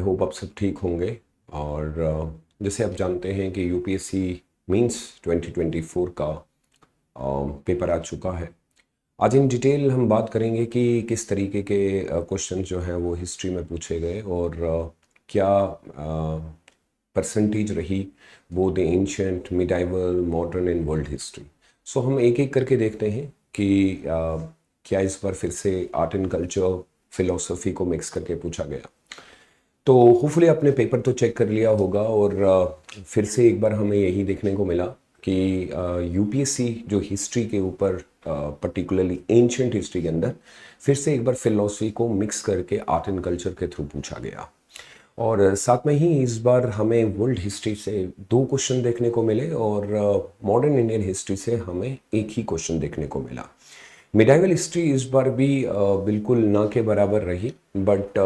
Hope आप सब ठीक होंगे। और जैसे आप जानते हैं कि यूपीएससी मींस 2024 का पेपर आ चुका है। आज इन डिटेल हम बात करेंगे कि किस तरीके के क्वेश्चन जो हैं वो हिस्ट्री में पूछे गए और क्या परसेंटेज रही वो the ancient, medieval, modern and world history. So हम एक एक करके देखते हैं कि क्या इस बार फिर से आर्ट एंड कल्चर, फिलोसफी को मिक्स करके पूछा गया। तो होपफुली आपने पेपर तो चेक कर लिया होगा और फिर से एक बार हमें यही देखने को मिला कि यूपीएससी जो हिस्ट्री के ऊपर पर्टिकुलरली एंशंट हिस्ट्री के अंदर फिर से एक बार फिलोसफी को मिक्स करके आर्ट एंड कल्चर के थ्रू पूछा गया। और साथ में ही इस बार हमें वर्ल्ड हिस्ट्री से 2 क्वेश्चन देखने को मिले और मॉडर्न इंडियन हिस्ट्री से हमें एक ही क्वेश्चन देखने को मिला। मिडाइवल हिस्ट्री इस बार भी बिल्कुल ना के बराबर रही, बट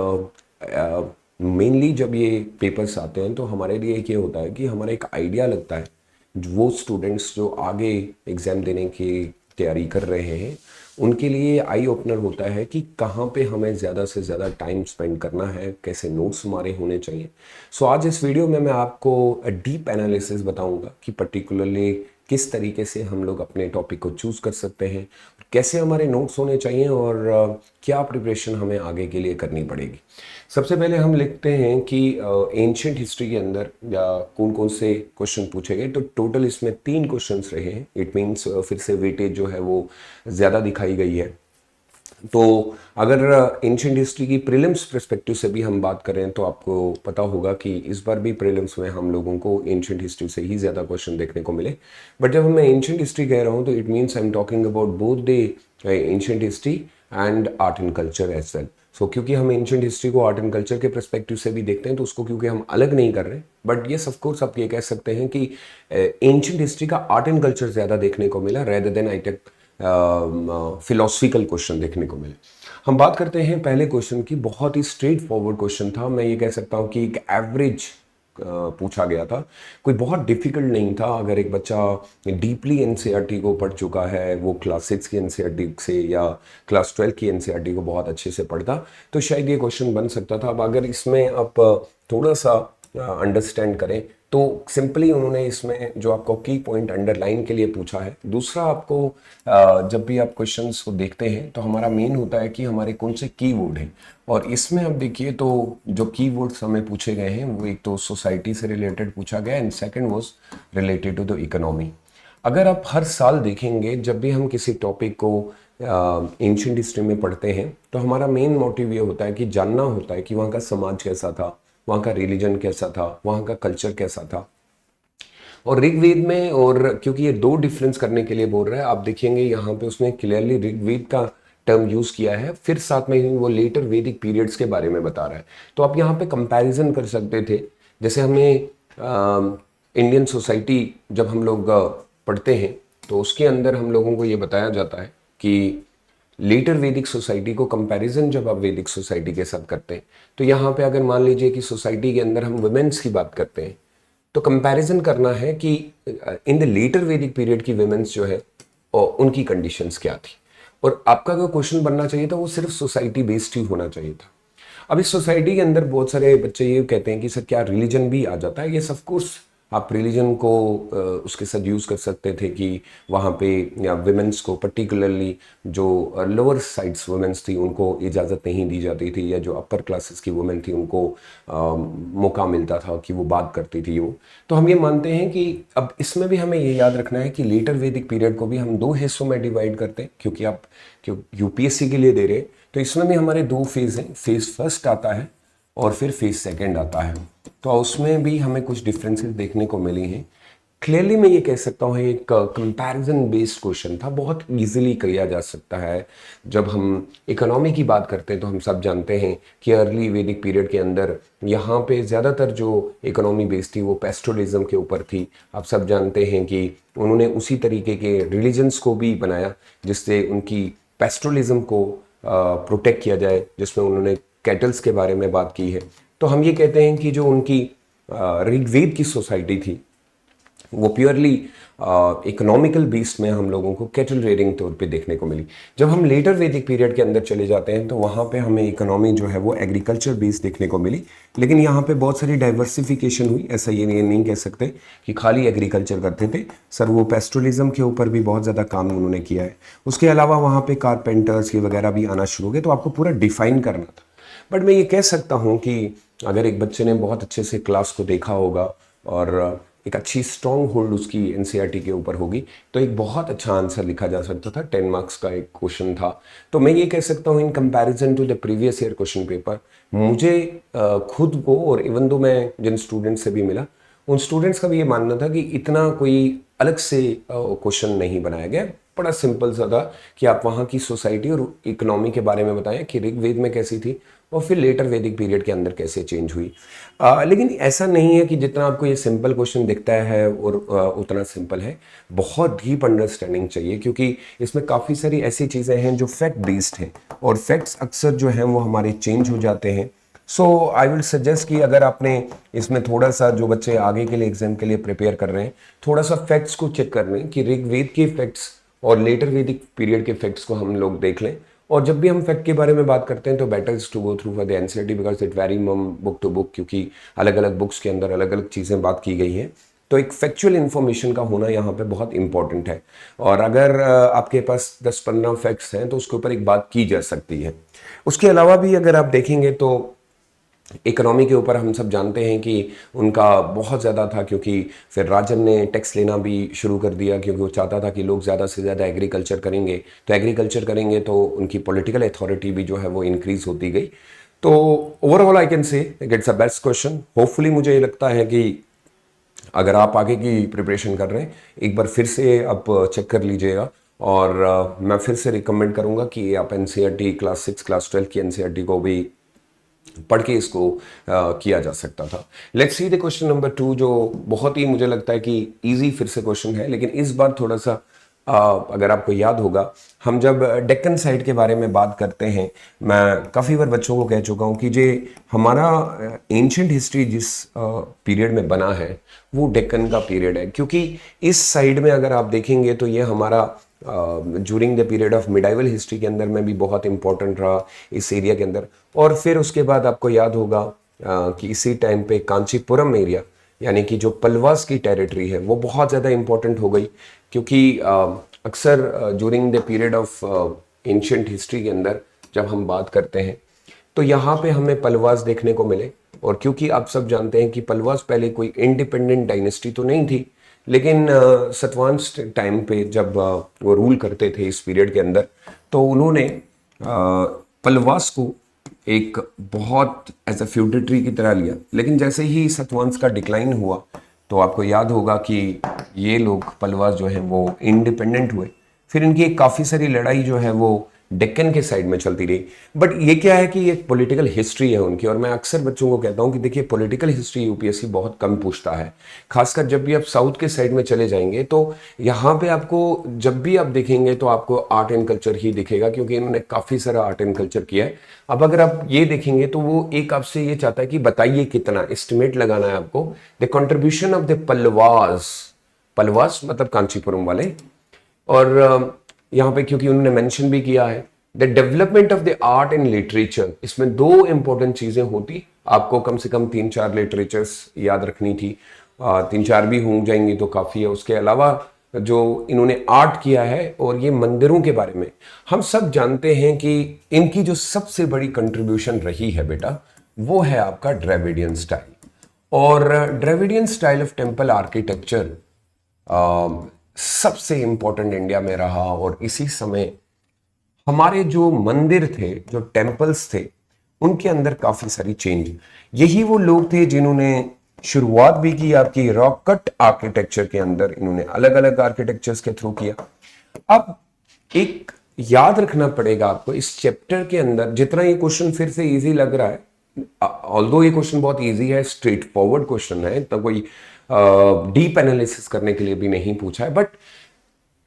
मेनली जब ये पेपर्स आते हैं तो हमारे लिए ये होता है कि हमारा एक आइडिया लगता है, वो स्टूडेंट्स जो आगे एग्ज़ाम देने की तैयारी कर रहे हैं उनके लिए आई ओपनर होता है कि कहाँ पे हमें ज़्यादा से ज़्यादा टाइम स्पेंड करना है, कैसे नोट्स हमारे होने चाहिए। सो आज इस वीडियो में मैं आपको डीप एनालिसिस बताऊंगा कि पर्टिकुलरली किस तरीके से हम लोग अपने टॉपिक को चूज़ कर सकते हैं, कैसे हमारे नोट्स होने चाहिए और क्या प्रिपरेशन हमें आगे के लिए करनी पड़ेगी। सबसे पहले हम लिखते हैं कि एंशियंट हिस्ट्री के अंदर या कौन कौन से क्वेश्चन पूछे गए। तो टोटल इसमें 3 क्वेश्चंस रहे हैं। इट मीन्स फिर से वेटेज जो है वो ज़्यादा दिखाई गई है। तो अगर एंशियंट हिस्ट्री की प्रीलिम्स पर्सपेक्टिव से भी हम बात करें तो आपको पता होगा कि इस बार भी प्रीलिम्स में हम लोगों को एंशियंट हिस्ट्री से ही ज़्यादा क्वेश्चन देखने को मिले। बट जब मैं एंशियंट हिस्ट्री कह रहा हूँ तो it means I am talking about both the ancient history and art and culture as well. So क्योंकि हम एंशियंट हिस्ट्री को आर्ट एंड कल्चर के पर्सपेक्टिव से भी देखते हैं तो उसको क्योंकि हम अलग नहीं कर रहे, बट ये ऑफ कोर्स आप ये कह सकते हैं कि एंशियंट हिस्ट्री का आर्ट एंड कल्चर ज़्यादा देखने को मिला rather than I take philosophical question देखने को मिले। हम बात करते हैं पहले क्वेश्चन की। बहुत ही स्ट्रेट फॉरवर्ड क्वेश्चन था। मैं ये कह सकता हूँ कि एक एवरेज पूछा गया था, कोई बहुत डिफिकल्ट नहीं था। अगर एक बच्चा डीपली एनसीईआरटी को पढ़ चुका है, वो क्लास 6 की एनसीईआरटी से या क्लास 12 की एनसीईआरटी को बहुत अच्छे से पढ़ता तो शायद ये क्वेश्चन बन सकता था। अब अगर इसमें आप थोड़ा सा अंडरस्टैंड करें तो सिंपली उन्होंने इसमें जो आपको की पॉइंट अंडरलाइन के लिए पूछा है। दूसरा, आपको जब भी आप क्वेश्चंस को देखते हैं तो हमारा मेन होता है कि हमारे कौन से कीवर्ड हैं। और इसमें आप देखिए तो जो कीवर्ड्स हमें पूछे गए हैं वो एक तो सोसाइटी से रिलेटेड पूछा गया and second was related to the economy. अगर आप हर साल देखेंगे जब भी हम किसी टॉपिक को एंशियंट हिस्ट्री में पढ़ते हैं तो हमारा मेन मोटिव ये होता है कि जानना होता है कि वहाँ का समाज कैसा था, वहाँ का रिलीजन कैसा था, वहाँ का कल्चर कैसा था। और ऋग्वेद में, और क्योंकि ये 2 डिफरेंस करने के लिए बोल रहा है, आप देखेंगे यहाँ पे उसने क्लियरली ऋग्वेद का टर्म यूज किया है, फिर साथ में ही वो लेटर वैदिक पीरियड्स के बारे में बता रहा है। तो आप यहाँ पे कंपैरिजन कर सकते थे। जैसे हमें इंडियन सोसाइटी जब हम लोग पढ़ते हैं तो उसके अंदर हम लोगों को ये बताया जाता है कि लेटर वैदिक सोसाइटी को कंपैरिजन जब आप वैदिक सोसाइटी के साथ करते हैं तो यहाँ पे अगर मान लीजिए कि सोसाइटी के अंदर हम वुमेन्स की बात करते हैं तो कंपैरिजन करना है कि इन द लेटर वैदिक पीरियड की वुमेन्स जो है और उनकी कंडीशंस क्या थी। और आपका जो क्वेश्चन बनना चाहिए था वो सिर्फ सोसाइटी बेस्ड ही होना चाहिए था। अब इस सोसाइटी के अंदर बहुत सारे बच्चे ये कहते हैं कि सर क्या रिलीजन भी आ जाता है। ये ऑफ कोर्स आप रिलीजन को उसके साथ यूज़ कर सकते थे कि वहाँ पे या वुमेन्स को पर्टिकुलरली जो लोअर साइड्स वुमेन्स थी उनको इजाज़त नहीं दी जाती थी, या जो अपर क्लासेस की वुमेन थी उनको मौका मिलता था कि वो बात करती थी वो। तो हम ये मानते हैं कि अब इसमें भी हमें ये याद रखना है कि लेटर वैदिक पीरियड को भी हम 2 हिस्सों में डिवाइड करते हैं, क्योंकि आप यूपीएससी के लिए दे रहे हैं तो इसमें भी हमारे 2 फेज़ हैं। फेज़ फर्स्ट आता है और फिर फेज़ सेकंड आता है। तो उसमें भी हमें कुछ डिफरेंसेस देखने को मिली हैं। क्लियरली मैं ये कह सकता हूँ एक कंपैरिजन बेस्ड क्वेश्चन था, बहुत इजीली किया जा सकता है। जब हम इकोनॉमी की बात करते हैं तो हम सब जानते हैं कि अर्ली वैदिक पीरियड के अंदर यहाँ पे ज़्यादातर जो इकोनॉमी बेस्ड थी वो पेस्टोरिज्म के ऊपर थी। आप सब जानते हैं कि उन्होंने उसी तरीके के रिलीजन्स को भी बनाया जिससे उनकी पेस्टोरिज्म को प्रोटेक्ट किया जाए, जिसमें उन्होंने कैटल्स के बारे में बात की है। तो हम ये कहते हैं कि जो उनकी ऋग्वेद की सोसाइटी थी वो प्योरली इकोनॉमिकल बीस्ट में हम लोगों को कैटल रेयरिंग तौर पे देखने को मिली। जब हम लेटर वैदिक पीरियड के अंदर चले जाते हैं तो वहाँ पे हमें इकोनॉमी जो है वो एग्रीकल्चर बेस्ड देखने को मिली, लेकिन यहाँ पे बहुत सारी डाइवर्सिफिकेशन हुई। ऐसा ये नहीं कह सकते कि खाली एग्रीकल्चर करते थे सर, वो पेस्टोलिज्म के ऊपर भी बहुत ज़्यादा काम उन्होंने किया है। उसके अलावा वहाँ पे कारपेंटर्स ये वगैरह भी आना शुरू हो गए, तो आपको पूरा डिफाइन करना था। बट मैं ये कह सकता हूँ कि अगर एक बच्चे ने बहुत अच्छे से क्लास को देखा होगा और एक अच्छी स्ट्रॉन्ग होल्ड उसकी एनसीईआरटी के ऊपर होगी तो एक बहुत अच्छा आंसर लिखा जा सकता था। 10 मार्क्स का एक क्वेश्चन था। तो मैं ये कह सकता हूँ in comparison to the previous year question paper, मुझे खुद को और इवन दो मैं जिन स्टूडेंट्स से भी मिला उन स्टूडेंट्स का भी ये मानना था कि इतना कोई अलग से क्वेश्चन नहीं बनाया गया, बड़ा सिंपल सा था कि आप वहाँ की सोसाइटी और इकोनॉमी के बारे में बताएं कि ऋग्वेद में कैसी थी और फिर लेटर वैदिक पीरियड के अंदर कैसे चेंज हुई। लेकिन ऐसा नहीं है कि जितना आपको ये सिंपल क्वेश्चन दिखता है और उतना सिंपल है। बहुत डीप अंडरस्टैंडिंग चाहिए क्योंकि इसमें काफ़ी सारी ऐसी चीज़ें हैं जो फैक्ट बेस्ड हैं और फैक्ट्स अक्सर जो हैं वो हमारे चेंज हो जाते हैं। सो आई विल सजेस्ट कि अगर आपने इसमें थोड़ा सा, जो बच्चे आगे के लिए एग्जाम के लिए प्रिपेयर कर रहे हैं, थोड़ा सा फैक्ट्स को चेक कर लें कि ऋग्वेद के फैक्ट्स और लेटर वैदिक पीरियड के फैक्ट्स को हम लोग देख लें। और जब भी हम फैक्ट के बारे में बात करते हैं तो better is to go through for the NCERT because it very book to book, क्योंकि अलग अलग बुक्स के अंदर अलग अलग चीज़ें बात की गई हैं। तो एक फैक्चुअल इन्फॉर्मेशन का होना यहाँ पे बहुत इंपॉर्टेंट है। और अगर आपके पास 10-15 फैक्ट्स हैं तो उसके ऊपर एक बात की जा सकती है। उसके अलावा भी अगर आप देखेंगे तो इकोनॉमी के ऊपर हम सब जानते हैं कि उनका बहुत ज़्यादा था, क्योंकि फिर राजन ने टैक्स लेना भी शुरू कर दिया क्योंकि वो चाहता था कि लोग ज़्यादा से ज़्यादा एग्रीकल्चर करेंगे, तो एग्रीकल्चर करेंगे तो उनकी पॉलिटिकल अथॉरिटी भी जो है वो इंक्रीज होती गई। तो ओवरऑल आई कैन से it's a best question. Hopefully मुझे ये लगता है कि अगर आप आगे की प्रिपरेशन कर रहे हैं एक बार फिर से आप चेक कर लीजिएगा। और मैं फिर से रिकमेंड करूँगा कि आप एनसीईआरटी क्लास 6 क्लास 12 की एनसीईआरटी को भी पढ़ के इसको किया जा सकता था। Let's see the question number 2, जो बहुत ही मुझे लगता है कि इजी फिर से क्वेश्चन है, लेकिन इस बार थोड़ा सा अगर आपको याद होगा, हम जब डेक्कन साइड के बारे में बात करते हैं, मैं काफ़ी बार बच्चों को कह चुका हूँ कि जो हमारा एंशियंट हिस्ट्री जिस पीरियड में बना है वो डेक्कन का पीरियड है। क्योंकि इस साइड में अगर आप देखेंगे तो ये हमारा during the period of medieval history के अंदर में भी बहुत इंपॉर्टेंट रहा इस एरिया के अंदर। और फिर उसके बाद आपको याद होगा कि इसी टाइम पे कांचीपुरम एरिया, यानी कि जो पलवास की टेरिटरी है, वो बहुत ज़्यादा इंपॉर्टेंट हो गई। क्योंकि अक्सर during the period of ancient history के अंदर जब हम बात करते हैं तो यहाँ पे हमें पलवास देखने को मिले। और क्योंकि आप सब जानते हैं कि पलवास पहले कोई इंडिपेंडेंट डायनेस्टी तो नहीं थी, लेकिन सतवाहन टाइम पे जब वो रूल करते थे इस पीरियड के अंदर, तो उन्होंने पलवास को एक बहुत एज अ फ्यूडेटरी की तरह लिया। लेकिन जैसे ही सतवंश का डिक्लाइन हुआ तो आपको याद होगा कि ये लोग पलवास जो है वो इंडिपेंडेंट हुए। फिर इनकी एक काफ़ी सारी लड़ाई जो है वो डेक्कन के साइड में चलती रही। बट ये क्या है कि ये पॉलिटिकल हिस्ट्री है उनकी, और मैं अक्सर बच्चों को कहता हूँ कि देखिए पॉलिटिकल हिस्ट्री यूपीएससी बहुत कम पूछता है। खासकर जब भी आप साउथ के साइड में चले जाएंगे तो यहाँ पे आपको जब भी आप देखेंगे तो आपको आर्ट एंड कल्चर ही दिखेगा, क्योंकि इन्होंने काफ़ी सारा आर्ट एंड कल्चर किया है। अब अगर आप ये देखेंगे तो वो एक आपसे ये चाहता है कि बताइए कितना, एस्टिमेट लगाना है आपको, the contribution of the Pallavas, Pallavas मतलब कांचीपुरम वाले। और यहाँ पे क्योंकि उन्होंने मेंशन भी किया है the development of the art and literature, इसमें दो इंपॉर्टेंट चीजें होती, आपको कम से कम 3-4 लिटरेचर्स याद रखनी थी। 3-4 भी हो जाएंगी तो काफ़ी है। उसके अलावा जो इन्होंने आर्ट किया है और ये मंदिरों के बारे में हम सब जानते हैं कि इनकी जो सबसे बड़ी कंट्रीब्यूशन रही है बेटा, वो है आपका ड्रेविडियन स्टाइल। और Dravidian style of temple architecture सबसे इंपॉर्टेंट इंडिया में रहा। और इसी समय हमारे जो मंदिर थे, जो टेम्पल्स थे, उनके अंदर काफी सारी चेंज, यही वो लोग थे जिन्होंने शुरुआत भी की आपकी रॉक कट आर्किटेक्चर के अंदर। इन्होंने अलग अलग आर्किटेक्चर्स के थ्रू किया। अब एक याद रखना पड़ेगा आपको इस चैप्टर के अंदर, जितना ये क्वेश्चन फिर से इजी लग रहा है, ऑल्दो ये क्वेश्चन बहुत इजी है, स्ट्रेट फॉरवर्ड क्वेश्चन है, तो कोई डीप एनालिसिस करने के लिए भी नहीं पूछा है, बट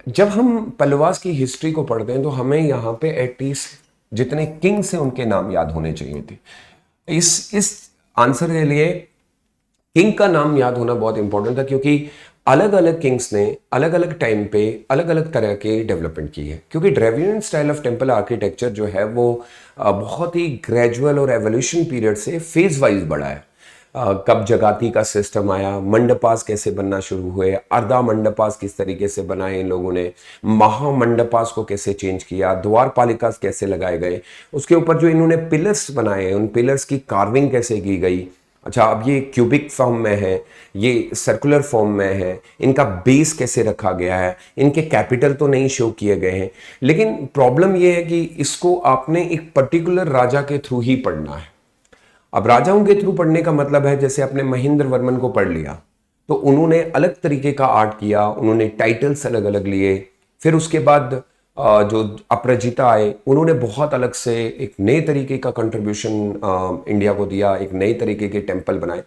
जब हम पलवास की हिस्ट्री को पढ़ते हैं तो हमें यहाँ पे एटलीस्ट जितने किंग्स हैं उनके नाम याद होने चाहिए थे। इस आंसर के लिए किंग का नाम याद होना बहुत इंपॉर्टेंट था, क्योंकि अलग अलग किंग्स ने अलग अलग टाइम पे अलग अलग तरह के डेवलपमेंट की है, क्योंकि Dravidian style of temple architecture जो है वो बहुत ही ग्रेजुअल और एवोल्यूशन पीरियड से फेज वाइज बढ़ा है। कब जगाती का सिस्टम आया, मंडपास कैसे बनना शुरू हुए, अर्धा मंडपास किस तरीके से बनाए इन लोगों ने, महामंडपास को कैसे चेंज किया, द्वारपालिका कैसे लगाए गए, उसके ऊपर जो इन्होंने पिलर्स बनाए उन पिलर्स की कार्विंग कैसे की गई। अच्छा, अब ये क्यूबिक फॉर्म में है, ये सर्कुलर फॉर्म में है, इनका बेस कैसे रखा गया है, इनके कैपिटल तो नहीं शो किए गए हैं, लेकिन प्रॉब्लम ये है कि इसको आपने एक पर्टिकुलर राजा के थ्रू ही पढ़ना है। अब राजाओं के थ्रू पढ़ने का मतलब है, जैसे आपने महेंद्र वर्मन को पढ़ लिया तो उन्होंने अलग तरीके का आर्ट किया, उन्होंने टाइटल्स अलग अलग लिए। फिर उसके बाद जो अपराजिता आए उन्होंने बहुत अलग से एक नए तरीके का कंट्रीब्यूशन इंडिया को दिया, एक नए तरीके के टेम्पल बनाए।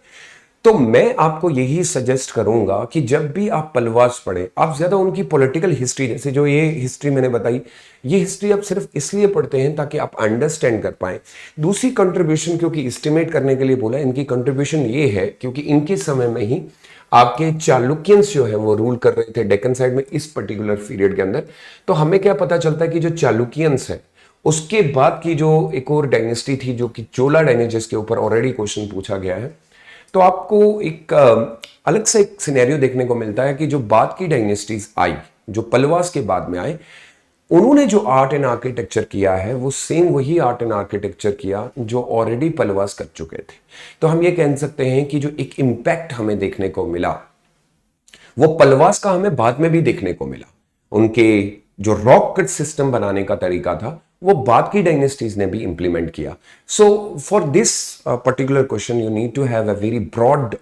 तो मैं आपको यही सजेस्ट करूंगा कि जब भी आप पलवास पढ़ें, आप ज्यादा उनकी पॉलिटिकल हिस्ट्री, जैसे जो ये हिस्ट्री मैंने बताई, ये हिस्ट्री आप सिर्फ इसलिए पढ़ते हैं ताकि आप अंडरस्टैंड कर पाएं। दूसरी कंट्रीब्यूशन, क्योंकि एस्टिमेट करने के लिए बोला, इनकी कंट्रीब्यूशन ये है क्योंकि इनके समय में ही आपके चालुक्यंस जो है वो रूल कर रहे थे डेक्कन साइड में इस पर्टिकुलर पीरियड के अंदर। तो हमें क्या पता चलता है कि जो चालुक्यंस है उसके बाद की जो एक और डायनेस्टी थी जो कि चोला डायनेस्टी, जिसके ऊपर ऑलरेडी क्वेश्चन पूछा गया है, तो आपको एक अलग से एक सिनेरियो देखने को मिलता है कि जो बाद की डायनेस्टीज आई, जो पलवास के बाद में आए, उन्होंने जो आर्ट एंड आर्किटेक्चर किया है वो सेम वही आर्ट एंड आर्किटेक्चर किया जो ऑलरेडी पलवास कर चुके थे। तो हम ये कह सकते हैं कि जो एक इम्पैक्ट हमें देखने को मिला वो पलवास का हमें बाद में भी देखने को मिला। उनके जो रॉक कट सिस्टम बनाने का तरीका था वो बाद की डायनेस्टीज ने भी इंप्लीमेंट किया। So for this particular question you need to have a very broad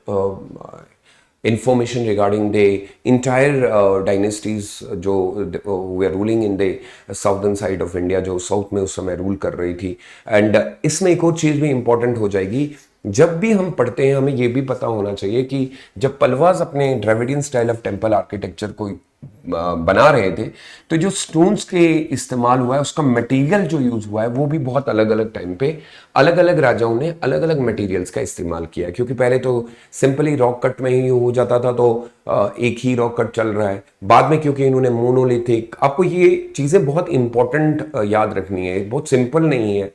information regarding the entire dynasties जो were ruling in the southern side of India, जो साउथ में उस समय रूल कर रही थी। एंड इसमें एक और चीज़ भी इंपॉर्टेंट हो जाएगी, जब भी हम पढ़ते हैं हमें ये भी पता होना चाहिए कि जब पलवास अपने Dravidian style of temple architecture को बना रहे थे तो जो स्टोन्स के इस्तेमाल हुआ है, उसका मटेरियल जो यूज हुआ है वो भी बहुत अलग अलग टाइम पे अलग अलग राजाओं ने अलग अलग मटेरियल्स का इस्तेमाल किया है। क्योंकि पहले तो सिंपली रॉक कट में ही हो जाता था, तो एक ही रॉक कट चल रहा है। बाद में क्योंकि इन्होंने मोनोलिथिक, आपको ये चीज़ें बहुत इंपॉर्टेंट याद रखनी है, बहुत सिंपल नहीं है।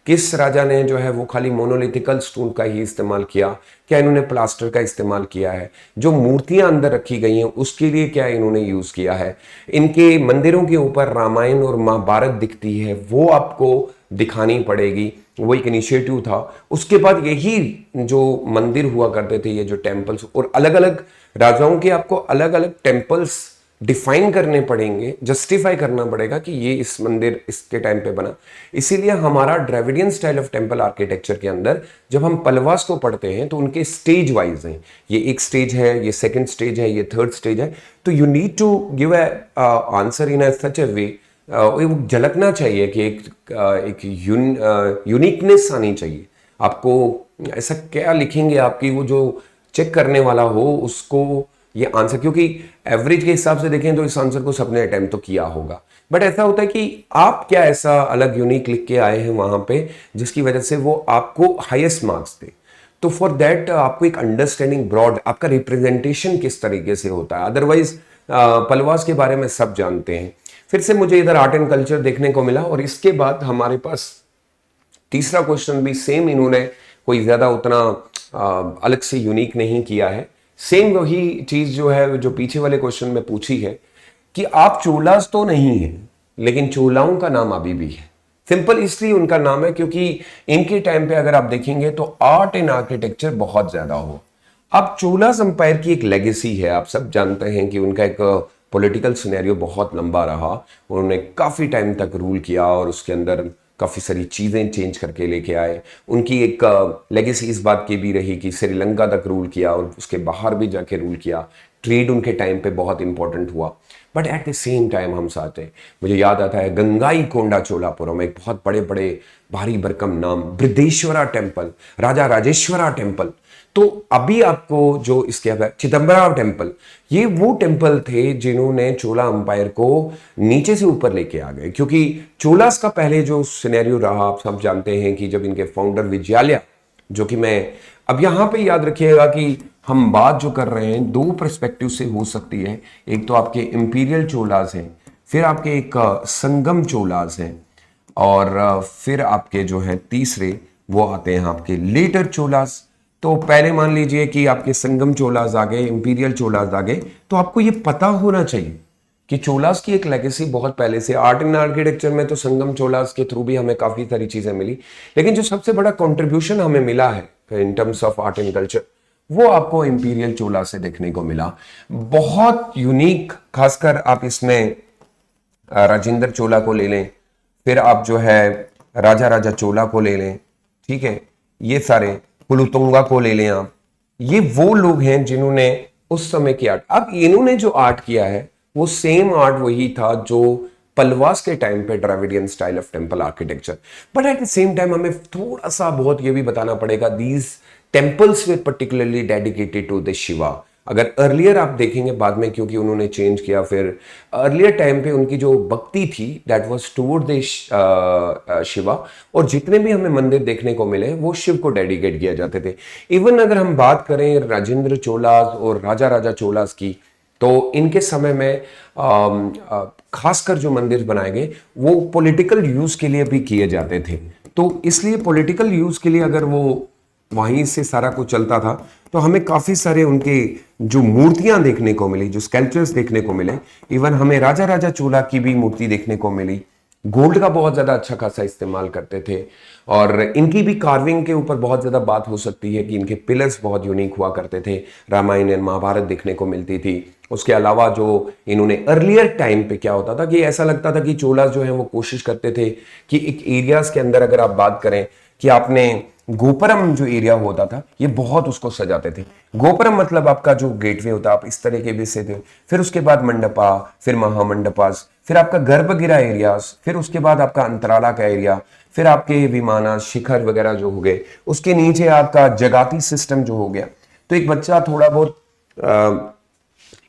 किस राजा ने जो है वो खाली मोनोलिथिकल स्टोन का ही इस्तेमाल किया, क्या इन्होंने प्लास्टर का इस्तेमाल किया है, जो मूर्तियां अंदर रखी गई हैं उसके लिए क्या इन्होंने यूज किया है, इनके मंदिरों के ऊपर रामायण और महाभारत दिखती है वो आपको दिखानी पड़ेगी। वो एक इनिशिएटिव था। उसके बाद यही जो मंदिर हुआ करते थे, ये जो टेम्पल्स, और अलग अलग राजाओं के आपको अलग अलग टेम्पल्स डिफाइन करने पड़ेंगे, जस्टिफाई करना पड़ेगा कि ये इस मंदिर इसके टाइम पे बना। इसीलिए हमारा Dravidian style of temple architecture के अंदर जब हम पलवास को पढ़ते हैं तो उनके स्टेज वाइज हैं। ये एक स्टेज है, ये सेकंड स्टेज है, ये थर्ड स्टेज है। तो you need to give a answer in such a way, वो झलकना चाहिए कि एक यूनिकनेस आनी चाहिए। आपको ऐसा क्या लिखेंगे आपकी वो जो चेक करने वाला हो उसको ये आंसर, क्योंकि एवरेज के हिसाब से देखें तो इस आंसर को सबने अटेम्प्ट तो किया होगा, बट ऐसा होता है कि आप क्या ऐसा अलग यूनिक लिख के आए हैं वहां पे जिसकी वजह से वो आपको हाईएस्ट मार्क्स दे। तो फॉर दैट आपको एक अंडरस्टैंडिंग ब्रॉड, आपका रिप्रेजेंटेशन किस तरीके से होता है। अदरवाइज पलवास के बारे में सब जानते हैं। फिर से मुझे इधर आर्ट एंड कल्चर देखने को मिला, और इसके बाद हमारे पास तीसरा क्वेश्चन भी सेम, इन्होंने कोई ज्यादा उतना अलग से यूनिक नहीं किया है। सेम वही चीज जो है जो पीछे वाले क्वेश्चन में पूछी है कि आप चोलास तो नहीं है लेकिन चोलाओं का नाम अभी भी है। सिंपल इसलिए उनका नाम है क्योंकि इनके टाइम पे अगर आप देखेंगे तो आर्ट एंड आर्किटेक्चर बहुत ज्यादा हो। अब चोलास अंपायर की एक लेगेसी है, आप सब जानते हैं कि उनका एक पॉलिटिकल सिनेरियो बहुत लंबा रहा, उन्होंने काफी टाइम तक रूल किया और उसके अंदर काफ़ी सारी चीज़ें चेंज करके लेके आए। उनकी एक लेगेसी इस बात की भी रही कि श्रीलंका तक रूल किया और उसके बाहर भी जाके रूल किया। ट्रेड उनके टाइम पे बहुत इंपॉर्टेंट हुआ। But at the same time हम साथ हैं, मुझे याद आता है गंगाई कोंडा चोलापुरम, एक बहुत बड़े बड़े भारी भरकम नाम, बृहदेश्वरा टेम्पल, राजा राजेश्वरा टेम्पल। तो अभी आपको जो इसके अगर चिदम्बरा टेम्पल, ये वो टेम्पल थे जिन्होंने चोला अंपायर को नीचे से ऊपर लेके आ गए। क्योंकि चोलास का पहले जो सिनेरियो रहा आप सब जानते हैं कि जब इनके फाउंडर विजयालया, जो कि मैं अब यहां पे याद रखिएगा कि हम बात जो कर रहे हैं दो पर्सपेक्टिव से हो सकती है। एक तो आपके इंपीरियल चोलाज हैं, फिर आपके एक संगम चोलाज हैं, और फिर आपके जो है तीसरे वो आते हैं आपके लेटर चोलाज। तो पहले मान लीजिए कि आपके संगम चोलाज आ गए, इंपीरियल चोलाज आ गए, तो आपको ये पता होना चाहिए कि चोलास की एक लेगेसी बहुत पहले से। आर्ट एंड आर्किटेक्चर में तो संगम चोलास के थ्रू भी हमें काफी सारी चीजें मिली, लेकिन जो सबसे बड़ा कंट्रीब्यूशन हमें मिला है इन terms of art and culture, वो आपको इंपीरियल चोला से देखने को मिला। बहुत यूनिक, खासकर आप इसमें राजेंद्र चोला को ले लें, फिर आप जो है राजा राजा चोला को ले लें, ठीक है, ये सारे कुलुतुंगा को ले लें आप। ये वो लोग हैं जिन्होंने उस समय की आर्ट, अब इन्होंने जो आर्ट किया है वो सेम आर्ट वही था जो पलवास के टाइम पे Dravidian style of temple architecture. But at the same time हमें थोड़ा सा बहुत ये भी बताना पड़ेगा, these temples were particularly dedicated to the Shiva. अगर अर्लियर आप देखेंगे बाद में, क्योंकि उन्होंने चेंज किया, फिर अर्लियर टाइम पे उनकी जो भक्ति थी that was toward the Shiva, और जितने भी हमें मंदिर देखने को मिले वो शिव को डेडिकेट किया जाते थे। इवन अगर हम बात करें राजेंद्र चोलास और राजा राजा चोलास की, तो इनके समय में खासकर जो मंदिर बनाए गए वो पॉलिटिकल यूज के लिए भी किए जाते थे। तो इसलिए पॉलिटिकल यूज के लिए अगर वो वहीं से सारा कुछ चलता था, तो हमें काफी सारे उनके जो मूर्तियां देखने को मिली, जो स्कल्पचर्स देखने को मिले। इवन हमें राजा राजा चोला की भी मूर्ति देखने को मिली। गोल्ड का बहुत ज्यादा अच्छा खासा इस्तेमाल करते थे, और इनकी भी कार्विंग के ऊपर बहुत ज्यादा बात हो सकती है कि इनके पिलर्स बहुत यूनिक हुआ करते थे। रामायण और महाभारत देखने को मिलती थी। उसके अलावा जो इन्होंने अर्लियर टाइम पे क्या होता था कि ऐसा लगता था कि चोला जो है वो कोशिश करते थे कि एक एरियाज के अंदर, अगर आप बात करें कि आपने गोपुरम जो एरिया होता था, ये बहुत उसको सजाते थे। गोपुरम मतलब आपका जो गेटवे होता है, आप इस तरह के भी से थे। फिर उसके बाद मंडपा, फिर महामंडपास, फिर आपका गर्भगिरा एरियाज, फिर उसके बाद आपका अंतराला का एरिया, फिर आपके विमाना शिखर वगैरह जो हो गए, उसके नीचे आपका जगाती सिस्टम जो हो गया। तो एक बच्चा थोड़ा बहुत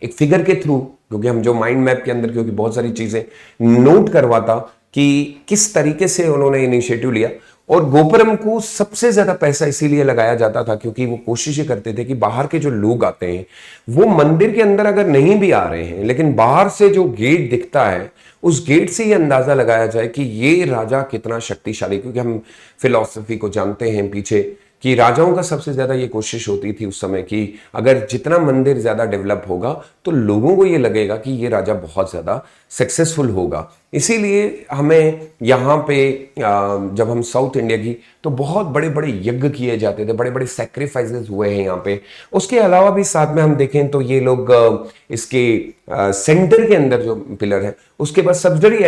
एक फिगर के थ्रू, क्योंकि हम जो माइंड मैप के अंदर क्योंकि बहुत सारी चीजें नोट करवाता कि किस तरीके से उन्होंने इनिशिएटिव लिया। और गोपुरम को सबसे ज्यादा पैसा इसीलिए लगाया जाता था क्योंकि वो कोशिश करते थे कि बाहर के जो लोग आते हैं वो मंदिर के अंदर अगर नहीं भी आ रहे हैं, लेकिन बाहर से जो गेट दिखता है उस गेट से ये अंदाजा लगाया जाए कि ये राजा कितना शक्तिशाली। क्योंकि हम फिलॉसफी को जानते हैं पीछे कि राजाओं का सबसे ज्यादा ये कोशिश होती थी उस समय कि अगर जितना मंदिर ज्यादा डेवलप होगा तो लोगों को ये लगेगा कि ये राजा बहुत ज्यादा सक्सेसफुल होगा। इसीलिए हमें यहाँ पे जब हम साउथ इंडिया की, तो बहुत बड़े बड़े यज्ञ किए जाते थे, बड़े बड़े सैक्रिफाइसेस हुए हैं यहाँ पे। उसके अलावा भी साथ में हम देखें तो ये लोग इसके सेंटर के अंदर जो पिलर है उसके बाद सब्सिडरी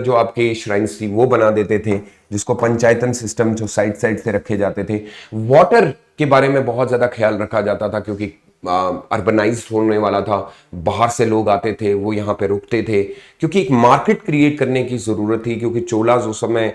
जो आपके श्राइन्स थी वो बना देते थे, जिसको पंचायतन सिस्टम जो साइड साइड से रखे जाते थे। वाटर के बारे में बहुत ज्यादा ख्याल रखा जाता था क्योंकि अर्बनाइज्ड होने वाला था, बाहर से लोग आते थे, वो यहाँ पे रुकते थे, क्योंकि एक मार्केट क्रिएट करने की जरूरत थी। क्योंकि चोलाज उस समय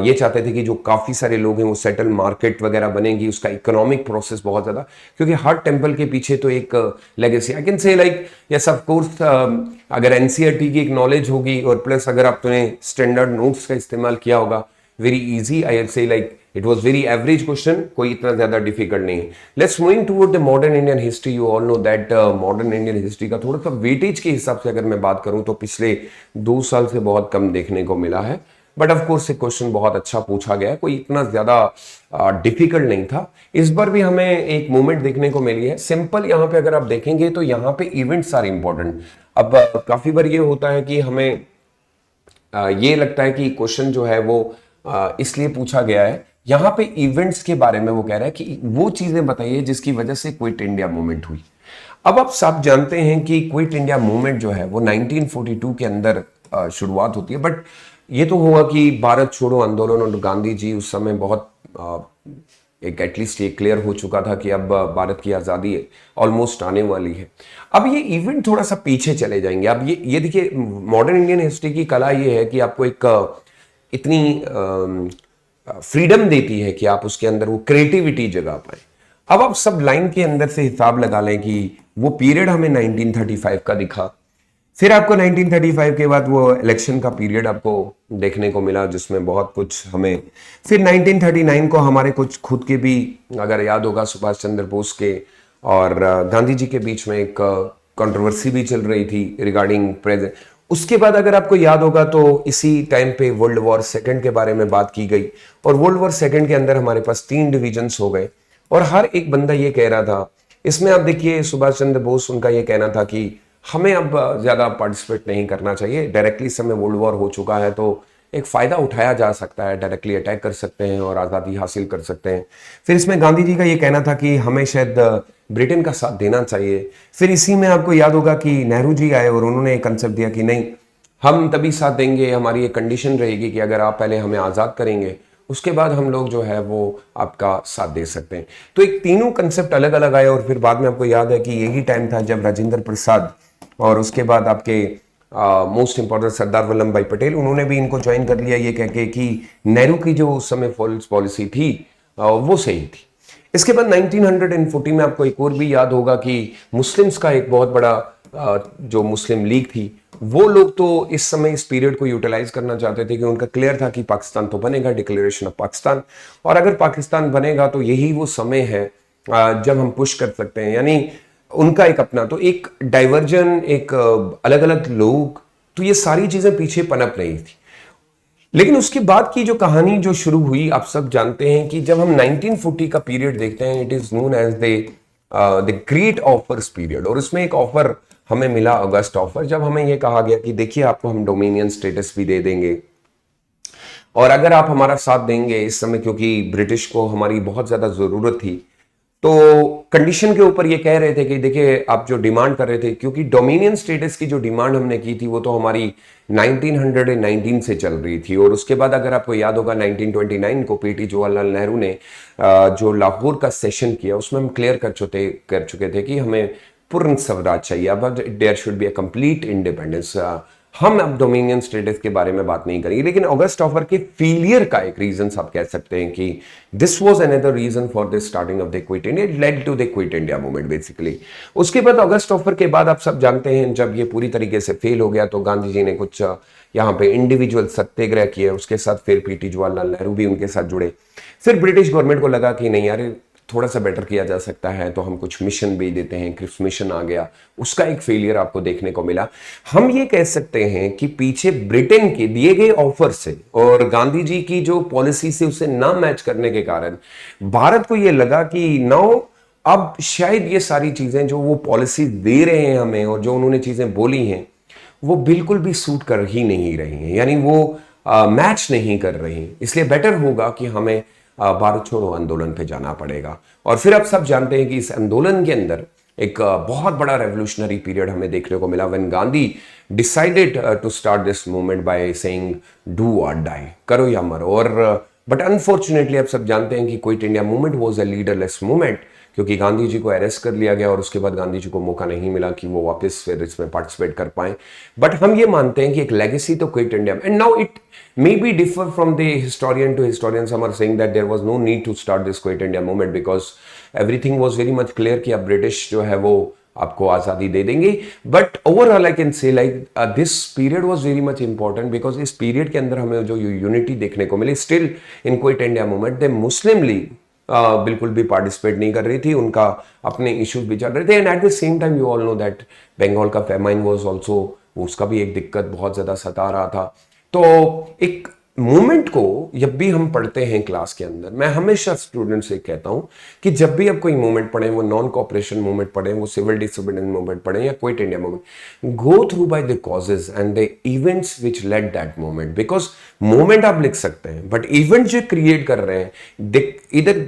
ये चाहते थे कि जो काफी सारे लोग हैं वो सेटल, मार्केट वगैरह बनेगी, उसका इकोनॉमिक प्रोसेस बहुत ज्यादा, क्योंकि हर टेम्पल के पीछे तो एक legacy, I can say like yes of course, अगर एनसीईआरटी की एक नॉलेज होगी और प्लस अगर आपने स्टैंडर्ड नोट्स का इस्तेमाल किया होगा, very easy, I will say like it was very average question, कोई इतना ज्यादा डिफिकल्ट नहीं है। Let's moving toward the modern Indian history. You all know that modern Indian history का थोड़ा सा वेटेज के हिसाब से अगर मैं बात करूं तो पिछले 2 साल से बहुत कम देखने को मिला है। बट ऑफ कोर्स ये क्वेश्चन बहुत अच्छा पूछा गया है, कोई इतना ज्यादा डिफिकल्ट नहीं था। इस बार भी हमें एक मूवमेंट देखने को मिली है सिंपल। यहाँ पे अगर आप देखेंगे तो यहाँ पे इवेंट्स आर इंपॉर्टेंट। अब काफी बार ये होता है कि हमें ये लगता है कि क्वेश्चन जो है वो इसलिए पूछा गया है, यहां पे इवेंट्स के बारे में वो कह रहा है कि वो चीजें बताइए जिसकी वजह से क्विट इंडिया मूवमेंट हुई। अब आप सब जानते हैं कि क्विट इंडिया मूवमेंट जो है वो 1942 के अंदर शुरुआत होती है। बट ये तो हुआ कि भारत छोड़ो आंदोलन और गांधी जी उस समय बहुत एक एटलीस्ट ये क्लियर हो चुका था कि अब भारत की आज़ादी ऑलमोस्ट आने वाली है। अब ये इवेंट थोड़ा सा पीछे चले जाएंगे। अब ये देखिए, मॉडर्न इंडियन हिस्ट्री की कला ये है कि आपको एक इतनी फ्रीडम देती है कि आप उसके अंदर वो क्रिएटिविटी जगा पाए। अब आप सब लाइन के अंदर से हिसाब लगा लें कि वो पीरियड हमें 1935 का दिखा, फिर आपको 1935 के बाद वो इलेक्शन का पीरियड आपको देखने को मिला जिसमें बहुत कुछ हमें, फिर 1939 को हमारे कुछ खुद के भी, अगर याद होगा, सुभाष चंद्र बोस के और गांधी जी के बीच में एक कंट्रोवर्सी भी चल रही थी रिगार्डिंग प्रेजेंट। उसके बाद अगर आपको याद होगा तो इसी टाइम पे वर्ल्ड वॉर सेकंड के बारे में बात की गई, और वर्ल्ड वॉर सेकंड के अंदर हमारे पास 3 डिविजन्स हो गए, और हर एक बंदा ये कह रहा था, इसमें आप देखिए सुभाष चंद्र बोस, उनका ये कहना था कि हमें अब ज्यादा पार्टिसिपेट नहीं करना चाहिए, डायरेक्टली इस समय वर्ल्ड वॉर हो चुका है तो एक फायदा उठाया जा सकता है, डायरेक्टली अटैक कर सकते हैं और आज़ादी हासिल कर सकते हैं। फिर इसमें गांधी जी का ये कहना था कि हमें शायद ब्रिटेन का साथ देना चाहिए। फिर इसी में आपको याद होगा कि नेहरू जी आए और उन्होंने एक कंसेप्ट दिया कि नहीं, हम तभी साथ देंगे, हमारी एक कंडीशन रहेगी कि अगर आप पहले हमें आज़ाद करेंगे उसके बाद हम लोग जो है वो आपका साथ दे सकते हैं। तो एक तीनों कंसेप्ट अलग अलग आए, और फिर बाद में आपको याद है कि यही टाइम था जब राजेंद्र प्रसाद और उसके बाद आपके मोस्ट इंपॉर्टेंट सरदार वल्लभ भाई पटेल, उन्होंने भी इनको ज्वाइन कर लिया ये कह के कि नेहरू की जो उस समय फॉरेन पॉलिसी थी वो सही थी। इसके बाद 1940 में आपको एक और भी याद होगा कि मुस्लिम्स का एक बहुत बड़ा जो मुस्लिम लीग थी, वो लोग तो इस समय इस पीरियड को यूटिलाइज करना चाहते थे कि उनका क्लियर था कि पाकिस्तान तो बनेगा, डिक्लेरेशन ऑफ पाकिस्तान, और अगर पाकिस्तान बनेगा तो यही वो समय है जब हम पुश कर सकते हैं। यानी उनका एक अपना तो एक डाइवर्जन, एक अलग अलग लोग, तो ये सारी चीजें पीछे पनप रही थी। लेकिन उसके बाद की जो कहानी जो शुरू हुई, आप सब जानते हैं कि जब हम 1940 का पीरियड देखते हैं, it is known as the great offers period, और उसमें एक ऑफर हमें मिला, अगस्त ऑफर, जब हमें यह कहा गया कि देखिए आपको हम डोमिनियन स्टेटस भी दे देंगे, और अगर आप हमारा साथ देंगे इस समय, क्योंकि ब्रिटिश को हमारी बहुत ज्यादा जरूरत थी, तो कंडीशन के ऊपर ये कह रहे थे कि देखिए आप जो डिमांड कर रहे थे, क्योंकि डोमिनियन स्टेटस की जो डिमांड हमने की थी वो तो हमारी 1919 से चल रही थी, और उसके बाद अगर आपको याद होगा 1929 को पीटी जवाहरलाल नेहरू ने जो लाहौर का सेशन किया, उसमें हम क्लियर कर चुके थे कि हमें पूर्ण स्वराज चाहिए, अब there should be a complete independence. हम अब डोमिनियन स्टेटस के बारे में बात नहीं करेंगे, लेकिन अगस्त ऑफर के फेलियर का एक रीजन आप कह सकते हैं कि this was another reason for the starting of the Quit India, it led to the Quit India movement basically. उसके बाद अगस्त ऑफर के बाद आप सब जानते हैं जब ये पूरी तरीके से फेल हो गया तो गांधी जी ने कुछ यहाँ पे इंडिविजुअल सत्याग्रह किए, उसके साथ फिर पीटी जवाहरलाल नेहरू भी उनके साथ जुड़े। फिर ब्रिटिश गवर्नमेंट को लगा कि नहीं यार, थोड़ा सा बेटर किया जा सकता है, तो हम कुछ मिशन भेज देते हैं, क्रिप्स मिशन आ गया, उसका एक फेलियर आपको देखने को मिला। हम ये कह सकते हैं कि पीछे ब्रिटेन के दिए गए ऑफर से और गांधी जी की जो पॉलिसी से उसे ना मैच करने के कारण भारत को ये लगा कि नाउ अब शायद ये सारी चीजें जो वो पॉलिसी दे रहे हैं हमें और जो उन्होंने चीजें बोली हैं वो बिल्कुल भी सूट कर ही नहीं रही हैं, यानी वो मैच नहीं कर रही। इसलिए बेटर होगा कि हमें भारत छोड़ो आंदोलन पे जाना पड़ेगा। और फिर आप सब जानते हैं कि इस आंदोलन के अंदर एक बहुत बड़ा रेवोल्यूशनरी पीरियड हमें देखने को मिला when Gandhi decided to start this movement by saying do or die, करो या मरो। और बट अनफॉर्चुनेटली आप सब जानते हैं कि quit India movement was a leaderless movement, क्योंकि गांधी जी को अरेस्ट कर लिया गया और उसके बाद गांधी जी को मौका नहीं मिला कि वो वापस फिर इसमें पार्टिसिपेट कर पाए। बट हम ये मानते हैं कि एक लेगेसी तो quit India, and now it may be differ from the historian to historian. Some are saying that there was no need to start this quit India movement because everything was very much clear कि अब British जो है वो आपको आज़ादी दे देंगे। But overall I can say like this period was very much important because इस पीरियड के अंदर हमें जो यूनिटी देखने को मिली still in Quit India movement, the Muslim League बिल्कुल भी पार्टिसिपेट नहीं कर रही थी, उनका अपने इश्यूज भी चल रहे थे। And at the same time you all know that Bengal का फेमाइन वाज आल्सो, उसका भी एक दिक्कत बहुत ज़्यादा सता रहा था। तो एक मूवमेंट को जब भी हम पढ़ते हैं क्लास के अंदर, मैं हमेशा स्टूडेंट से कहता हूं कि जब भी आप कोई मूवमेंट पढ़ें, वो नॉन कॉपरेशन मूवमेंट पढ़ें, वो सिविल डिसोबीडियंस मूवमेंट पढ़ें या quit India movement, go through by the causes and the events which lead that movement. Because movement आप लिख सकते हैं बट इवेंट जो क्रिएट कर रहे हैं, इधर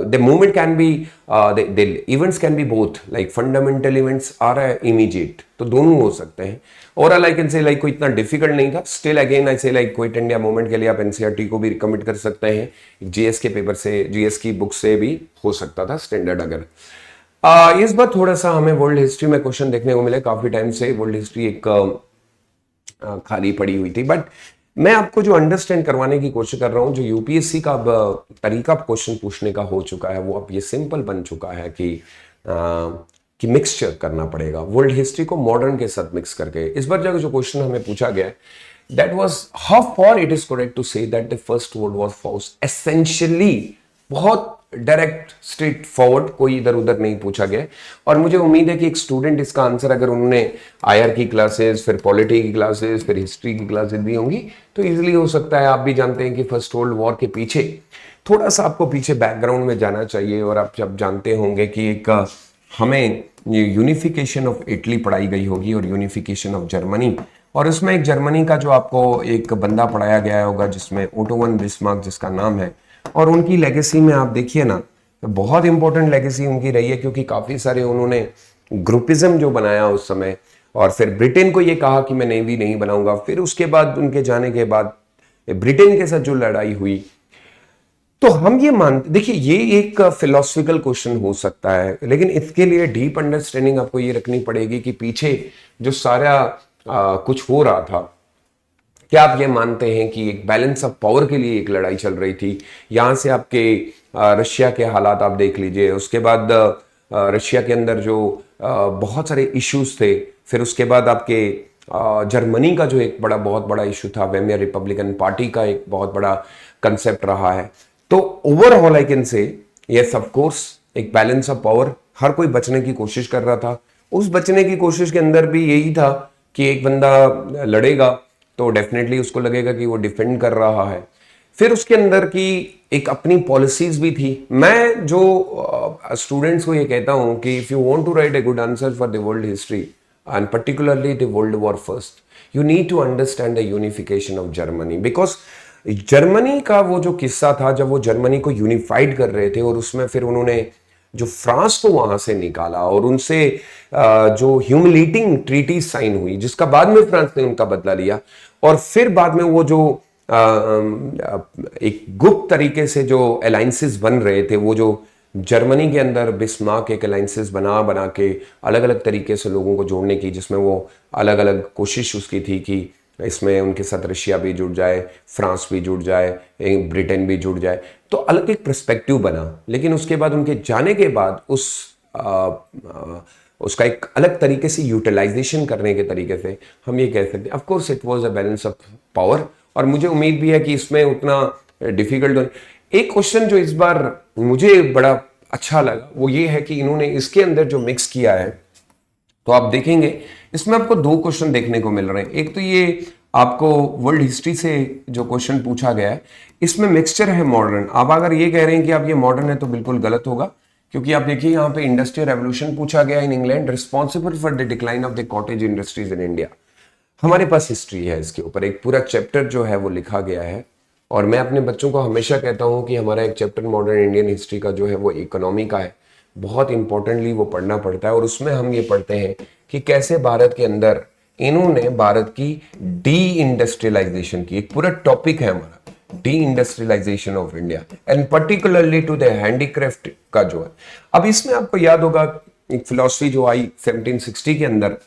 the movement can be the events can be both like fundamental events are immediate, तो दोनों हो सकते हैं। Overall I can say like कोई इतना डिफिकल्ट नहीं था। स्टिल अगेन आई से लाइक क्विट इंडिया मूवमेंट के लिए आप एनसीईआरटी को भी रिकमेंड कर सकते हैं, जीएस के पेपर से, जीएस की बुक से भी हो सकता था स्टैंडर्ड। अगर इस बार थोड़ा सा हमें वर्ल्ड हिस्ट्री में क्वेश्चन देखने को मिले, काफी टाइम से वर्ल्ड हिस्ट्री एक खाली पड़ी हुई थी, बट मैं आपको जो अंडरस्टैंड करवाने की कोशिश कर रहा हूं, जो यूपीएससी का अब तरीका क्वेश्चन पूछने का हो चुका है वो अब ये सिंपल बन चुका है कि मिक्सचर करना पड़ेगा वर्ल्ड हिस्ट्री को मॉडर्न के साथ मिक्स करके। इस बार जो क्वेश्चन हमें पूछा गया है, that was how for it is correct to say that the first world war was essentially बहुत डायरेक्ट स्ट्रेट फॉरवर्ड, कोई इधर उधर नहीं पूछा गया। और मुझे उम्मीद है कि एक स्टूडेंट इसका आंसर, अगर उन्होंने आईआर की क्लासेस, फिर पॉलिटी की क्लासेस, फिर हिस्ट्री की क्लासेस दी होंगी, तो इजीली हो सकता है। आप भी जानते हैं कि फर्स्ट वर्ल्ड वॉर के पीछे थोड़ा सा आपको पीछे बैकग्राउंड में जाना चाहिए, और आप जब जानते होंगे कि एक हमें यूनिफिकेशन ऑफ इटली पढ़ाई गई होगी और यूनिफिकेशन ऑफ जर्मनी, और उसमें एक जर्मनी का जो आपको एक बंदा पढ़ाया गया होगा जिसमें ओटो वन बिस्मार्क जिसका नाम है, और उनकी लेगेसी में आप देखिए ना, बहुत इंपॉर्टेंट लेगेसी उनकी रही है, क्योंकि काफी सारे उन्होंने ग्रुपिज्म जो बनाया उस समय, और फिर ब्रिटेन को ये कहा कि मैं नेवी नहीं बनाऊंगा। फिर उसके बाद उनके जाने के बाद ब्रिटेन के साथ जो लड़ाई हुई, तो हम ये मानते, देखिए ये एक फिलोसफिकल क्वेश्चन हो सकता है, लेकिन इसके लिए डीप अंडरस्टैंडिंग आपको ये रखनी पड़ेगी कि पीछे जो सारा कुछ हो रहा था, क्या आप ये मानते हैं कि एक बैलेंस ऑफ पावर के लिए एक लड़ाई चल रही थी। यहां से आपके रशिया के हालात आप देख लीजिए, उसके बाद रशिया के अंदर जो बहुत सारे इश्यूज थे, फिर उसके बाद आपके जर्मनी का जो एक बहुत बड़ा इशू था, वेमियर रिपब्लिकन पार्टी का एक बहुत बड़ा कंसेप्ट रहा है। तो ओवरऑल आई कैन से यस ऑफ कोर्स एक बैलेंस ऑफ पावर, हर कोई बचने की कोशिश कर रहा था। उस बचने की कोशिश के अंदर भी यही था कि एक बंदा लड़ेगा तो डेफिनेटली उसको लगेगा कि वो डिफेंड कर रहा है। फिर उसके अंदर की एक अपनी पॉलिसीज भी थी। मैं जो स्टूडेंट्स को ये कहता हूं कि if you want to write a good answer for the world history and particularly the world war first, you need to understand the unification of Germany. Because Germany का वो जो किस्सा था, जब वो जर्मनी को यूनिफाइड कर रहे थे, और उसमें फिर उन्होंने जो फ्रांस को वहां से निकाला और उनसे जो ह्यूमिलेटिंग ट्रीटी साइन हुई, जिसका बाद में फ्रांस ने उनका बदला लिया, और फिर बाद में वो जो एक गुप्त तरीके से जो अलायंसेस बन रहे थे, वो जो जर्मनी के अंदर बिस्मार्क एक अलायंसेस बना बना के अलग अलग तरीके से लोगों को जोड़ने की, जिसमें वो अलग अलग कोशिश उसकी थी कि इसमें उनके साथ रशिया भी जुड़ जाए, फ्रांस भी जुड़ जाए, ब्रिटेन भी जुड़ जाए, तो अलग एक पर्सपेक्टिव बना। लेकिन उसके बाद उनके जाने के बाद उसका एक अलग तरीके से यूटिलाइजेशन करने के तरीके से हम ये कह सकते हैं, of course it was a balance of power. और मुझे उम्मीद भी है कि इसमें उतना डिफिकल्ट। एक क्वेश्चन जो इस बार मुझे बड़ा अच्छा लगा वो ये है कि इन्होंने इसके अंदर जो मिक्स किया है, तो आप देखेंगे इसमें आपको दो क्वेश्चन देखने को मिल रहे हैं। एक तो ये आपको वर्ल्ड हिस्ट्री से जो क्वेश्चन पूछा गया है, इसमें मिक्सचर है मॉडर्न। आप अगर ये कह रहे हैं कि आप ये मॉडर्न है तो बिल्कुल गलत होगा, क्योंकि आप देखिए यहाँ पे इंडस्ट्रियल रेवोल्यूशन पूछा गया in England, responsible for the decline of the cottage industries in India. हमारे पास हिस्ट्री है, इसके ऊपर एक पूरा चैप्टर जो है वो लिखा गया है। और मैं अपने बच्चों को हमेशा कहता हूं कि हमारा एक चैप्टर मॉडर्न इंडियन हिस्ट्री का जो है वो इकोनॉमी का है, बहुत इंपॉर्टेंटली वो पढ़ना पड़ता है। और उसमें हम ये पढ़ते हैं कि कैसे भारत के अंदर इन्होंने भारत की डी इंडस्ट्रियलाइजेशन की, एक पूरा टॉपिक है हमारा deindustrialisation of India and particularly to the handicraft का जो है। अब इसमें आपको याद होगा एक फिलॉसफी जो आई 1760 के अंदर,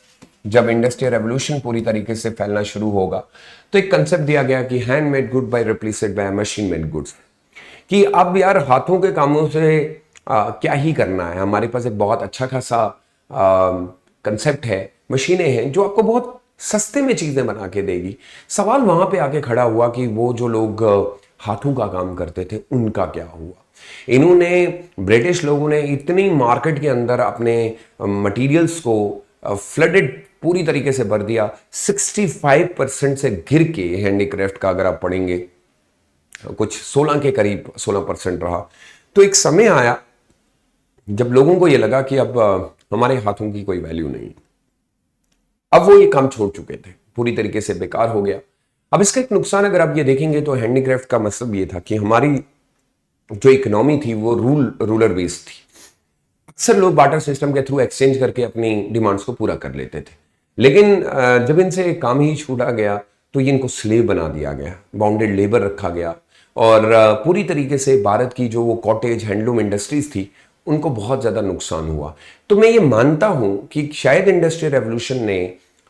जब इंडस्ट्रियल रेवोल्यूशन पूरी तरीके से फैलना शुरू होगा, तो एक कंसेप्ट दिया गया कि handmade good by replaced by machine made goods, कि अब यार हाथों के कामों से क्या ही करना है, हमारे पास एक बहुत अच्छा खासा कंसेप्ट है, मशीनें हैं जो आपको बहुत सस्ते में चीजें बना के देगी। सवाल वहां पे आके खड़ा हुआ कि वो जो लोग हाथों का काम करते थे उनका क्या हुआ। इन्होंने, ब्रिटिश लोगों ने इतनी मार्केट के अंदर अपने मटेरियल्स को फ्लडेड पूरी तरीके से भर दिया, 65% से गिर के हैंडीक्राफ्ट का अगर आप पढ़ेंगे कुछ 16 के करीब 16% रहा। तो एक समय आया जब लोगों को यह लगा कि अब हमारे हाथों की कोई वैल्यू नहीं, अब वो ये काम छोड़ चुके थे, पूरी तरीके से बेकार हो गया। अब इसका एक नुकसान अगर आप ये देखेंगे तो हैंडीक्राफ्ट का मतलब ये था कि हमारी जो इकोनॉमी थी वो रूलर बेस्ड थी। अक्सर लोग बार्टर सिस्टम के थ्रू एक्सचेंज करके अपनी डिमांड्स को पूरा कर लेते थे, लेकिन जब इनसे काम ही छूटा गया तो ये इनको स्लेव बना दिया गया, बाउंडेड लेबर रखा गया, और पूरी तरीके से भारत की जो वो कॉटेज हैंडलूम इंडस्ट्रीज थी उनको बहुत ज्यादा नुकसान हुआ। तो मैं ये मानता हूं कि शायद इंडस्ट्रियल रेवोल्यूशन ने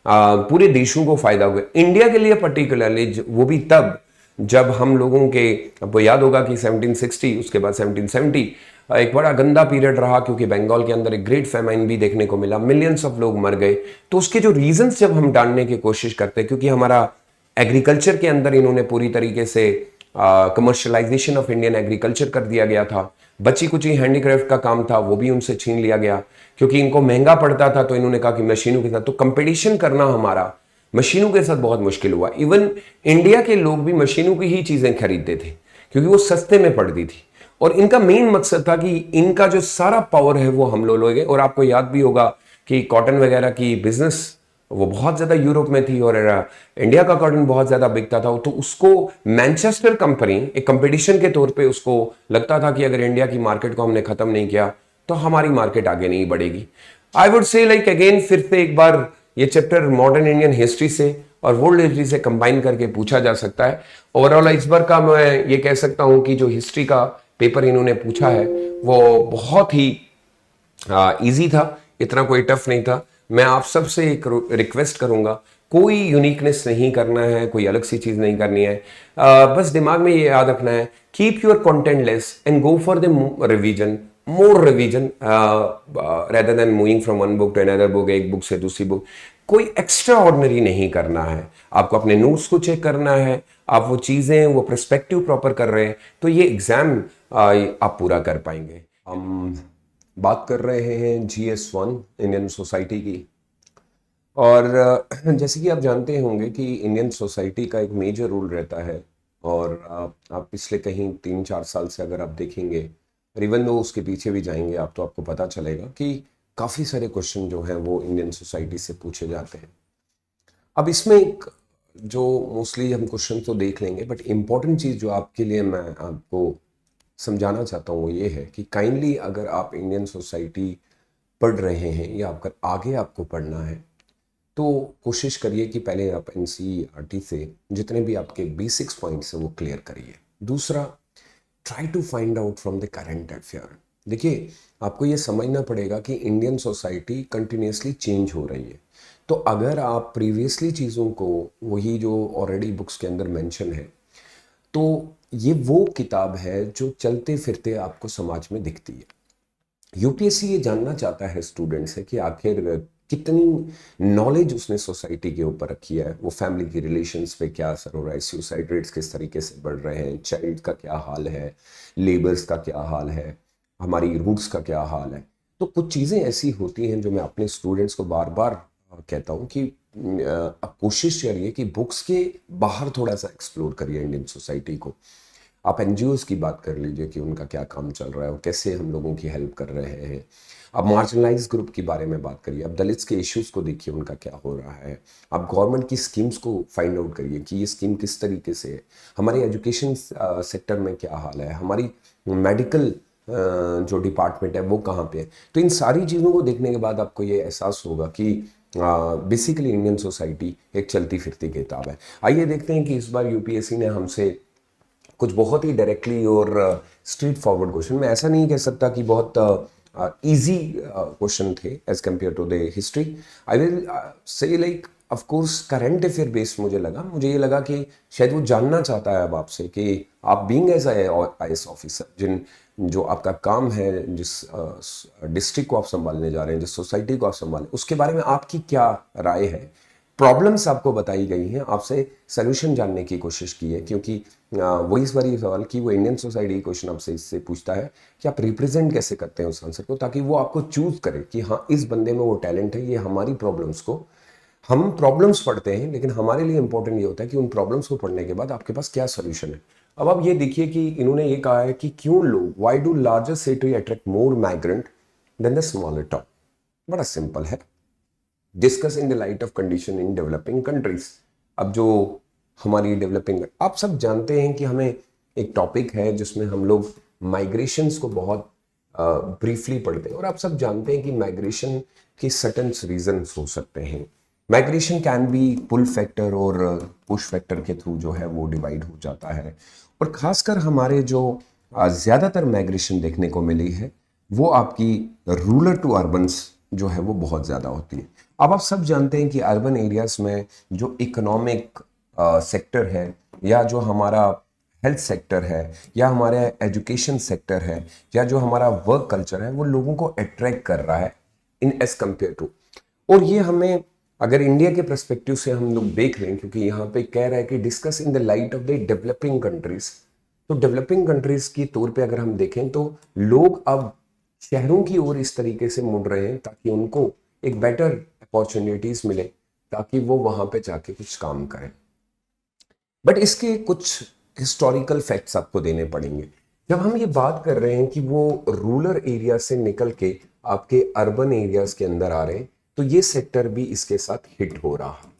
पूरे देशों को फायदा हुआ, इंडिया के लिए पर्टिकुलरली, वो भी तब जब हम लोगों के, आपको याद होगा कि 1760 उसके बाद 1770 एक बड़ा गंदा पीरियड रहा, क्योंकि बंगाल के अंदर एक ग्रेट फेमाइन भी देखने को मिला, मिलियंस ऑफ लोग मर गए। तो उसके जो रीजंस जब हम जानने की कोशिश करते हैं, क्योंकि हमारा एग्रीकल्चर के अंदर इन्होंने पूरी तरीके से कमर्शलाइजेशन ऑफ इंडियन एग्रीकल्चर कर दिया गया था। बची कुची हैंडीक्राफ्ट का काम था वो भी उनसे छीन लिया गया, क्योंकि इनको महंगा पड़ता था, तो इन्होंने कहा कि मशीनों के साथ तो कंपटीशन करना हमारा मशीनों के साथ बहुत मुश्किल हुआ। इवन इंडिया के लोग भी मशीनों की ही चीजें खरीदते थे क्योंकि वो सस्ते में पड़ती थी, और इनका मेन मकसद था कि इनका जो सारा पावर है वो हम लोग लोगे। और आपको याद भी होगा कि कॉटन वगैरह की बिजनेस वो बहुत ज्यादा यूरोप में थी, और इंडिया का कॉटन बहुत ज्यादा बिकता था। तो उसको मैनचेस्टर कंपनी एक कंपटीशन के तौर पे उसको लगता था कि अगर इंडिया की मार्केट को हमने खत्म नहीं किया तो हमारी मार्केट आगे नहीं बढ़ेगी। I would say like again फिर से एक बार ये चैप्टर मॉडर्न इंडियन हिस्ट्री से और वर्ल्ड हिस्ट्री से कंबाइन करके पूछा जा सकता है। ओवरऑल इस बार का मैं ये कह सकता हूं कि जो हिस्ट्री का पेपर इन्होंने पूछा है वो बहुत ही इजी था, इतना कोई टफ नहीं था। मैं आप सबसे एक रिक्वेस्ट करूंगा, कोई यूनिकनेस नहीं करना है, कोई अलग सी चीज नहीं करनी है। बस दिमाग में ये याद रखना है, keep your content less and go for the revision, more revision rather than moving from one book to another book, एक बुक से दूसरी बुक। कोई एक्स्ट्रा ऑर्डिनरी नहीं करना है, आपको अपने नोट्स को चेक करना है, आप वो चीजें वो पर्सपेक्टिव प्रॉपर कर रहे हैं तो ये एग्जाम आप पूरा कर पाएंगे। हम बात कर रहे हैं GS1 इंडियन सोसाइटी की, और जैसे कि आप जानते होंगे कि इंडियन सोसाइटी का एक मेजर रोल रहता है, और आप पिछले कहीं 3-4 साल से अगर आप देखेंगे, और इवन दो उसके पीछे भी जाएंगे आप, तो आपको पता चलेगा कि काफ़ी सारे क्वेश्चन जो हैं वो इंडियन सोसाइटी से पूछे जाते हैं। अब इसमें एक जो मोस्टली हम क्वेश्चन तो देख लेंगे, बट इम्पॉर्टेंट चीज़ जो आपके लिए मैं आपको समझाना चाहता हूँ वो ये है कि काइंडली अगर आप इंडियन सोसाइटी पढ़ रहे हैं या अगर आगे आपको पढ़ना है तो कोशिश करिए कि पहले आप NCERT से जितने भी आपके बेसिक्स पॉइंट्स हैं वो क्लियर करिए। दूसरा, try to find out from the current affair. देखिए, आपको ये समझना पड़ेगा कि इंडियन सोसाइटी कंटिन्यूसली चेंज हो रही है, तो अगर आप प्रीवियसली चीज़ों को वही जो ऑलरेडी बुक्स के अंदर मेंशन है, तो ये वो किताब है जो चलते फिरते आपको समाज में दिखती है। यूपीएससी ये जानना चाहता है स्टूडेंट से कि आखिर कितनी नॉलेज उसने सोसाइटी के ऊपर रखी है, वो फैमिली की रिलेशंस पे क्या असर हो रहा है, सुसाइड रेट्स किस तरीके से बढ़ रहे हैं, चाइल्ड का क्या हाल है, लेबर्स का क्या हाल है, हमारी रूट्स का क्या हाल है। तो कुछ चीज़ें ऐसी होती हैं जो मैं अपने स्टूडेंट्स को बार बार कहता हूँ कि आप कोशिश करिए कि बुक्स के बाहर थोड़ा सा एक्सप्लोर करिए इंडियन सोसाइटी को। आप NGOs की बात कर लीजिए कि उनका क्या काम चल रहा है और कैसे हम लोगों की हेल्प कर रहे हैं। आप मार्जिनलाइज ग्रुप के बारे में बात करिए, आप दलित्स के इश्यूज़ को देखिए उनका क्या हो रहा है, आप गवर्नमेंट की स्कीम्स को फाइंड आउट करिए कि ये स्कीम किस तरीके से है, हमारे एजुकेशन सेक्टर में क्या हाल है, हमारी मेडिकल जो डिपार्टमेंट है वो कहाँ पे है। तो इन सारी चीज़ों को देखने के बाद आपको ये एहसास होगा कि बेसिकली इंडियन सोसाइटी एक चलती फिरती किताब है। आइए देखते हैं कि इस बार यूपीएससी ने हमसे कुछ बहुत ही डायरेक्टली और स्ट्रेट फॉरवर्ड क्वेश्चन, मैं ऐसा नहीं कह सकता कि बहुत इजी क्वेश्चन थे as compare to the history. I will say like of course current affair based मुझे ये लगा कि शायद वो जानना चाहता है अब आपसे कि आप बीइंग एज IAS ऑफिसर, जो आपका काम है, जिस डिस्ट्रिक्ट को आप संभालने जा रहे हैं, जिस सोसाइटी को आप संभालें, उसके बारे में आपकी क्या राय है। प्रॉब्लम्स आपको बताई गई हैं, आपसे सलूशन जानने की कोशिश की है, क्योंकि वही इस बार ये सवाल कि वो इंडियन सोसाइटी क्वेश्चन आपसे इससे पूछता है कि आप रिप्रेजेंट कैसे करते हैं उस आंसर को, ताकि वो आपको चूज करे कि हाँ इस बंदे में वो टैलेंट है, ये हमारी प्रॉब्लम्स को, हम प्रॉब्लम्स पढ़ते हैं लेकिन हमारे लिए इंपॉर्टेंट ये होता है कि उन प्रॉब्लम्स को पढ़ने के बाद आपके पास क्या सोल्यूशन है। अब आप ये देखिए कि इन्होंने ये कहा है कि क्यों लोग, why do larger city attract more migrant than the smaller town. बड़ा सिंपल है, discuss in the light of condition in developing countries. अब जो हमारी डेवलपिंग, आप सब जानते हैं कि हमें एक टॉपिक है जिसमें हम लोग माइग्रेशंस को बहुत ब्रीफली पढ़ते हैं, और आप सब जानते हैं कि माइग्रेशन के सर्टेन रीजंस हो सकते हैं। Migration can be pull factor और पुश फैक्टर के थ्रू जो है वो डिवाइड हो जाता है, और खासकर हमारे जो ज़्यादातर माइग्रेशन देखने को मिली है वो आपकी रूरल टू अर्बन्स जो है वो बहुत ज़्यादा होती है। अब आप सब जानते हैं कि अर्बन एरियाज में जो इकोनॉमिक सेक्टर है, या जो हमारा हेल्थ सेक्टर है, या हमारा एजुकेशन सेक्टर है, या जो हमारा वर्क कल्चर है, वो लोगों को अट्रैक्ट कर रहा है इन एज कम्पेयर टू। और ये हमें अगर इंडिया के पर्सपेक्टिव से हम लोग देख रहे हैं, क्योंकि यहाँ पे कह रहा है कि discuss in the light of the developing countries, तो डेवलपिंग कंट्रीज की तौर पे अगर हम देखें तो लोग अब शहरों की ओर इस तरीके से मुड़ रहे हैं ताकि उनको एक बेटर अपॉर्चुनिटीज मिले, ताकि वो वहां पे जाके कुछ काम करें। बट इसके कुछ हिस्टोरिकल फैक्ट्स आपको देने पड़ेंगे। जब हम ये बात कर रहे हैं कि वो रूरल एरिया से निकल के आपके अर्बन एरियाज के अंदर आ रहे हैं, तो ये सेक्टर भी इसके साथ हिट हो रहा है।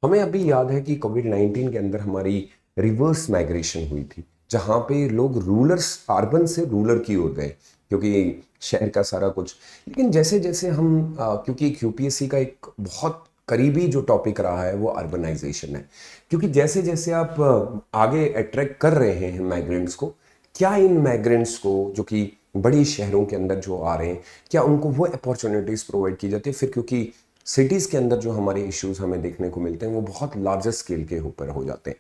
हमें अभी याद है कि कोविड-19 के अंदर हमारी रिवर्स माइग्रेशन हुई थी, जहां पे लोग रूरल अर्बन से रूरल की ओर गए, क्योंकि शहर का सारा कुछ। लेकिन जैसे जैसे हम क्योंकि यूपीएससी का एक बहुत करीबी जो टॉपिक रहा है वो अर्बनाइजेशन है, क्योंकि जैसे जैसे आप आगे अट्रैक्ट कर रहे हैं माइग्रेंट्स को, क्या इन माइग्रेंट्स को जो कि बड़ी शहरों के अंदर जो आ रहे हैं, क्या उनको वो अपॉर्चुनिटीज़ प्रोवाइड की जाती है? फिर क्योंकि सिटीज़ के अंदर जो हमारे इश्यूज हमें देखने को मिलते हैं वो बहुत लार्जर स्केल के ऊपर हो जाते हैं।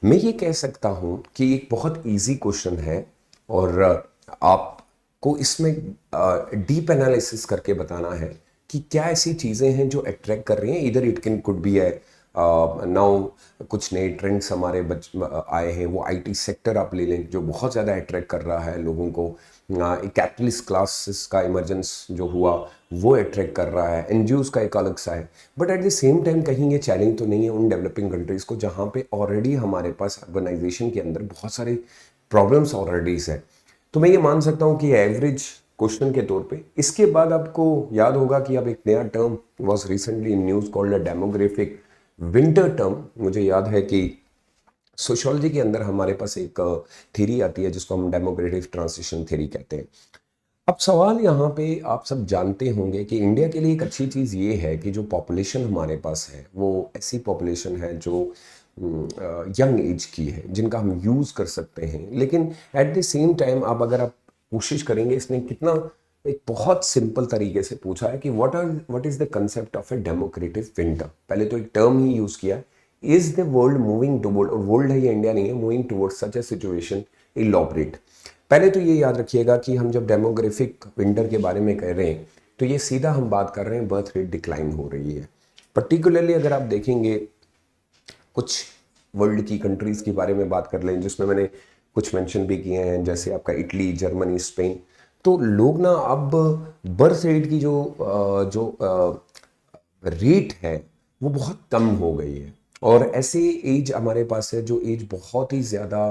मैं ये कह सकता हूँ कि एक बहुत इजी क्वेश्चन है, और आपको इसमें डीप एनालिसिस करके बताना है कि क्या ऐसी चीज़ें हैं जो अट्रैक्ट कर रही हैं। इधर इट कैन कुड बी है नाउ कुछ नए ट्रेंड्स हमारे आए हैं, वो आईटी सेक्टर आप ले लें जो बहुत ज़्यादा अट्रैक्ट कर रहा है लोगों को। एक कैपिटलिस्ट क्लासेस का इमरजेंस जो हुआ वो अट्रैक्ट कर रहा है, एनजीओज का एक अलग सा है। But at the same time कहीं ये चैलेंज तो नहीं है उन डेवलपिंग कंट्रीज़ को जहाँ पे ऑलरेडी हमारे पास अर्बनाइजेशन के अंदर बहुत सारे प्रॉब्लम्स ऑलरेडी है। तो मैं ये मान सकता हूँ कि एवरेज क्वेश्चन के तौर पे इसके बाद आपको याद होगा कि अब एक नया term was recently in news called demographic winter term. मुझे याद है कि सोशियोलॉजी के अंदर हमारे पास एक थ्योरी आती है जिसको हम डेमोग्राफिक ट्रांजिशन थ्योरी कहते हैं। अब सवाल यहाँ पे आप सब जानते होंगे कि इंडिया के लिए एक अच्छी चीज़ ये है कि जो पॉपुलेशन हमारे पास है वो ऐसी पॉपुलेशन है जो यंग एज की है, जिनका हम यूज़ कर सकते हैं। लेकिन एट द सेम टाइम अब अगर आप कोशिश करेंगे, इसने कितना एक बहुत सिंपल तरीके से पूछा है कि what is the concept of a democratic winter. पहले तो एक टर्म ही यूज़ किया है, is the world moving toward, और वर्ल्ड है ये इंडिया नहीं है, मूविंग टुवर्ड सच ए सिचुएशन इलॉबरेट। पहले तो ये याद रखिएगा कि हम जब डेमोग्राफिक विंटर के बारे में कह रहे हैं तो ये सीधा हम बात कर रहे हैं बर्थ रेट डिक्लाइन हो रही है। पर्टिकुलरली अगर आप देखेंगे कुछ वर्ल्ड की कंट्रीज के बारे में बात कर लें जिसमें मैंने कुछ मेंशन भी किए हैं, जैसे आपका इटली, जर्मनी, स्पेन, तो लोग ना अब बर्थ रेट की जो रेट है वो बहुत कम हो गई है। और ऐसे एज हमारे पास है जो एज बहुत ही ज़्यादा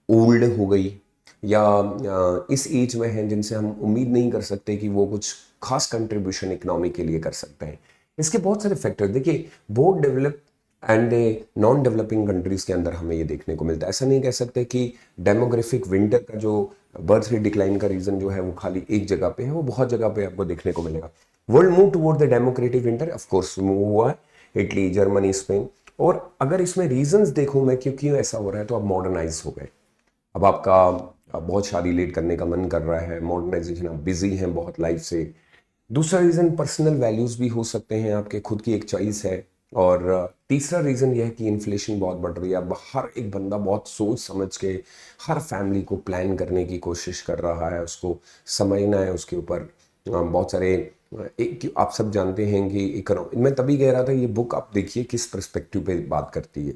ओल्ड हो गई, या इस एज में हैं जिनसे हम उम्मीद नहीं कर सकते कि वो कुछ खास कंट्रीब्यूशन इकोनॉमी के लिए कर सकते हैं। इसके बहुत सारे फैक्टर देखिए, बहुत develop and non developing countries के अंदर हमें ये देखने को मिलता है। ऐसा नहीं कह सकते कि डेमोग्राफिक विंटर का जो बर्थ रेट डिक्लाइन का रीज़न जो है वो खाली एक जगह पे है, वो बहुत जगह पे आपको देखने को मिलेगा। World move toward the democratic winter, of course move हुआ है, इटली, जर्मनी, स्पेन। और अगर इसमें रीजंस देखूं मैं क्यों ऐसा हो रहा है, तो अब मॉडर्नाइज हो गए। अब आपका बहुत शादी लेट करने का मन कर रहा है, मॉडर्नाइजेशन, आप बिजी हैं बहुत लाइफ से। दूसरा रीज़न पर्सनल वैल्यूज़ भी हो सकते हैं, आपके खुद की एक चॉइस है। और तीसरा रीज़न यह है कि इन्फ्लेशन बहुत बढ़ रही है। अब हर एक बंदा बहुत सोच समझ के हर फैमिली को प्लान करने की कोशिश कर रहा है, उसको समझना है उसके ऊपर बहुत सारे एक आप सब जानते हैं कि इकोनॉमी, मैं तभी कह रहा था ये बुक आप देखिए किस पर्सपेक्टिव पे बात करती है।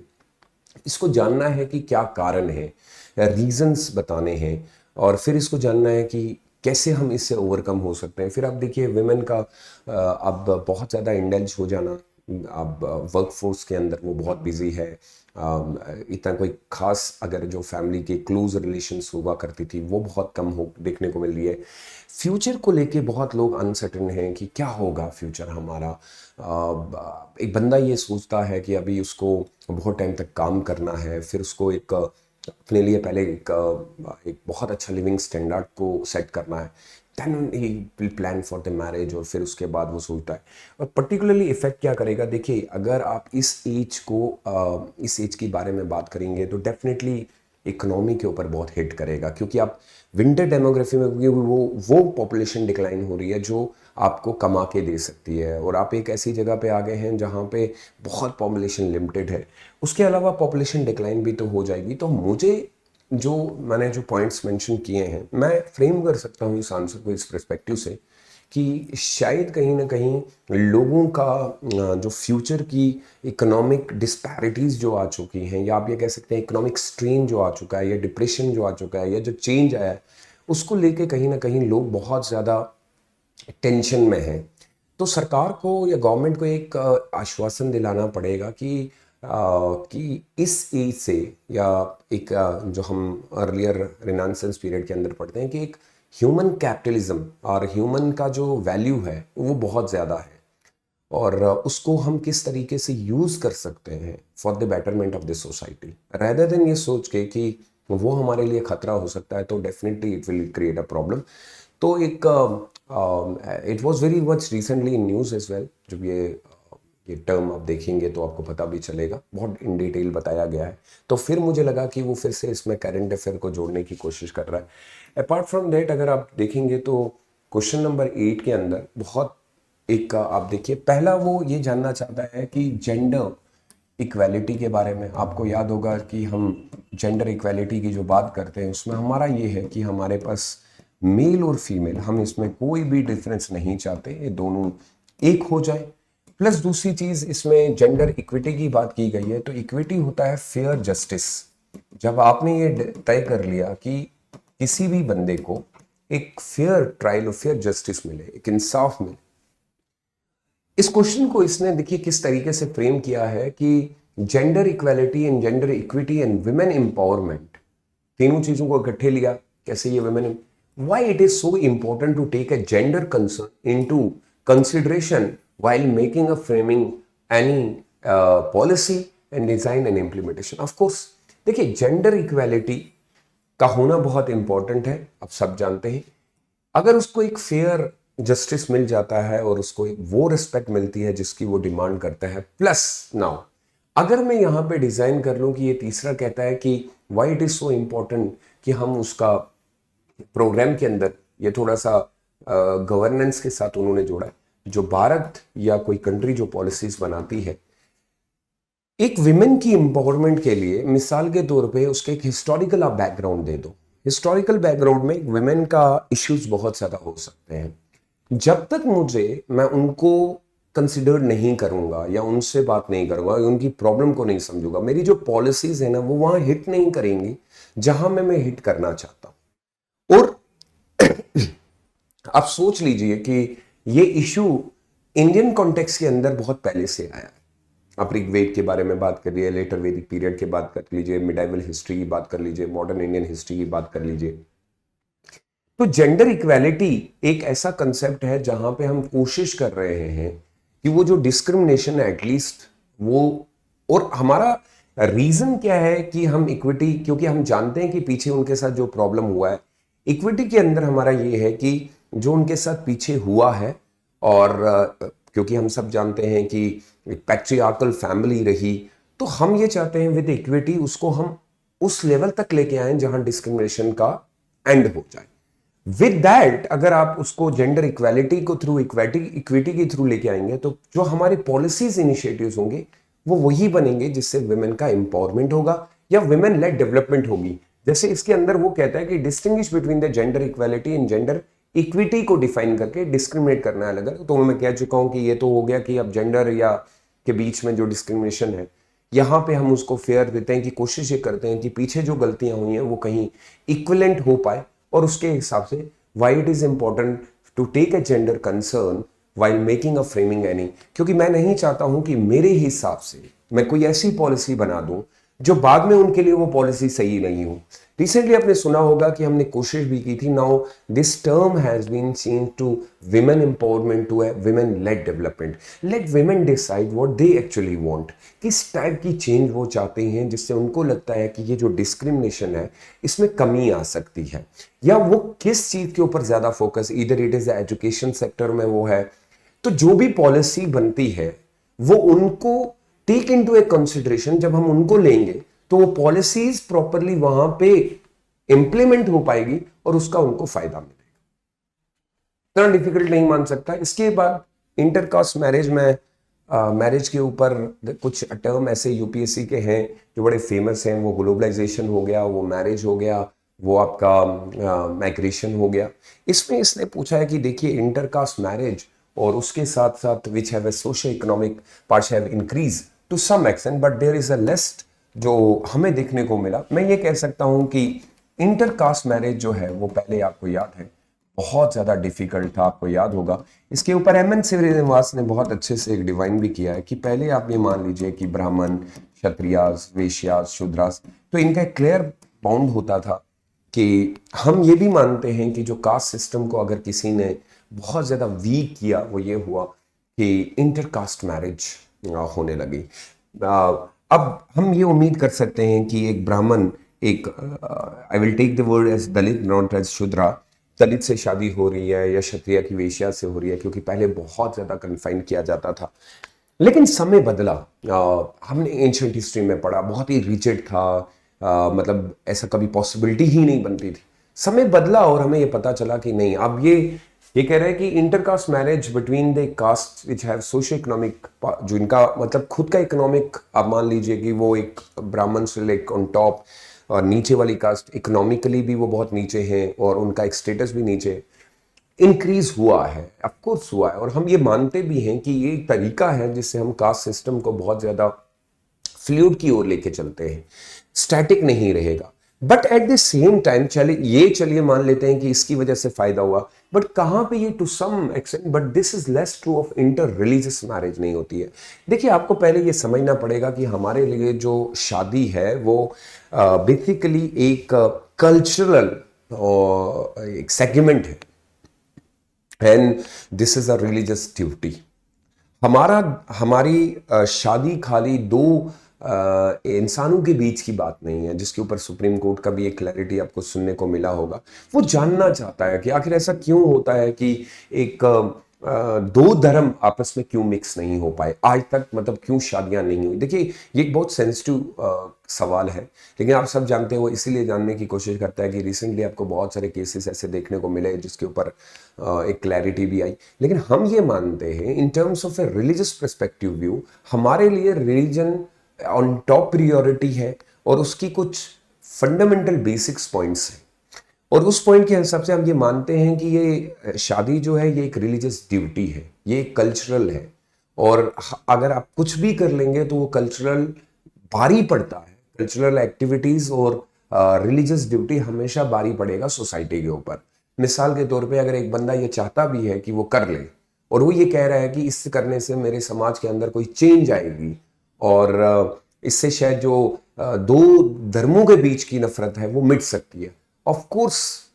इसको जानना है कि क्या कारण है, रीजंस बताने हैं, और फिर इसको जानना है कि कैसे हम इससे ओवरकम हो सकते हैं। फिर आप देखिए विमेन का अब बहुत ज़्यादा इंडल्ज हो जाना, अब वर्कफोर्स के अंदर वो बहुत बिजी है। इतना कोई खास अगर जो फैमिली के क्लोज रिलेशंस हुआ करती थी वो बहुत कम हो देखने को मिल रही है। फ्यूचर को लेके बहुत लोग अनसर्टन हैं कि क्या होगा फ्यूचर हमारा। एक बंदा ये सोचता है कि अभी उसको बहुत टाइम तक काम करना है, फिर उसको एक अपने लिए पहले एक बहुत अच्छा लिविंग स्टैंडर्ड को सेट करना है, then he will plan for the marriage, और फिर उसके बाद वो सोचता है। और पर्टिकुलरली इफेक्ट क्या करेगा, देखिए अगर आप इस एज के बारे में बात करेंगे तो डेफिनेटली इकोनॉमी के ऊपर बहुत हिट करेगा, क्योंकि आप विंटर डेमोग्राफी में, क्योंकि वो पॉपुलेशन डिक्लाइन हो रही है जो आपको कमा के दे सकती है, और आप एक ऐसी जगह पे आ गए हैं जहाँ पे बहुत पॉपुलेशन लिमिटेड है। उसके अलावा पॉपुलेशन डिक्लाइन भी तो हो जाएगी। तो मुझे मैंने जो पॉइंट्स मेंशन किए हैं, मैं फ्रेम कर सकता हूँ इस आंसर को इस पर्सपेक्टिव से कि शायद कहीं ना कहीं लोगों का जो फ्यूचर की इकोनॉमिक डिस्पैरिटीज़ जो आ चुकी हैं, या आप ये कह सकते हैं इकोनॉमिक स्ट्रेन जो आ चुका है, या डिप्रेशन जो आ चुका है, या जो चेंज आया है, उसको लेके कहीं ना कहीं लोग बहुत ज़्यादा टेंशन में हैं। तो सरकार को या गवर्नमेंट को एक आश्वासन दिलाना पड़ेगा कि इस एज से, या एक जो हम अर्लियर रिनासेंस पीरियड के अंदर पढ़ते हैं कि एक ह्यूमन कैपिटलिज्म और ह्यूमन का जो वैल्यू है वो बहुत ज़्यादा है, और उसको हम किस तरीके से यूज़ कर सकते हैं for the betterment of the society, rather than ये सोच के कि वो हमारे लिए खतरा हो सकता है, तो definitely it will create a problem. तो एक it was very much recently in news as well, जब ये टर्म आप देखेंगे तो आपको पता भी चलेगा, बहुत इन डिटेल बताया गया है। तो फिर मुझे लगा कि वो फिर से इसमें करंट अफेयर को जोड़ने की कोशिश कर रहा है। अपार्ट फ्रॉम दैट, अगर आप देखेंगे तो क्वेश्चन नंबर 8 के अंदर बहुत एक आप देखिए, पहला वो ये जानना चाहता है कि जेंडर इक्वालिटी के बारे में। आपको याद होगा कि हम जेंडर इक्वालिटी की जो बात करते हैं उसमें हमारा ये है कि हमारे पास मेल और फीमेल, हम इसमें कोई भी डिफरेंस नहीं चाहते, ये दोनों एक हो जाए। प्लस दूसरी चीज, इसमें जेंडर इक्विटी की बात की गई है, तो इक्विटी होता है फेयर जस्टिस। जब आपने ये तय कर लिया कि किसी भी बंदे को एक फेयर ट्रायल और फेयर जस्टिस मिले, एक इंसाफ मिले। इस क्वेश्चन को इसने देखिए किस तरीके से फ्रेम किया है कि gender equality and gender equity and women empowerment, तीनों चीजों को इकट्ठे लिया। कैसे ये women, why it is so important to take a gender concern into consideration while making a framing any policy and design and implementation. Of course, देखिए gender equality का होना बहुत इंपॉर्टेंट है, आप सब जानते हैं। अगर उसको एक फेयर जस्टिस मिल जाता है और उसको एक वो रिस्पेक्ट मिलती है जिसकी वो डिमांड करता है, प्लस नाउ अगर मैं यहाँ पे डिजाइन कर लूँ कि ये तीसरा कहता है कि why it is so important कि हम उसका प्रोग्राम के अंदर ये थोड़ा सा गवर्नेंस के साथ उन्होंने जोड़ा है। जो भारत या कोई कंट्री जो पॉलिसीज बनाती है एक विमेन की एम्पावरमेंट के लिए, मिसाल के तौर पे उसके एक हिस्टोरिकल आप बैकग्राउंड दे दो। हिस्टोरिकल बैकग्राउंड में विमेन का इश्यूज बहुत ज्यादा हो सकते हैं। जब तक मैं उनको कंसिडर नहीं करूंगा या उनसे बात नहीं करूंगा, उनकी प्रॉब्लम को नहीं समझूंगा, मेरी जो पॉलिसीज है ना वो वहां हिट नहीं करेंगी जहां मैं हिट करना चाहता हूं। और आप सोच लीजिए कि ये इशू इंडियन कॉन्टेक्स्ट के अंदर बहुत पहले से आया है। आप ऋग्वेद के बारे में बात कर लीजिए, लेटर वैदिक पीरियड की बात कर लीजिए, मिडाइवल हिस्ट्री की बात कर लीजिए, मॉडर्न इंडियन हिस्ट्री की बात कर लीजिए। तो जेंडर इक्वालिटी एक ऐसा कंसेप्ट है जहां पे हम कोशिश कर रहे हैं कि वो जो डिस्क्रिमिनेशन है एटलीस्ट वो, और हमारा रीजन क्या है कि हम इक्विटी, क्योंकि हम जानते हैं कि पीछे उनके साथ जो प्रॉब्लम हुआ है इक्विटी के अंदर, हमारा ये है कि जो उनके साथ पीछे हुआ है, और क्योंकि हम सब जानते हैं कि पैट्रियार्कल फैमिली रही, तो हम ये चाहते हैं विद इक्विटी उसको हम उस लेवल तक लेके आए जहां डिस्क्रिमिनेशन का एंड हो जाए। विद दैट अगर आप उसको जेंडर इक्वालिटी को थ्रू इक्विटी के थ्रू लेके आएंगे, तो जो हमारे पॉलिसीज इनिशिएटिव्स होंगे वो वही बनेंगे जिससे विमेन का एम्पावरमेंट होगा या विमेन लेड डेवलपमेंट होगी। जैसे इसके अंदर वो कहता है कि distinguish between the gender equality and gender equity को डिफाइन करके डिस्क्रिमिनेट करना है अलग। तो मैं कह चुका हूं कि ये तो हो गया कि अब जेंडर या के बीच में जो डिस्क्रिमिनेशन है, यहां पे हम उसको फेयर देते हैं कि कोशिश ये करते हैं कि पीछे जो गलतियां हुई हैं वो कहीं इक्विवेलेंट हो पाए, और उसके हिसाब से why it is important to take a gender concern while making a framing any. क्योंकि मैं नहीं चाहता हूं कि मेरे हिसाब से मैं कोई ऐसी पॉलिसी बना दूं जो बाद में उनके लिए वो पॉलिसी सही नहीं हो। रिसेंटली आपने सुना होगा कि हमने कोशिश भी की थी, now this term has been changed to women empowerment to a women led development. Let women decide what they actually want, किस टाइप की चेंज वो चाहते हैं जिससे उनको लगता है कि ये जो डिस्क्रिमिनेशन है इसमें कमी आ सकती है, या वो किस चीज के ऊपर ज्यादा फोकस, इधर इट इज एजुकेशन सेक्टर में वो है। तो जो भी पॉलिसी बनती है वो उनको टेक इनटू ए कंसिडरेशन, जब हम उनको लेंगे तो वो पॉलिसीज प्रॉपरली वहां पे इंप्लीमेंट हो पाएगी और उसका उनको फायदा मिलेगा। इतना डिफिकल्ट नहीं मान सकता। इसके बाद इंटरकास्ट मैरिज में मैरिज के ऊपर कुछ टर्म ऐसे यूपीएससी के हैं जो बड़े फेमस हैं। वो ग्लोबलाइजेशन हो गया, वो मैरिज हो गया, वो आपका माइग्रेशन हो गया। इसमें इसने पूछा है कि देखिए इंटरकास्ट मैरिज और उसके साथ साथ which have a socio economic parts have increase to some extent, but there is a list जो हमें देखने को मिला। मैं ये कह सकता हूँ कि इंटरकास्ट मैरिज जो है वो पहले आपको याद है बहुत ज़्यादा डिफिकल्ट था, आपको याद होगा। इसके ऊपर एम एन श्रीनिवास ने बहुत अच्छे से एक डिवाइन भी किया है कि पहले आप ये मान लीजिए कि ब्राह्मण, क्षत्रियास, वेश्यास, शूद्रास, तो इनका एक क्लियर बाउंड होता था कि हम ये भी मानते हैं कि जो कास्ट सिस्टम को अगर किसी ने बहुत ज़्यादा वीक किया वो ये हुआ कि इंटरकास्ट मैरिज होने लगी। अब हम ये उम्मीद कर सकते हैं कि एक ब्राह्मण, एक I will take the word as Dalit not as Shudra, दलित से शादी हो रही है या क्षत्रिय की वेश्या से हो रही है, क्योंकि पहले बहुत ज़्यादा कन्फाइन किया जाता था। लेकिन समय बदला। हमने एंशियंट हिस्ट्री में पढ़ा बहुत ही रिजिड था, मतलब ऐसा कभी पॉसिबिलिटी ही नहीं बनती थी। समय बदला और हमें ये पता चला कि नहीं, अब ये कह रहे हैं कि intercaste marriage between the caste which have socio economic, जो इनका मतलब खुद का इकोनॉमिक, आप मान लीजिए कि वो एक ब्राह्मण से लाइक ऑन टॉप, और नीचे वाली कास्ट इकोनॉमिकली भी वो बहुत नीचे हैं और उनका एक स्टेटस भी नीचे, इंक्रीज हुआ है, ऑफकोर्स हुआ है। और हम ये मानते भी हैं कि ये एक तरीका है जिससे हम कास्ट सिस्टम को बहुत ज़्यादा फ्लूइड की ओर लेके चलते हैं, स्टैटिक नहीं रहेगा। But at the same time चलिए मान लेते हैं कि इसकी वजह से फायदा हुआ, बट कहां पे ये to some extent, but this is less true of inter religious marriage नहीं होती है। देखिए आपको पहले ये समझना पड़ेगा कि हमारे लिए जो शादी है वो बेसिकली एक कल्चरल एक सेगमेंट है, and this is a religious duty. हमारी शादी खाली दो इंसानों के बीच की बात नहीं है, जिसके ऊपर सुप्रीम कोर्ट का भी एक क्लैरिटी आपको सुनने को मिला होगा। वो जानना चाहता है कि आखिर ऐसा क्यों होता है कि एक दो धर्म आपस में क्यों मिक्स नहीं हो पाए आज तक, मतलब क्यों शादियां नहीं हुई। देखिए ये एक बहुत सेंसिटिव सवाल है, लेकिन आप सब जानते हैं वो इसीलिए जानने की कोशिश करता है कि रिसेंटली आपको बहुत सारे केसेस ऐसे देखने को मिले जिसके ऊपर एक क्लैरिटी भी आई। लेकिन हम ये मानते हैं इन terms of a religious perspective view, हमारे लिए रिलीजन ऑन टॉप प्रियोरिटी है और उसकी कुछ फंडामेंटल बेसिक्स पॉइंट्स हैं, और उस पॉइंट के हिसाब से हम ये मानते हैं कि ये शादी जो है ये एक रिलीजियस ड्यूटी है, ये एक कल्चरल है, और अगर आप कुछ भी कर लेंगे तो वो कल्चरल भारी पड़ता है। कल्चरल एक्टिविटीज और रिलीजियस ड्यूटी हमेशा भारी पड़ेगा सोसाइटी के ऊपर। मिसाल के तौर पे अगर एक बंदा ये चाहता भी है कि वो कर ले और वो ये कह रहा है कि इससे करने से मेरे समाज के अंदर कोई चेंज आएगी और इससे शायद जो दो धर्मों के बीच की नफरत है वो मिट सकती है, of course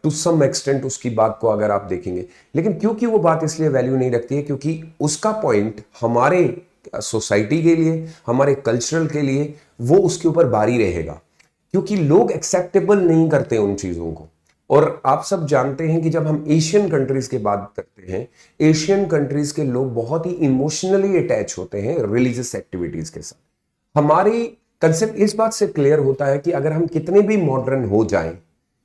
to some extent उसकी बात को अगर आप देखेंगे। लेकिन क्योंकि वो बात इसलिए वैल्यू नहीं रखती है क्योंकि उसका पॉइंट हमारे सोसाइटी के लिए, हमारे कल्चरल के लिए वो उसके ऊपर भारी रहेगा, क्योंकि लोग एक्सेप्टेबल नहीं करते उन चीजों को। और आप सब जानते हैं कि जब हम एशियन कंट्रीज की बात करते हैं, एशियन कंट्रीज के लोग बहुत ही इमोशनली अटैच होते हैं रिलीजियस एक्टिविटीज के साथ। हमारी कंसेप्ट इस बात से क्लियर होता है कि अगर हम कितने भी मॉडर्न हो जाएं,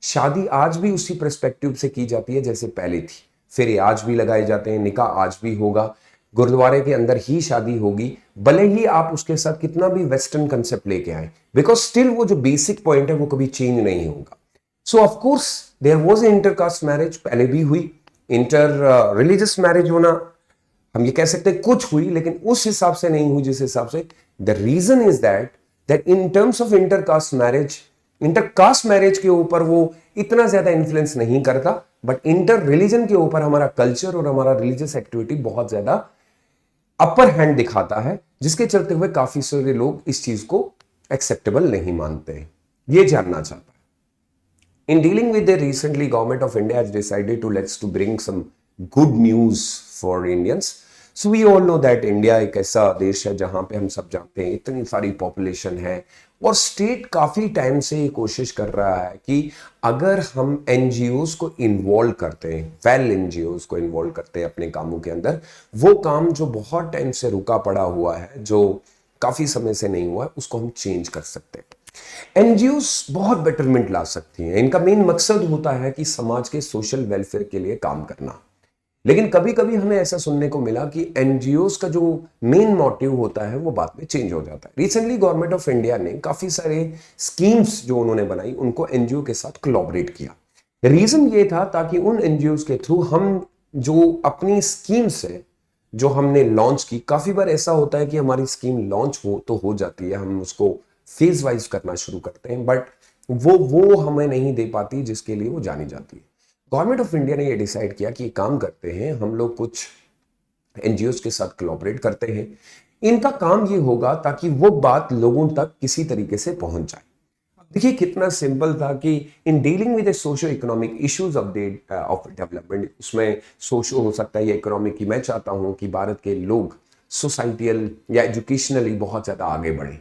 शादी आज भी उसी पर्सपेक्टिव से की जाती है जैसे पहले थी। फेरे आज भी लगाए जाते हैं, निकाह आज भी होगा, गुरुद्वारे के अंदर ही शादी होगी, भले ही आप उसके साथ कितना भी वेस्टर्न कंसेप्ट लेके आए, बिकॉज स्टिल वो जो बेसिक पॉइंट है वो कभी चेंज नहीं होगा। So of course there was intercaste marriage, पहले भी हुई। इंटर रिलीजियस मैरिज होना हम ये कह सकते हैं कुछ हुई, लेकिन उस हिसाब से नहीं हुई जिस हिसाब से। The reason is that in terms of intercaste marriage के ऊपर वो इतना ज्यादा इन्फ्लुएंस नहीं करता, बट इंटर रिलीजन के ऊपर हमारा कल्चर और हमारा रिलीजियस एक्टिविटी बहुत ज्यादा अपर हैंड दिखाता है, जिसके चलते हुए काफी सारे लोग इस चीज को एक्सेप्टेबल नहीं मानते हैं। ये जानना चाहता है। In dealing with the recently, government of India has decided to bring some good news for Indians. So we all know that India एक ऐसा देश है जहां पे हम सब जानते हैं इतनी सारी पॉपुलेशन है, और स्टेट काफी टाइम से ये कोशिश कर रहा है कि अगर हम एनजीओज को इन्वॉल्व करते हैं, वेल एनजीओज को इन्वॉल्व करते हैं अपने कामों के अंदर, वो काम जो बहुत टाइम से रुका पड़ा हुआ है, जो काफी समय से नहीं हुआ है, उसको हम चेंज कर सकते हैं। एनजीओस बहुत बेटरमेंट ला सकती हैं। इनका मेन मकसद होता है कि समाज के सोशल वेलफेयर के लिए काम करना। लेकिन कभी कभी हमें ऐसा सुनने को मिला कि एनजीओज का जो मेन मोटिव होता है वो बाद में चेंज हो जाता है। रिसेंटली गवर्नमेंट ऑफ इंडिया ने काफी सारे स्कीम्स जो उन्होंने बनाई उनको एनजीओ के साथ कोलैबोरेट किया। रीजन ये था ताकि उन एनजीओज के थ्रू हम जो अपनी स्कीम्स है जो हमने लॉन्च की, काफी बार ऐसा होता है कि हमारी स्कीम लॉन्च हो जाती है, हम उसको फेज वाइज करना शुरू करते हैं, बट वो हमें नहीं दे पाती जिसके लिए वो जानी जाती है। गवर्नमेंट ऑफ इंडिया ने ये डिसाइड किया कि काम करते हैं हम लोग कुछ एनजीओज के साथ कोलैबोरेट करते हैं। इनका काम ये होगा ताकि वो बात लोगों तक किसी तरीके से पहुंच जाए। देखिए कितना सिंपल था कि in dealing with socio economic issues of development, उसमें सोशो हो सकता है या इकोनॉमिक की, मैं चाहता हूं कि भारत के लोग सोसाइटियल या एजुकेशनली बहुत ज्यादा आगे बढ़े।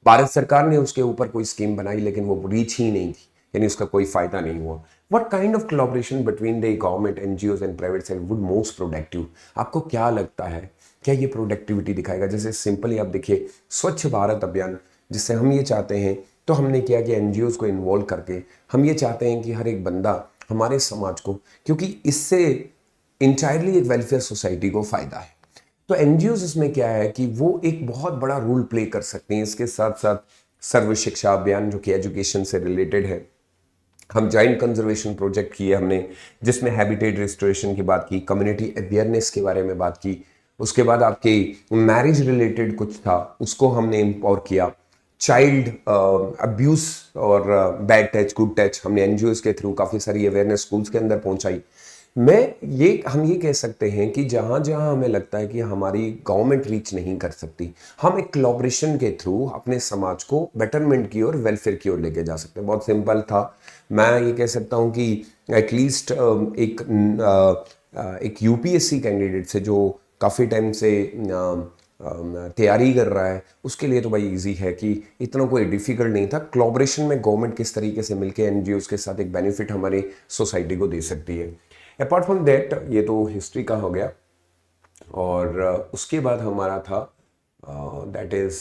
भारत सरकार ने उसके ऊपर कोई स्कीम बनाई लेकिन वो रीच ही नहीं थी, यानी उसका कोई फायदा नहीं हुआ। What kind of collaboration between the government, NGOs and private sector would most productive? आपको क्या लगता है, क्या ये प्रोडक्टिविटी दिखाएगा? जैसे सिंपली आप देखिए स्वच्छ भारत अभियान, जिससे हम ये चाहते हैं, तो हमने किया कि एनजीओज को इन्वॉल्व करके हम ये चाहते हैं कि हर एक बंदा हमारे समाज को, क्योंकि इससे इंटायरली एक वेलफेयर सोसाइटी को फायदा है। तो एनजीओज इसमें क्या है कि वो एक बहुत बड़ा रोल प्ले कर सकते हैं। इसके साथ साथ सर्व शिक्षा अभियान जो कि एजुकेशन से रिलेटेड है, हम जॉइंट कंजर्वेशन प्रोजेक्ट किए हमने, जिसमें हैबिटेट रिस्टोरेशन की बात की, कम्युनिटी अवेयरनेस के बारे में बात की। उसके बाद आपके मैरिज रिलेटेड कुछ था, उसको हमने इम्पावर किया। चाइल्ड अब्यूज और बैड टच गुड टच हमने एनजीओ के थ्रू काफ़ी सारी अवेयरनेस स्कूल्स के अंदर पहुंचाई। हम ये कह सकते हैं कि जहां जहां हमें लगता है कि हमारी गवर्नमेंट रीच नहीं कर सकती, हम एक कोलैबोरेशन के थ्रू अपने समाज को बेटरमेंट की ओर, वेलफेयर की ओर लेके जा सकते हैं। बहुत सिंपल था। मैं ये कह सकता हूं कि एटलीस्ट एक यूपीएससी कैंडिडेट से जो काफ़ी टाइम से तैयारी कर रहा है, उसके लिए तो भाई इजी है कि इतना कोई डिफिकल्ट नहीं था। कोलैबोरेशन में गवर्नमेंट किस तरीके से मिलकर एनजीओज के साथ एक बेनिफिट हमारी सोसाइटी को दे सकती है। अपार्ट फ्रॉम दैट, ये तो हिस्ट्री का हो गया। और उसके बाद हमारा था that is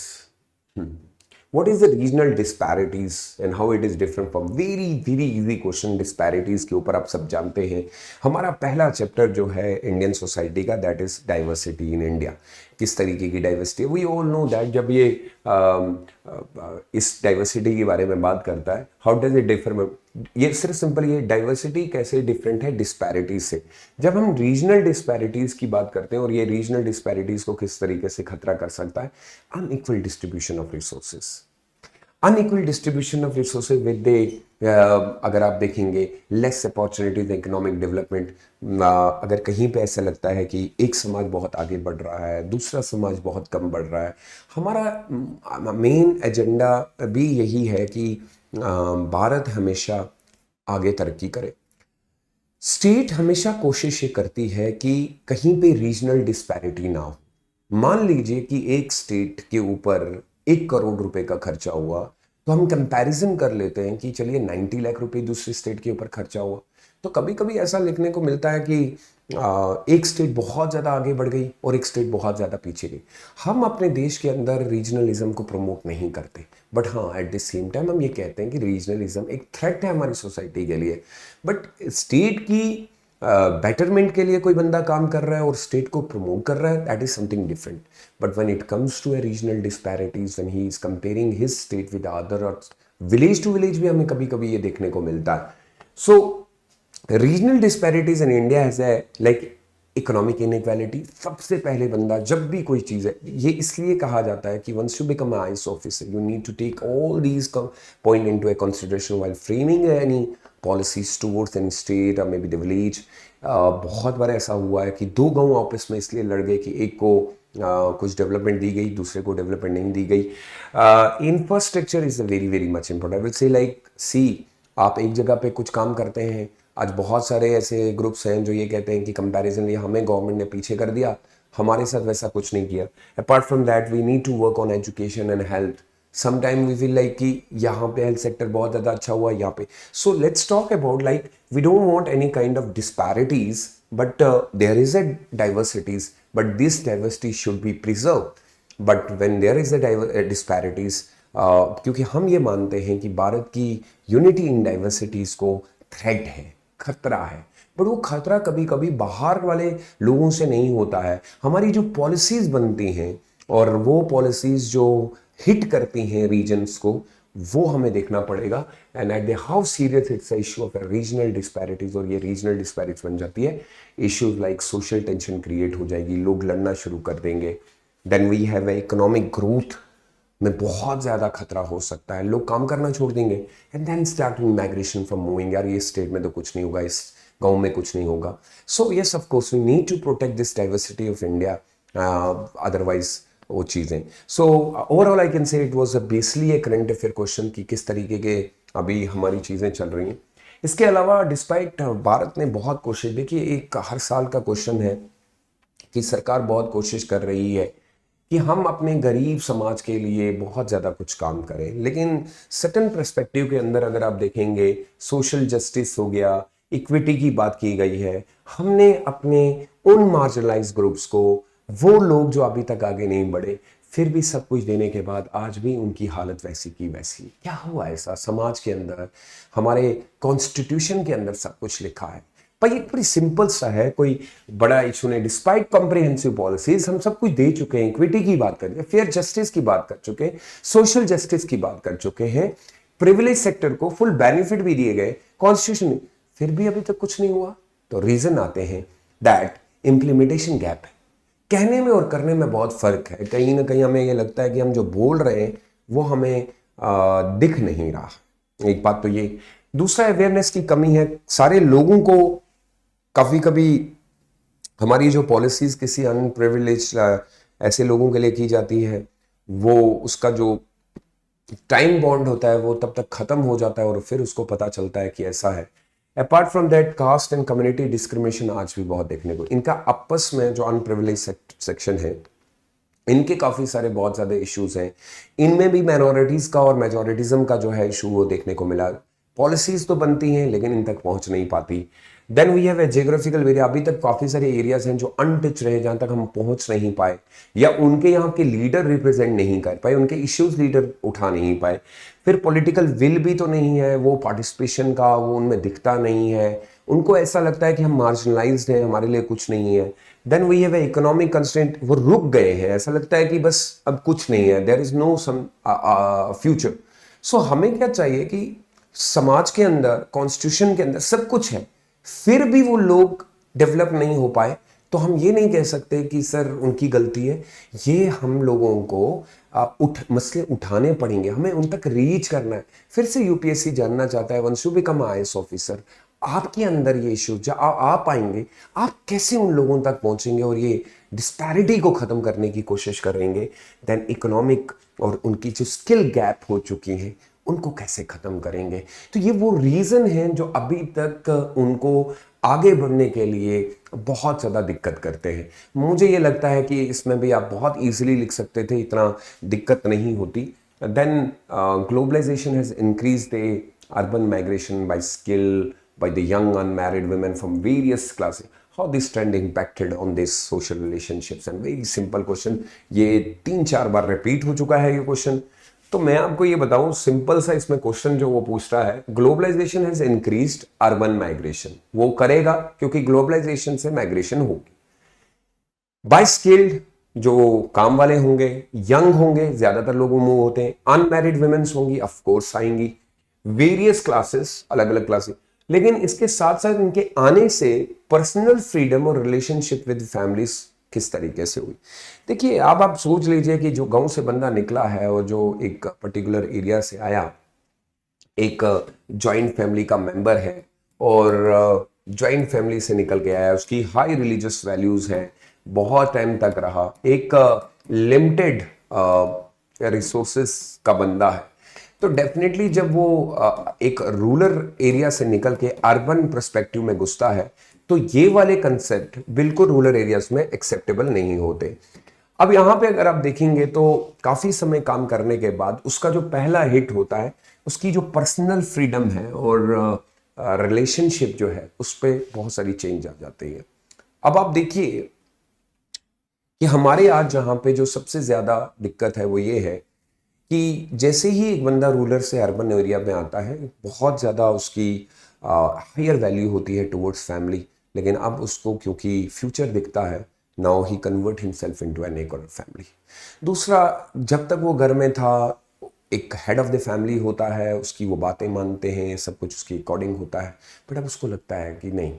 what is the regional disparities and how it is different from, very very easy question, disparities के ऊपर आप सब जानते हैं। हमारा पहला चैप्टर जो है इंडियन सोसाइटी का, that is diversity in India. किस तरीके की diversity, we all know that जब ये इस डाइवर्सिटी के बारे में बात करता है, हाउ डज इट डिफर, ये सिर्फ सिंपल ये डाइवर्सिटी कैसे डिफरेंट है डिस्पैरिटीज से। जब हम रीजनल डिस्पैरिटीज की बात करते हैं, और ये रीजनल डिस्पैरिटीज को किस तरीके से खतरा कर सकता है, unequal distribution of resources, unequal distribution of resources with अगर आप देखेंगे लेस अपॉर्चुनिटीज इकोनॉमिक डेवलपमेंट। अगर कहीं पे ऐसा लगता है कि एक समाज बहुत आगे बढ़ रहा है, दूसरा समाज बहुत कम बढ़ रहा है, हमारा मेन एजेंडा भी यही है कि भारत हमेशा आगे तरक्की करे। स्टेट हमेशा कोशिश ये करती है कि कहीं पे रीजनल डिस्पैरिटी ना हो। मान लीजिए कि एक स्टेट के ऊपर 1 करोड़ रुपए का खर्चा हुआ, तो हम कंपैरिजन कर लेते हैं कि चलिए 90 लाख रुपए दूसरी स्टेट के ऊपर खर्चा हुआ। तो कभी कभी ऐसा लिखने को मिलता है कि एक स्टेट बहुत ज़्यादा आगे बढ़ गई और एक स्टेट बहुत ज़्यादा पीछे गई। हम अपने देश के अंदर रीजनलिज्म को प्रमोट नहीं करते, बट हाँ एट द सेम टाइम हम ये कहते हैं कि रीजनलिज्म एक थ्रेट है हमारी सोसाइटी के लिए। बट स्टेट की बेटरमेंट के लिए कोई बंदा काम कर रहा है और स्टेट को प्रमोट कर रहा है, that is something different. But when it comes to a regional disparities, when he is comparing his state with other, और विलेज टू विलेज भी हमें कभी कभी ये देखने को मिलता है। So regional disparities in India has a like economic inequality. सबसे पहले बंदा जब भी कोई चीज़ है, ये इसलिए कहा जाता है कि once you become I S officer you need to take all these point into a consideration while framing any policies towards any state और मे बी द विलेज। बहुत बार ऐसा हुआ है कि 2 गांव आपस में इसलिए लड़ गए कि एक को कुछ डेवलपमेंट दी गई, दूसरे को डेवलपमेंट नहीं दी गई। Infrastructure is very very much important. I will say like see, आप एक जगह पे कुछ काम करते हैं, आज बहुत सारे ऐसे ग्रुप्स हैं जो ये कहते हैं कि कंपैरिजनली हमें गवर्नमेंट ने पीछे कर दिया, हमारे साथ वैसा कुछ नहीं किया। Apart from that we need to work on education and health. Sometime we feel like कि यहाँ पे हेल्थ सेक्टर बहुत ज़्यादा अच्छा हुआ यहाँ पे। So let's talk about like we don't want any kind of disparities, but there is a diversities, but this diversity should be preserve. But when there is a disparities, क्योंकि हम ये मानते हैं कि भारत की यूनिटी इन डाइवर्सिटीज को threat है, खतरा है, बट वो खतरा कभी कभी बाहर वाले लोगों से नहीं होता है, हमारी जो पॉलिसीज बनती हैं और वो पॉलिसीज जो हिट करती हैं रीजन्स को, वो हमें देखना पड़ेगा। And at the how serious its issue of regional disparities, और ये रीजनल डिस्पैरिटीज बन जाती है issues like social tension create हो जाएगी, लोग लड़ना शुरू कर देंगे। Then we have economic growth में बहुत ज़्यादा खतरा हो सकता है, लोग काम करना छोड़ देंगे। And then starting migration from moving, यार ये स्टेट में तो कुछ नहीं होगा, इस गांव में कुछ नहीं होगा। So yes of course we need to protect this diversity of India, otherwise वो चीज़ें। So overall I can say it was basically a current affair question कि किस तरीके के अभी हमारी चीज़ें चल रही हैं। इसके अलावा डिस्पाइट भारत ने बहुत कोशिश, देखिए एक हर साल का क्वेश्चन है कि सरकार बहुत कोशिश कर रही है कि हम अपने गरीब समाज के लिए बहुत ज़्यादा कुछ काम करें, लेकिन सर्टेन पर्सपेक्टिव के अंदर अगर आप देखेंगे सोशल जस्टिस हो गया, इक्विटी की बात की गई है, हमने अपने उन मार्जिनलाइज ग्रुप्स को, वो लोग जो अभी तक आगे नहीं बढ़े, फिर भी सब कुछ देने के बाद आज भी उनकी हालत वैसी की वैसी। क्या हुआ ऐसा समाज के अंदर? हमारे कॉन्स्टिट्यूशन के अंदर सब कुछ लिखा है, पर ये बड़ी सिंपल सा है, कोई बड़ा इशू नहीं। डिस्पाइट कॉम्प्रिहेंसिव पॉलिसीज हम सब कुछ दे चुके हैं, इक्विटी की बात कर, फेयर जस्टिस की बात कर चुके हैं, सोशल जस्टिस की बात कर चुके हैं, प्रिविलेज सेक्टर को फुल बेनिफिट भी दिए गए कॉन्स्टिट्यूशन में, फिर भी अभी तक कुछ नहीं हुआ। तो रीजन आते हैं दैट इम्प्लीमेंटेशन गैप है, कहने में और करने में बहुत फर्क है। कहीं ना कहीं हमें ये लगता है कि हम जो बोल रहे हैं वो हमें दिख नहीं रहा, एक बात तो ये। दूसरा अवेयरनेस की कमी है, सारे लोगों को काफ़ी कभी हमारी जो पॉलिसीज़ किसी अनप्रिविलेज ऐसे लोगों के लिए की जाती है, वो उसका जो टाइम बॉन्ड होता है वो तब तक ख़त्म हो जाता है और फिर उसको पता चलता है कि ऐसा है। Apart from that caste and community discrimination आज भी बहुत देखने को, इनका आपस में जो अनप्रिविलेज सेक्शन है, इनके काफ़ी सारे बहुत ज़्यादा इश्यूज हैं। इनमें भी माइनॉरिटीज़ का और मेजॉरिटिज्म का जो है इशू वो देखने को मिला। पॉलिसीज़ तो बनती हैं लेकिन इन तक पहुंच नहीं पाती। Then we have a geographical area, अभी तक काफ़ी सारे एरियाज हैं जो अनटच रहे, जहाँ तक हम पहुंच नहीं पाए, या उनके यहाँ के लीडर रिप्रेजेंट नहीं कर पाए, उनके इश्यूज लीडर उठा नहीं पाए। फिर पॉलिटिकल विल भी तो नहीं है, वो पार्टिसिपेशन का वो उनमें दिखता नहीं है, उनको ऐसा लगता है कि हम मार्जिनलाइज्ड हैं, हमारे लिए कुछ नहीं है। Then we have economic constraint, वो रुक गए हैं, ऐसा लगता है कि बस अब कुछ नहीं है, there is no some future. So हमें क्या चाहिए कि समाज के अंदर, कॉन्स्टिट्यूशन के अंदर सब कुछ है, फिर भी वो लोग डेवलप नहीं हो पाए, तो हम ये नहीं कह सकते कि सर उनकी गलती है। ये हम लोगों को मसले उठाने पड़ेंगे, हमें उन तक रीच करना है। फिर से यूपीएससी जानना चाहता है once you become IAS officer, आपके अंदर ये इश्यू जब आप आएंगे, आप कैसे उन लोगों तक पहुंचेंगे और ये डिस्पैरिटी को खत्म करने की कोशिश करेंगे। देन इकोनॉमिक और उनकी जो स्किल गैप हो चुकी हैं उनको कैसे खत्म करेंगे। तो ये वो रीजन है जो अभी तक उनको आगे बढ़ने के लिए बहुत ज़्यादा दिक्कत करते हैं। मुझे ये लगता है कि इसमें भी आप बहुत इजीली लिख सकते थे, इतना दिक्कत नहीं होती। Then globalisation has increase the urban migration by skill by the young unmarried women from various classes. How this trend impacted on this social relationships? And very simple question, ये 3-4 बार रिपीट हो चुका है ये क्वेश्चन। तो मैं आपको ये बताऊं, सिंपल सा इसमें क्वेश्चन जो वो पूछ रहा है, globalisation has increased urban migration, वो करेगा क्योंकि ग्लोबलाइजेशन से माइग्रेशन होगी। बाय स्किल्ड, जो काम वाले होंगे, यंग होंगे, ज्यादातर लोग मूव होते हैं, अनमैरिड वुमेन्स होंगी, ऑफ कोर्स आएंगी, वेरियस क्लासेस, अलग अलग क्लासेस। लेकिन इसके साथ साथ इनके आने से पर्सनल फ्रीडम और रिलेशनशिप विद फैमिलीज किस तरीके से हुई। देखिए आप सोच लीजिए कि जो गांव से बंदा निकला है और जो एक पर्टिकुलर एरिया से आया, एक जॉइंट फैमिली का मेंबर है और जॉइंट फैमिली से निकल के आया, उसकी हाई रिलीजियस वैल्यूज हैं, बहुत टाइम तक रहा, एक लिमिटेड रिसोर्सेस का बंदा है, तो डेफिनेटली जब वो एक रूरल एरिया से निकल के अर्बन पर्सपेक्टिव में घुसता है, तो ये वाले कंसेप्ट बिल्कुल रूरल एरियाज में एक्सेप्टेबल नहीं होते। अब यहाँ पे अगर आप देखेंगे तो काफ़ी समय काम करने के बाद उसका जो पहला हिट होता है, उसकी जो पर्सनल फ्रीडम है और रिलेशनशिप जो है, उस पर बहुत सारी चेंज आ जाती है। अब आप देखिए कि हमारे आज जहाँ पे जो सबसे ज़्यादा दिक्कत है वो ये है कि जैसे ही एक बंदा रूरल से अर्बन एरिया में आता है, बहुत ज़्यादा उसकी हायर वैल्यू होती है टुवर्ड्स फैमिली, लेकिन अब उसको क्योंकि फ्यूचर दिखता है, now he convert himself into an एक फैमिली। दूसरा, जब तक वो घर में था एक हेड ऑफ द फैमिली होता है, उसकी वो बातें मानते हैं, सब कुछ उसकी अकॉर्डिंग होता है, बट अब उसको लगता है कि नहीं,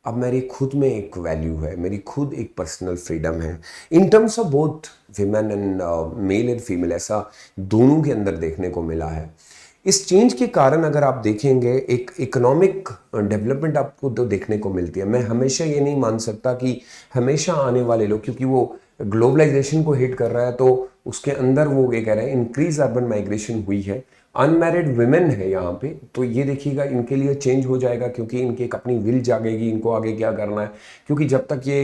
अब मेरी खुद में एक वैल्यू है, मेरी खुद एक पर्सनल फ्रीडम है इन terms of both women and male and female, ऐसा दोनों के अंदर देखने को मिला है। इस चेंज के कारण अगर आप देखेंगे एक इकोनॉमिक डेवलपमेंट आपको तो देखने को मिलती है। मैं हमेशा ये नहीं मान सकता कि हमेशा आने वाले लोग, क्योंकि वो ग्लोबलाइजेशन को हिट कर रहा है तो उसके अंदर वो ये कह रहे हैं इंक्रीज अर्बन माइग्रेशन हुई है, अनमैरिड विमेन है यहाँ पे, तो ये देखिएगा इनके लिए चेंज हो जाएगा, क्योंकि इनकी एक अपनी विल जागेगी इनको आगे क्या करना है। क्योंकि जब तक ये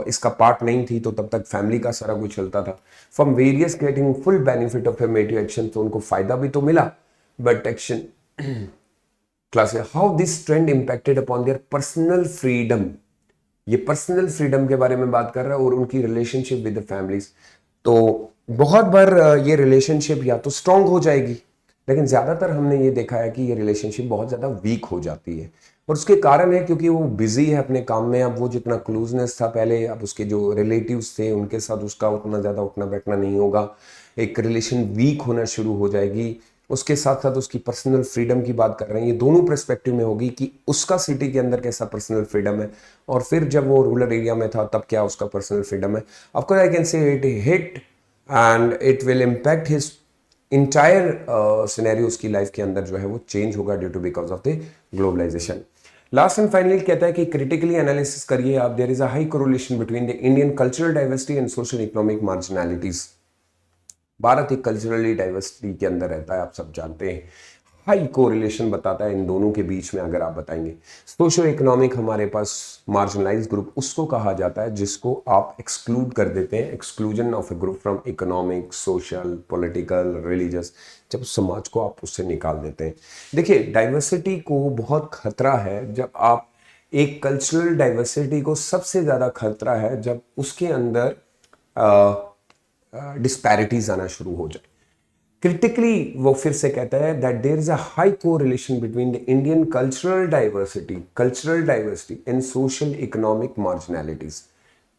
इसका पार्ट नहीं थी तो तब तक फैमिली का सारा कुछ चलता था, from various getting full benefit of affirmative action, तो उनको फायदा भी तो मिला, but action class how this trend impacted upon their personal freedom, ये पर्सनल फ्रीडम के बारे में बात कर रहा है और उनकी रिलेशनशिप विद द फैमिलीज। तो बहुत बार ये रिलेशनशिप या तो स्ट्रांग हो जाएगी, लेकिन ज़्यादातर हमने ये देखा है कि ये रिलेशनशिप बहुत ज़्यादा वीक हो जाती है, और उसके कारण है क्योंकि वो बिजी है अपने काम में। अब वो जितना क्लोजनेस था पहले, अब उसके जो रिलेटिव्स थे उनके साथ उसका उतना ज़्यादा उठना बैठना नहीं होगा, एक रिलेशन वीक होना शुरू हो जाएगी। उसके साथ साथ उसकी पर्सनल फ्रीडम की बात कर रहे हैं, ये दोनों पर्सपेक्टिव में होगी कि उसका सिटी के अंदर कैसा पर्सनल फ्रीडम है, और फिर जब वो रूरल एरिया में था तब क्या उसका पर्सनल फ्रीडम है। Of course I can say it hit and it will impact his entire scenario, उसकी लाइफ के अंदर जो है वो चेंज होगा due to because of the globalisation. Last and finally कहता है कि क्रिटिकली एनालिसिस करिए आप, there is a high correlation between the Indian cultural diversity and social economic marginalities. Bharat एक कल्चरली डाइवर्सिटी के अंदर रहता है, आप सब जानते हैं, हाई कोरिलेशन बताता है इन दोनों के बीच में। अगर आप बताएंगे सोशो इकोनॉमिक, हमारे पास मार्जिनलाइज ग्रुप उसको कहा जाता है जिसको आप एक्सक्लूड कर देते हैं, exclusion of A group from economic, social, political, religious, जब समाज को आप उससे निकाल देते हैं। देखिए डाइवर्सिटी को बहुत खतरा है जब आप एक कल्चरल डाइवर्सिटी को, सबसे ज़्यादा खतरा है जब उसके अंदर डिस्पैरिटीज आना शुरू हो जाए। क्रिटिकली वो फिर से कहता है that there is a high correlation between the Indian cultural diversity and social economic marginalities.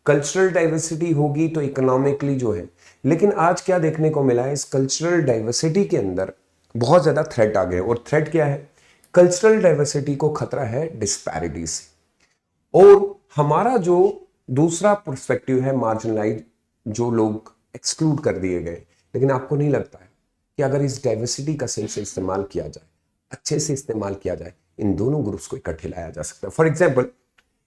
Cultural diversity होगी तो इकोनॉमिकली जो है, लेकिन आज क्या देखने को मिला है, इस कल्चरल डाइवर्सिटी के अंदर बहुत ज्यादा थ्रेट आ गए, और थ्रेट क्या है, कल्चरल डाइवर्सिटी को खतरा है डिस्पैरिटी से। और हमारा जो दूसरा पर्सपेक्टिव है मार्जिनलाइज, जो लोग एक्सक्लूड कर दिए गए, लेकिन आपको नहीं लगता है कि अगर इस डाइवर्सिटी का सही से इस्तेमाल किया जाए, अच्छे से इस्तेमाल किया जाए, इन दोनों ग्रुप्स को इकट्ठे लाया जा सकता है। फॉर एग्जाम्पल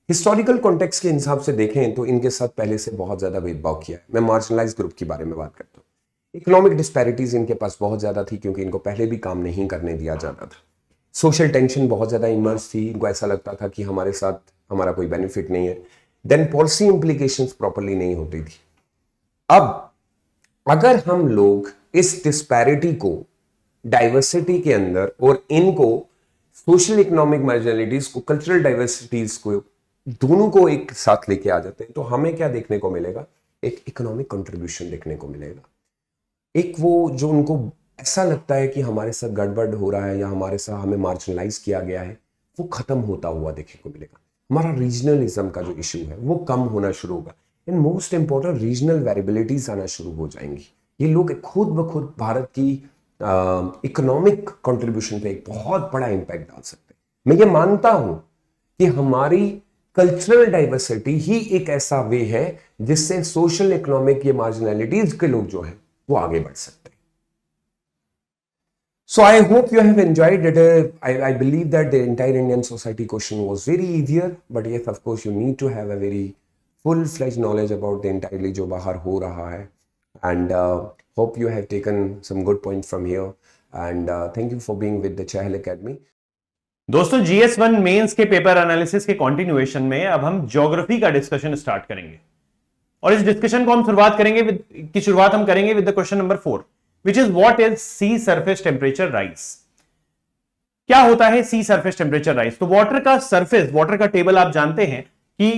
हिस्टोरिकल कॉन्टेक्स्ट के हिसाब से देखें तो इनके साथ पहले से बहुत ज्यादा भेदभाव किया है। मैं मार्जिनलाइज ग्रुप के बारे में बात करता हूँ। इकोनॉमिक डिस्पैरिटीज इनके पास बहुत ज्यादा थी क्योंकि इनको पहले भी काम नहीं करने दिया जाता था। सोशल टेंशन बहुत ज्यादा इमर्स थी, इनको ऐसा लगता था कि हमारे साथ हमारा कोई बेनिफिट नहीं है। देन पॉलिसी इंप्लीकेशंस प्रॉपरली नहीं होती थी। अब अगर हम लोग इस डिस्पैरिटी को डाइवर्सिटी के अंदर और इनको सोशल इकोनॉमिक मार्जिनलिटीज को, कल्चरल डाइवर्सिटीज को, दोनों को एक साथ लेके आ जाते हैं, तो हमें क्या देखने को मिलेगा, एक इकोनॉमिक कंट्रीब्यूशन देखने को मिलेगा। एक वो जो उनको ऐसा लगता है कि हमारे साथ गड़बड़ हो रहा है या हमारे साथ हमें मार्जिनलाइज किया गया है, वो खत्म होता हुआ देखने को मिलेगा। हमारा रीजनलिज्म का जो इशू है वो कम होना शुरू होगा, एंड मोस्ट इंपॉर्टेंट रीजनल वेरिएबिलिटीज आना शुरू हो जाएंगी। ये लोग खुद ब खुद भारत की इकोनॉमिक कंट्रीब्यूशन पे एक बहुत बड़ा इंपैक्ट डाल सकते हैं। मैं ये मानता हूं कि हमारी कल्चरल डाइवर्सिटी ही एक ऐसा वे है जिससे सोशल इकोनॉमिक ये मार्जिनलिटीज के लोग जो है वो आगे बढ़ सकते हैं। So I hope you have enjoyed it. I believe that the entire Indian society question was very easier, but yes, of course, you need to have a very full-fledged knowledge about the entirely जो बाहर हो रहा है, and hope you have taken some good points from here, and thank you for being with the Chahal Academy. दोस्तों GS1 mains के paper analysis के continuation में अब हम ज्योग्राफी का डिस्कशन स्टार्ट करेंगे, और इस डिस्कशन को हम शुरुआत हम करेंगे with the question number 4, which is what is sea surface temperature rise। क्या होता है सी सरफेस टेम्परेचर राइज? तो वाटर का सरफेस, वाटर का टेबल आप जानते हैं कि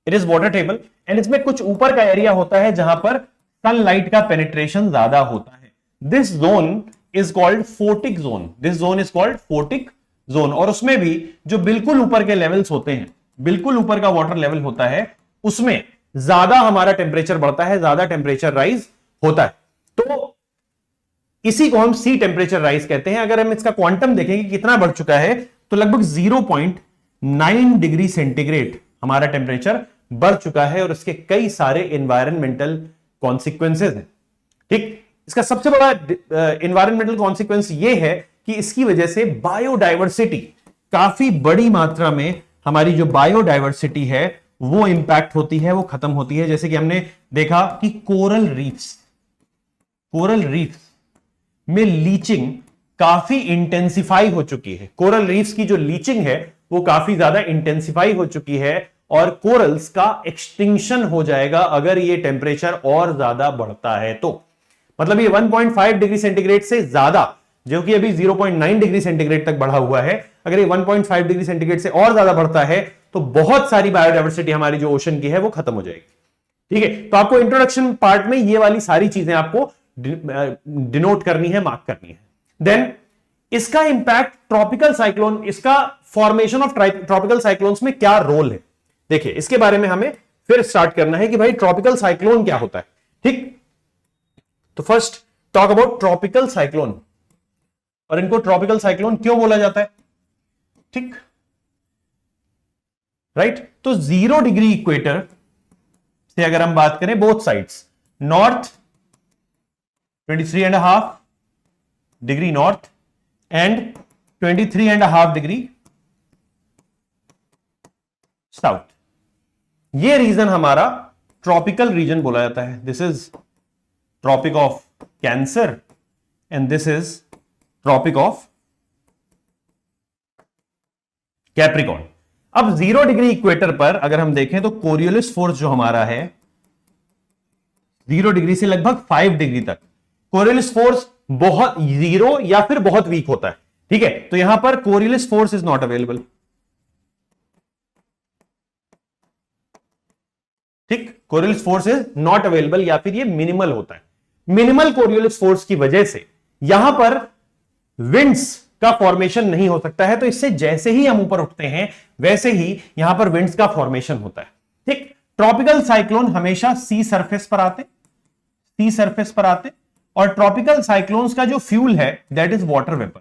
it is water table, and इसमें कुछ ऊपर का एरिया होता है जहां पर सनलाइट का पेनिट्रेशन ज्यादा होता है। This zone is called photic zone, this zone is called photic zone. और उसमें भी जो बिल्कुल ऊपर के लेवल्स होते हैं, बिल्कुल ऊपर का वाटर लेवल होता है, उसमें ज्यादा हमारा टेम्परेचर बढ़ता है, ज्यादा टेम्परेचर राइज होता है। तो इसी को हम सी टेम्परेचर राइज कहते हैं। अगर हम इसका क्वांटम देखेंगे कितना बढ़ चुका है, तो लगभग 0.9 डिग्री सेंटीग्रेड हमारा टेम्परेचर बढ़ चुका है, और इसके कई सारे एनवायरमेंटल कॉन्सिक्वेंसेज हैं। ठीक, इसका सबसे बड़ा एनवायरमेंटल कॉन्सिक्वेंस यह है कि इसकी वजह से बायोडायवर्सिटी, काफी बड़ी मात्रा में हमारी जो बायोडायवर्सिटी है वो इंपैक्ट होती है, वो खत्म होती है। जैसे कि हमने देखा कि कोरल रीफ्स में लीचिंग काफी इंटेंसिफाई हो चुकी है। कोरल रीफ्स की जो लीचिंग है वो काफी ज्यादा इंटेंसिफाई हो चुकी है, और कोरल्स का एक्सटिंक्शन हो जाएगा अगर ये टेम्परेचर और ज्यादा बढ़ता है तो। मतलब ये 1.5 डिग्री सेंटीग्रेड से ज्यादा, जो कि अभी 0.9 डिग्री सेंटीग्रेड तक बढ़ा हुआ है, अगर ये 1.5 डिग्री सेंटीग्रेड से और ज्यादा बढ़ता है तो बहुत सारी बायोडायवर्सिटी हमारी जो ओशन की है वो खत्म हो जाएगी। ठीक है, तो आपको इंट्रोडक्शन पार्ट में ये वाली सारी चीजें आपको डिनोट करनी है, मार्क करनी है। देन इसका इंपैक्ट ट्रॉपिकल साइक्लोन, इसका फॉर्मेशन ऑफ ट्रॉपिकल साइक्लोन्स में क्या रोल है, देखिए इसके बारे में हमें फिर स्टार्ट करना है कि भाई ट्रॉपिकल साइक्लोन क्या होता है। ठीक, तो first talk about tropical cyclone, और इनको ट्रॉपिकल साइक्लोन क्यों बोला जाता है। ठीक, राइट, तो 0 डिग्री इक्वेटर से अगर हम बात करें, both sides, north 23.5 degree north and 23.5 degree south, ये रीजन हमारा ट्रॉपिकल रीजन बोला जाता है। This is tropic of Cancer and this is tropic of Capricorn. अब 0 डिग्री इक्वेटर पर अगर हम देखें तो कोरियोलिस फोर्स जो हमारा है 0 डिग्री से लगभग 5 डिग्री तक, कोरियोलिस फोर्स बहुत 0 या फिर बहुत वीक होता है। ठीक है, तो यहां पर Coriolis force is not available. ठीक, Coriolis force is not available, या फिर ये मिनिमल होता है। मिनिमल कोरियोलिस फोर्स की वजह से यहां पर विंड्स का फॉर्मेशन नहीं हो सकता है, तो इससे जैसे ही हम ऊपर उठते हैं वैसे ही यहां पर विंड्स का फॉर्मेशन होता है। ठीक, ट्रॉपिकल साइक्लोन हमेशा सी सरफेस पर आते, सी सरफेस पर आते, और ट्रॉपिकल साइक्लोन्स का जो फ्यूल है that is water vapour.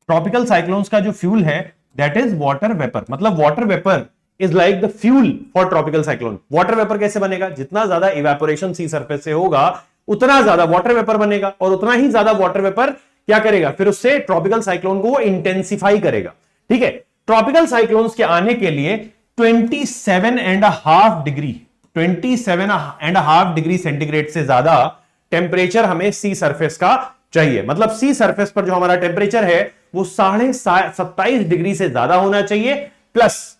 Tropical cyclones का जो फ्यूल है दैट इज वाटर वेपर, मतलब water vapour is like the fuel for tropical cyclone. Water vapour कैसे बनेगा, जितना ज्यादा इवेपोरेशन सी सरफेस से होगा उतना ज्यादा वाटर वेपर बनेगा, और उतना ही ज्यादा वाटर वेपर क्या करेगा, फिर उससे ट्रॉपिकल साइक्लोन को वो इंटेंसिफाई करेगा। ठीक है, ट्रॉपिकल साइक्लोन्स के आने के लिए 27.5 डिग्री सेंटीग्रेड से ज्यादा टेम्परेचर हमें सी सरफेस का चाहिए। मतलब सी सरफेस पर जो हमारा टेम्परेचर है वो 27.5 डिग्री से ज्यादा होना चाहिए, प्लस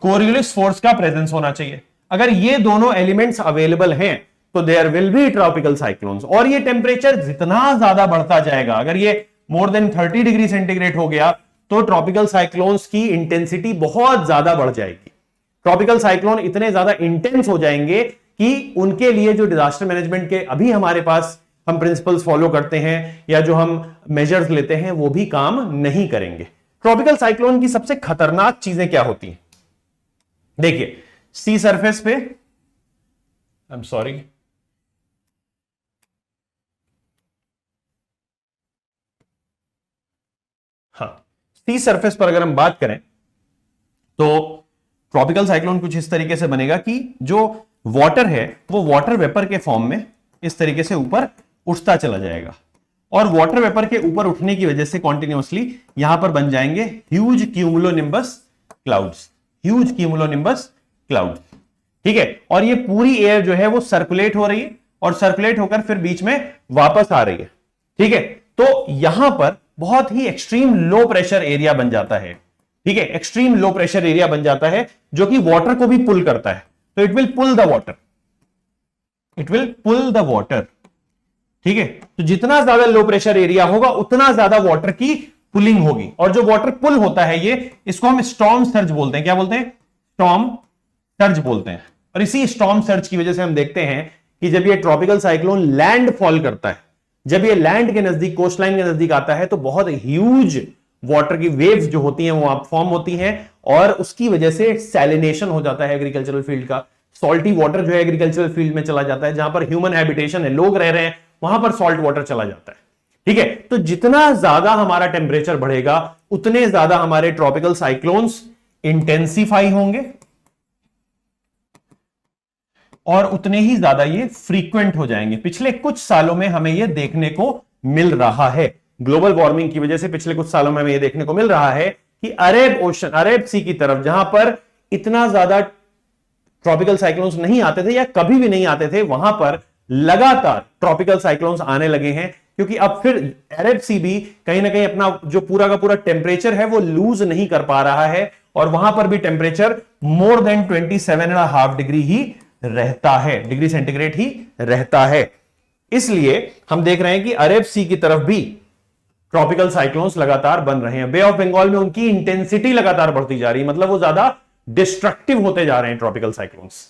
कोरियोलिस फोर्स का प्रेजेंस होना चाहिए। अगर ये दोनों एलिमेंट्स अवेलेबल हैं तो there will be tropical cyclones. और ये टेम्परेचर जितना ज्यादा बढ़ता जाएगा, अगर ये मोर देन 30 डिग्री सेंटीग्रेड हो गया तो ट्रॉपिकल साइक्लोन्स की इंटेंसिटी बहुत ज्यादा बढ़ जाएगी। ट्रॉपिकल साइक्लोन इतने ज्यादा इंटेंस हो जाएंगे कि उनके लिए जो डिजास्टर मैनेजमेंट के अभी हमारे पास हम प्रिंसिपल्स फॉलो करते हैं या जो हम मेजर्स लेते हैं वो भी काम नहीं करेंगे। ट्रॉपिकल साइक्लोन की सबसे खतरनाक चीजें क्या होती हैं, देखिए सी सरफेस पे, आई एम सॉरी, हाँ, सी सरफेस पर अगर हम बात करें तो ट्रॉपिकल साइक्लोन कुछ इस तरीके से बनेगा कि जो वाटर है वो वाटर वेपर के फॉर्म में इस तरीके से ऊपर उठता चला जाएगा, और वाटर वेपर के ऊपर उठने की वजह से कॉन्टिन्यूअसली यहां पर बन जाएंगे huge cumulonimbus clouds, huge cumulonimbus clouds. ठीक है, और ये पूरी एयर जो है वो सर्कुलेट हो रही है, और सर्कुलेट होकर फिर बीच में वापस आ रही है। ठीक है, तो यहां पर बहुत ही एक्सट्रीम लो प्रेशर एरिया बन जाता है। ठीक है, एक्सट्रीम लो प्रेशर एरिया बन जाता है जो कि वाटर को भी पुल करता है, तो it will pull the water, it will pull the water. ठीक है, तो जितना ज्यादा लो प्रेशर एरिया होगा उतना ज्यादा वाटर की पुलिंग होगी, और जो वाटर पुल होता है ये, इसको हम स्टॉर्म सर्ज बोलते हैं। क्या बोलते हैं, स्टॉर्म सर्ज बोलते हैं। और इसी स्टॉर्म सर्ज की वजह से हम देखते हैं कि जब ये ट्रॉपिकल साइक्लोन लैंड फॉल करता है जब ये लैंड के नजदीक, कोस्ट लाइन के नजदीक आता है तो बहुत ह्यूज वाटर की वेव्स जो होती हैं वो फॉर्म होती हैं, और उसकी वजह से सैलिनेशन हो जाता है एग्रीकल्चरल फील्ड का। सॉल्टी वाटर जो है एग्रीकल्चरल फील्ड में चला जाता है, जहां पर ह्यूमन हैबिटेशन है, लोग रह रहे हैं, वहां पर सॉल्ट वाटर चला जाता है। ठीक है, तो जितना ज्यादा हमारा टेम्परेचर बढ़ेगा उतने ज्यादा हमारे ट्रॉपिकल साइक्लोन्स इंटेंसिफाई होंगे और उतने ही ज्यादा ये फ्रीक्वेंट हो जाएंगे। पिछले कुछ सालों में हमें ये देखने को मिल रहा है, ग्लोबल वार्मिंग की वजह से पिछले कुछ सालों में हमें ये देखने को मिल रहा है कि अरेब ओशन, अरेब सी की तरफ, जहां पर इतना ज्यादा ट्रॉपिकल साइक्लोन्स नहीं आते थे या कभी भी नहीं आते थे, वहां पर लगातार ट्रॉपिकल साइक्लोन्स आने लगे हैं, क्योंकि अब फिर अरेब सी भी कहीं ना कहीं अपना जो पूरा का पूरा टेम्परेचर है वो लूज नहीं कर पा रहा है, और वहां पर भी टेम्परेचर मोर देन 27.5 डिग्री ही रहता है, डिग्री सेंटीग्रेड ही रहता है। इसलिए हम देख रहे हैं कि अरेब सी की तरफ भी ट्रॉपिकल साइक्लोन्स लगातार बन रहे हैं। बे ऑफ बंगाल में उनकी इंटेंसिटी लगातार बढ़ती जा रही है, मतलब वो ज्यादा डिस्ट्रक्टिव होते जा रहे हैं ट्रॉपिकल साइक्लोन्स।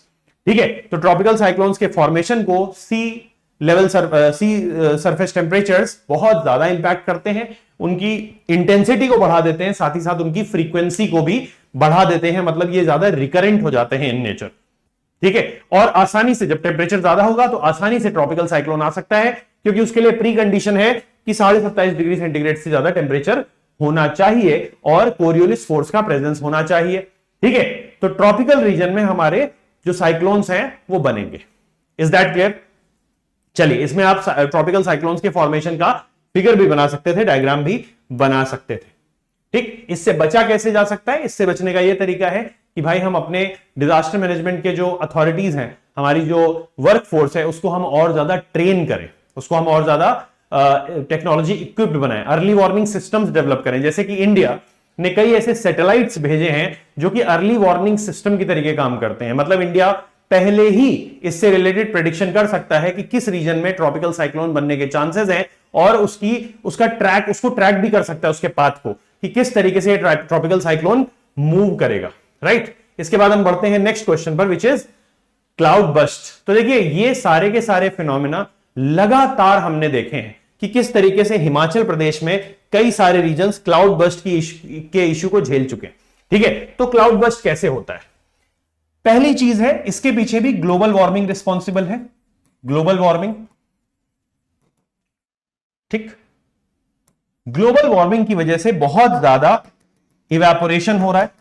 ठीक है, तो ट्रॉपिकल साइक्लोन्स के फॉर्मेशन को सी लेवल सरफेस टेम्परेचर्स बहुत ज्यादा इंपैक्ट करते हैं, उनकी इंटेंसिटी को बढ़ा देते हैं, साथ ही साथ उनकी फ्रीक्वेंसी को भी बढ़ा देते हैं, मतलब ये ज्यादा रिकरेंट हो जाते हैं इन नेचर। ठीक है, और आसानी से जब टेम्परेचर ज्यादा होगा तो आसानी से ट्रॉपिकल साइक्लोन आ सकता है, क्योंकि उसके लिए प्री कंडीशन है कि 27.5 डिग्री सेंटीग्रेड से ज्यादा टेम्परेचर होना चाहिए और कोरियोलिस फोर्स का प्रेजेंस होना चाहिए। ठीक है, तो ट्रॉपिकल रीजन में हमारे जो साइक्लोन्स हैं वो बनेंगे। Is that clear? चलिए, इसमें आप ट्रॉपिकल साइक्लोन्स के फॉर्मेशन का फिगर भी बना सकते थे, डायग्राम भी बना सकते थे। ठीक, इससे बचा कैसे जा सकता है? इससे बचने का यह तरीका है कि भाई हम अपने डिजास्टर मैनेजमेंट के जो अथॉरिटीज हैं, हमारी जो वर्क फोर्स है, उसको हम और ज्यादा ट्रेन करें, उसको हम और ज्यादा टेक्नोलॉजी इक्विप्ड बनाएं, अर्ली वार्निंग सिस्टम्स डेवलप करें। जैसे कि इंडिया ने कई ऐसे सैटेलाइट्स भेजे हैं जो कि अर्ली वार्निंग सिस्टम की तरीके काम करते हैं, मतलब इंडिया पहले ही इससे रिलेटेड प्रेडिक्शन कर सकता है कि किस रीजन में ट्रॉपिकल साइक्लोन बनने के चांसेस हैं, और उसको ट्रैक भी कर सकता है, उसके पाथ को, कि किस तरीके से ट्रॉपिकल साइक्लोन मूव करेगा। राइट, इसके बाद हम बढ़ते हैं नेक्स्ट क्वेश्चन पर, विच इज क्लाउड बस्ट। तो देखिए, ये सारे के सारे फिनोमेना लगातार हमने देखे हैं कि किस तरीके से हिमाचल प्रदेश में कई सारे रीजन्स क्लाउड बस्ट के इश्यू को झेल चुके हैं। ठीक है, तो क्लाउड बस्ट कैसे होता है? पहली चीज है, इसके पीछे भी ग्लोबल वार्मिंग रिस्पॉन्सिबल है, ग्लोबल वार्मिंग। ठीक, ग्लोबल वार्मिंग की वजह से बहुत ज्यादा इवेपोरेशन हो रहा है,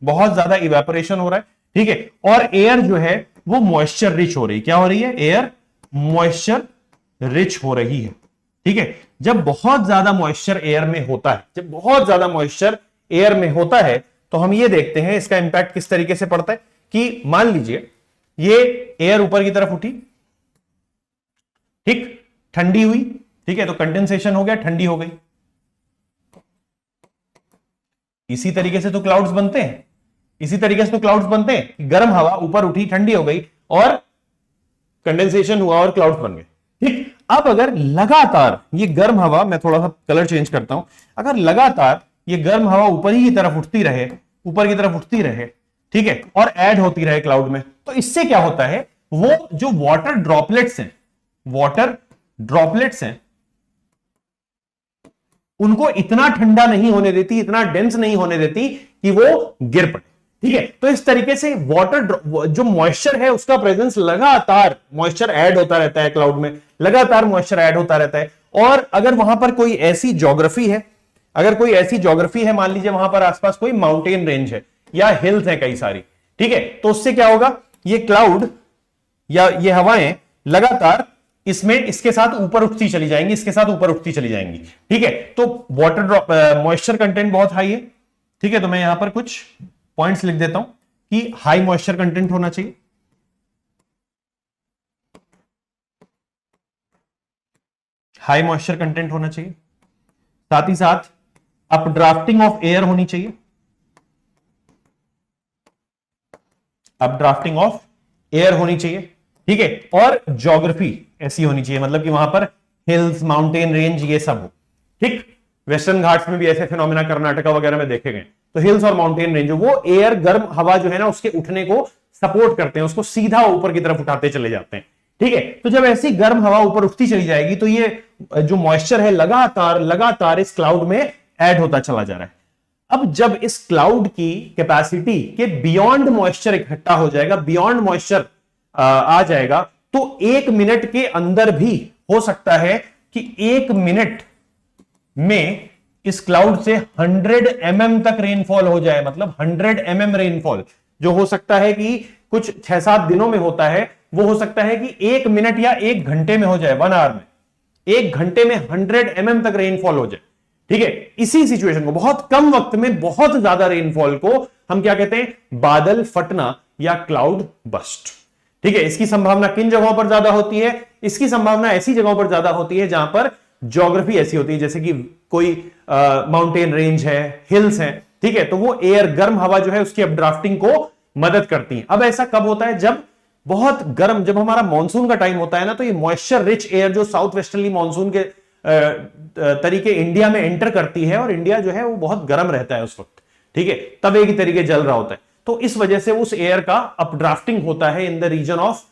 बहुत ज्यादा इवेपोरेशन हो रहा है। ठीक है, और एयर जो है वो मॉइस्चर रिच हो रही है। क्या हो रही है? एयर मॉइस्चर रिच हो रही है। ठीक है, जब बहुत ज्यादा मॉइस्चर एयर में होता है, जब बहुत ज्यादा मॉइस्चर एयर में होता है, तो हम ये देखते हैं इसका इंपैक्ट किस तरीके से पड़ता है कि मान लीजिए ये एयर ऊपर की तरफ उठी, ठीक, ठंडी हुई, ठीक है, तो कंडेंसेशन हो गया, ठंडी हो गई। इसी तरीके से तो क्लाउड्स बनते हैं, इसी तरीके से तो क्लाउड्स बनते हैं, गर्म हवा ऊपर उठी, ठंडी हो गई और कंडेंसेशन हुआ और क्लाउड्स बन गए। ठीक, अब अगर लगातार ये गर्म हवा, मैं थोड़ा सा कलर चेंज करता हूं, अगर लगातार ये गर्म हवा ऊपर ही की तरफ उठती रहे, ऊपर की तरफ उठती रहे, ठीक है, और ऐड होती रहे क्लाउड में, तो इससे क्या होता है, वो जो वाटर ड्रॉपलेट्स हैं, वाटर ड्रॉपलेट्स हैं, उनको इतना ठंडा नहीं होने देती, इतना डेंस नहीं होने देती कि वो गिर पड़े। ठीक है, तो इस तरीके से वाटर जो मॉइस्चर है उसका प्रेजेंस, लगातार मॉइस्चर ऐड होता रहता है क्लाउड में, लगातार मॉइस्चर ऐड होता रहता है। और अगर वहां पर कोई ऐसी ज्योग्राफी है, अगर कोई ऐसी ज्योग्राफी है, मान लीजिए वहां पर आसपास कोई माउंटेन रेंज है या हिल्स है कई सारी, ठीक है, तो उससे क्या होगा, ये क्लाउड या ये हवाएं लगातार इसमें इसके साथ ऊपर उठती चली जाएंगी, इसके साथ ऊपर उठती चली जाएंगी। ठीक है, तो वाटर ड्रॉप मॉइस्चर कंटेंट बहुत हाई है। ठीक है, तो मैं यहां पर कुछ पॉइंट्स लिख देता हूं कि हाई मॉइस्चर कंटेंट होना चाहिए, हाई मॉइस्चर कंटेंट होना चाहिए, साथ ही साथ अपड्राफ्टिंग ऑफ एयर होनी चाहिए, अपड्राफ्टिंग ऑफ एयर होनी चाहिए। ठीक है, और ज्योग्राफी ऐसी होनी चाहिए, मतलब कि वहां पर हिल्स, माउंटेन रेंज, ये सब हो। ठीक, वेस्टर्न घाट्स में भी ऐसे फिनोमेना कर्नाटका वगैरह में देखे गए, तो हिल्स और माउंटेन रेंज, वो एयर गर्म हवा जो है ना उसके उठने को सपोर्ट करते हैं, उसको सीधा ऊपर की तरफ उठाते चले जाते हैं। ठीक है। तो जब ऐसी गर्म हवा ऊपर उठती चली जाएगी तो ये जो मॉइस्चर है लगातार लगातार इस क्लाउड में ऐड होता चला जा रहा है। अब जब इस क्लाउड की कैपेसिटी के बियॉन्ड मॉइस्चर इकट्ठा हो जाएगा, बियॉन्ड मॉइस्चर आ जाएगा, तो 1 मिनट के अंदर भी हो सकता है कि 1 मिनट में इस क्लाउड से 100 mm तक रेनफॉल हो जाए। मतलब 100 mm रेनफॉल जो हो सकता है कि कुछ 6-7 दिनों में होता है, वो हो सकता है कि 1 मिनट या 1 घंटे में हो जाए, 1 आवर में, 1 घंटे में 100 mm तक रेनफॉल हो जाए। ठीक है, इसी सिचुएशन को, बहुत कम वक्त में बहुत ज्यादा रेनफॉल को हम क्या कहते हैं? बादल फटना या क्लाउड बस्ट। ठीक है, इसकी संभावना किन जगहों पर ज्यादा होती है? इसकी संभावना ऐसी जगहों पर ज्यादा होती है जहां पर ज्योग्राफी ऐसी होती है, जैसे कि कोई माउंटेन रेंज है, हिल्स है। ठीक है, तो वो एयर, गर्म हवा जो है उसकी अपड्राफ्टिंग को मदद करती है। अब ऐसा कब होता है? जब बहुत गर्म, जब हमारा मानसून का टाइम होता है ना, तो ये मॉइस्चर रिच एयर जो साउथ वेस्टर्ली मानसून के तरीके इंडिया में एंटर करती है, और इंडिया जो है वो बहुत गर्म रहता है उस वक्त। ठीक है, तब एक ही तरीके जल रहा होता है, तो इस वजह से उस एयर का अपड्राफ्टिंग होता है in the region of